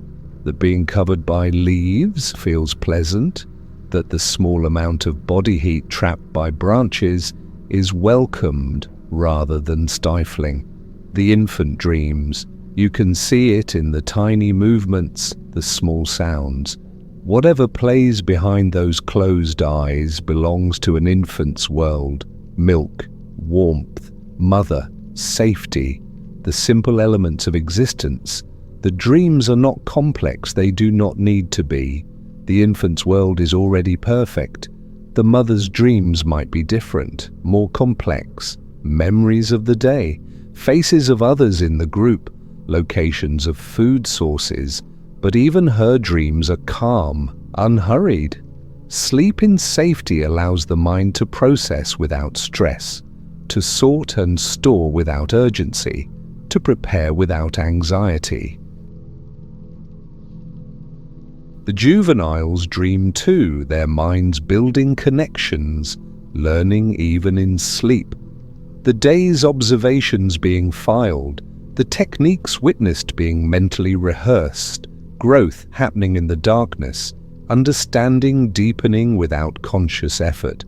that being covered by leaves feels pleasant, that the small amount of body heat trapped by branches is welcomed rather than stifling. The infant dreams. You can see it in the tiny movements, the small sounds. Whatever plays behind those closed eyes belongs to an infant's world. Milk, warmth, mother, safety, the simple elements of existence. The dreams are not complex, they do not need to be. The infant's world is already perfect. The mother's dreams might be different, more complex. Memories of the day, faces of others in the group, locations of food sources, but even her dreams are calm, unhurried. Sleep in safety allows the mind to process without stress, to sort and store without urgency, to prepare without anxiety. The juveniles dream too, their minds building connections, learning even in sleep. The day's observations being filed, the techniques witnessed being mentally rehearsed, growth happening in the darkness, understanding deepening without conscious effort.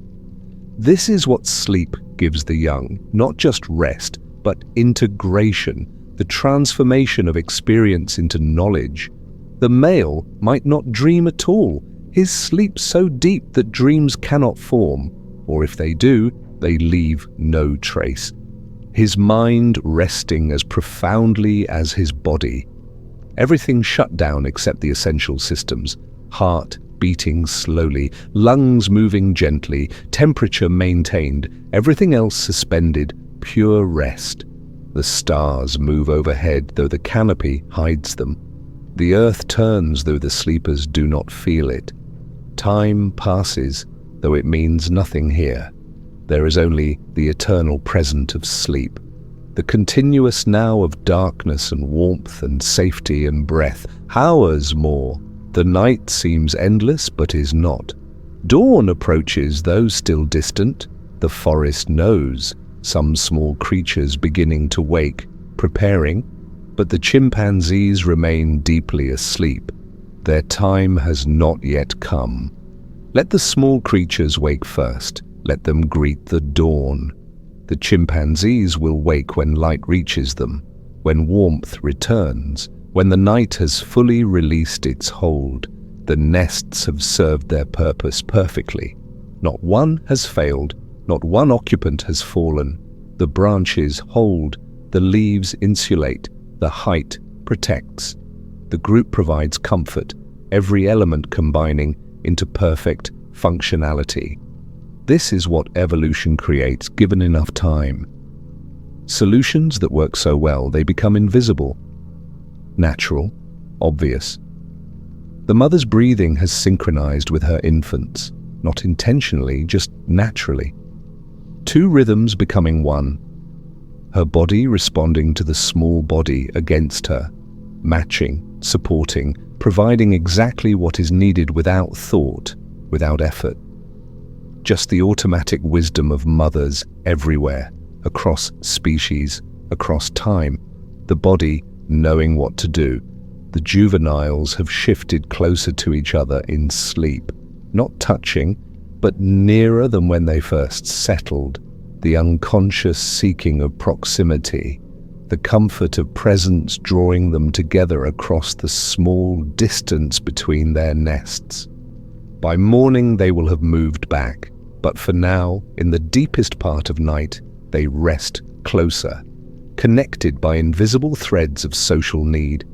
This is what sleep gives the young, not just rest, but integration, the transformation of experience into knowledge. The male might not dream at all, his sleep so deep that dreams cannot form, or if they do, they leave no trace. His mind resting as profoundly as his body. Everything shut down except the essential systems. Heart beating slowly, lungs moving gently, temperature maintained, everything else suspended, pure rest. The stars move overhead, though the canopy hides them. The earth turns, though the sleepers do not feel it. Time passes, though it means nothing here. There is only the eternal present of sleep, the continuous now of darkness and warmth and safety and breath. Hours more. The night seems endless but is not. Dawn approaches, though still distant. The forest knows, some small creatures beginning to wake, preparing, but the chimpanzees remain deeply asleep. Their time has not yet come. Let the small creatures wake first. Let them greet the dawn. The chimpanzees will wake when light reaches them, when warmth returns, when the night has fully released its hold. The nests have served their purpose perfectly. Not one has failed, not one occupant has fallen. The branches hold, the leaves insulate, the height protects. The group provides comfort, every element combining into perfect functionality. This is what evolution creates, given enough time. Solutions that work so well, they become invisible, natural, obvious. The mother's breathing has synchronized with her infants, not intentionally, just naturally. Two rhythms becoming one. Her body responding to the small body against her, matching, supporting, providing exactly what is needed without thought, without effort. Just the automatic wisdom of mothers everywhere, across species, across time, the body knowing what to do. The juveniles have shifted closer to each other in sleep, not touching, but nearer than when they first settled. The unconscious seeking of proximity, the comfort of presence drawing them together across the small distance between their nests. By morning they will have moved back, but for now, in the deepest part of night, they rest closer, connected by invisible threads of social need.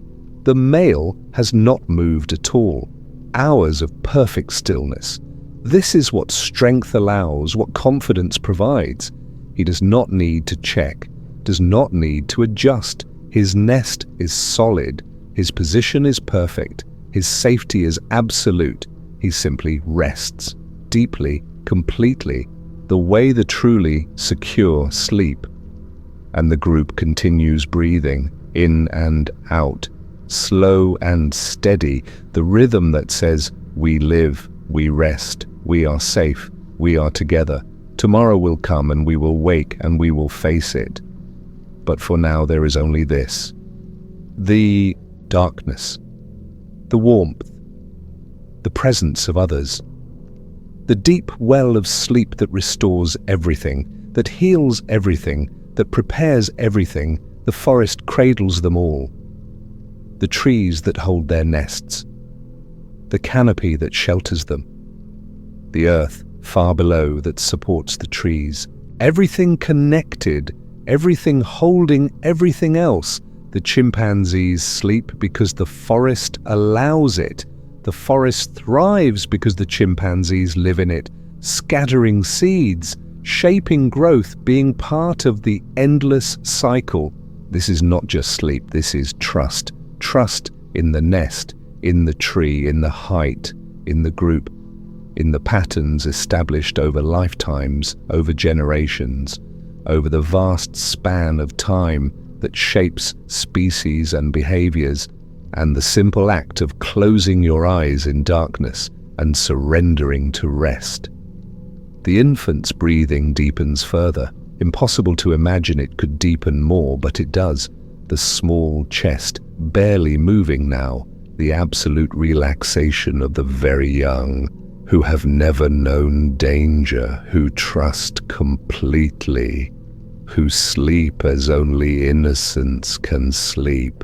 The male has not moved at all. Hours of perfect stillness. This is what strength allows, what confidence provides. He does not need to check, does not need to adjust. His nest is solid, his position is perfect, his safety is absolute. He simply rests, deeply, completely, the way the truly secure sleep. And the group continues breathing, in and out, slow and steady, the rhythm that says, we live, we rest, we are safe, we are together. Tomorrow will come and we will wake and we will face it. but for now there is only this. The darkness, the warmth, the presence of others, the deep well of sleep that restores everything, that heals everything, that prepares everything. The forest cradles them all. The trees that hold their nests, the canopy that shelters them, the earth far below that supports the trees. Everything connected, everything holding everything else. The chimpanzees sleep because the forest allows it. The forest thrives because the chimpanzees live in it, scattering seeds, shaping growth, being part of the endless cycle. This is not just sleep, this is trust. Trust in the nest, in the tree, in the height, in the group, in the patterns established over lifetimes, over generations, over the vast span of time that shapes species and behaviors, and the simple act of closing your eyes in darkness and surrendering to rest. The infant's breathing deepens further. Impossible to imagine it could deepen more, but it does. The small chest barely moving now, the absolute relaxation of the very young, who have never known danger, who trust completely, who sleep as only innocence can sleep.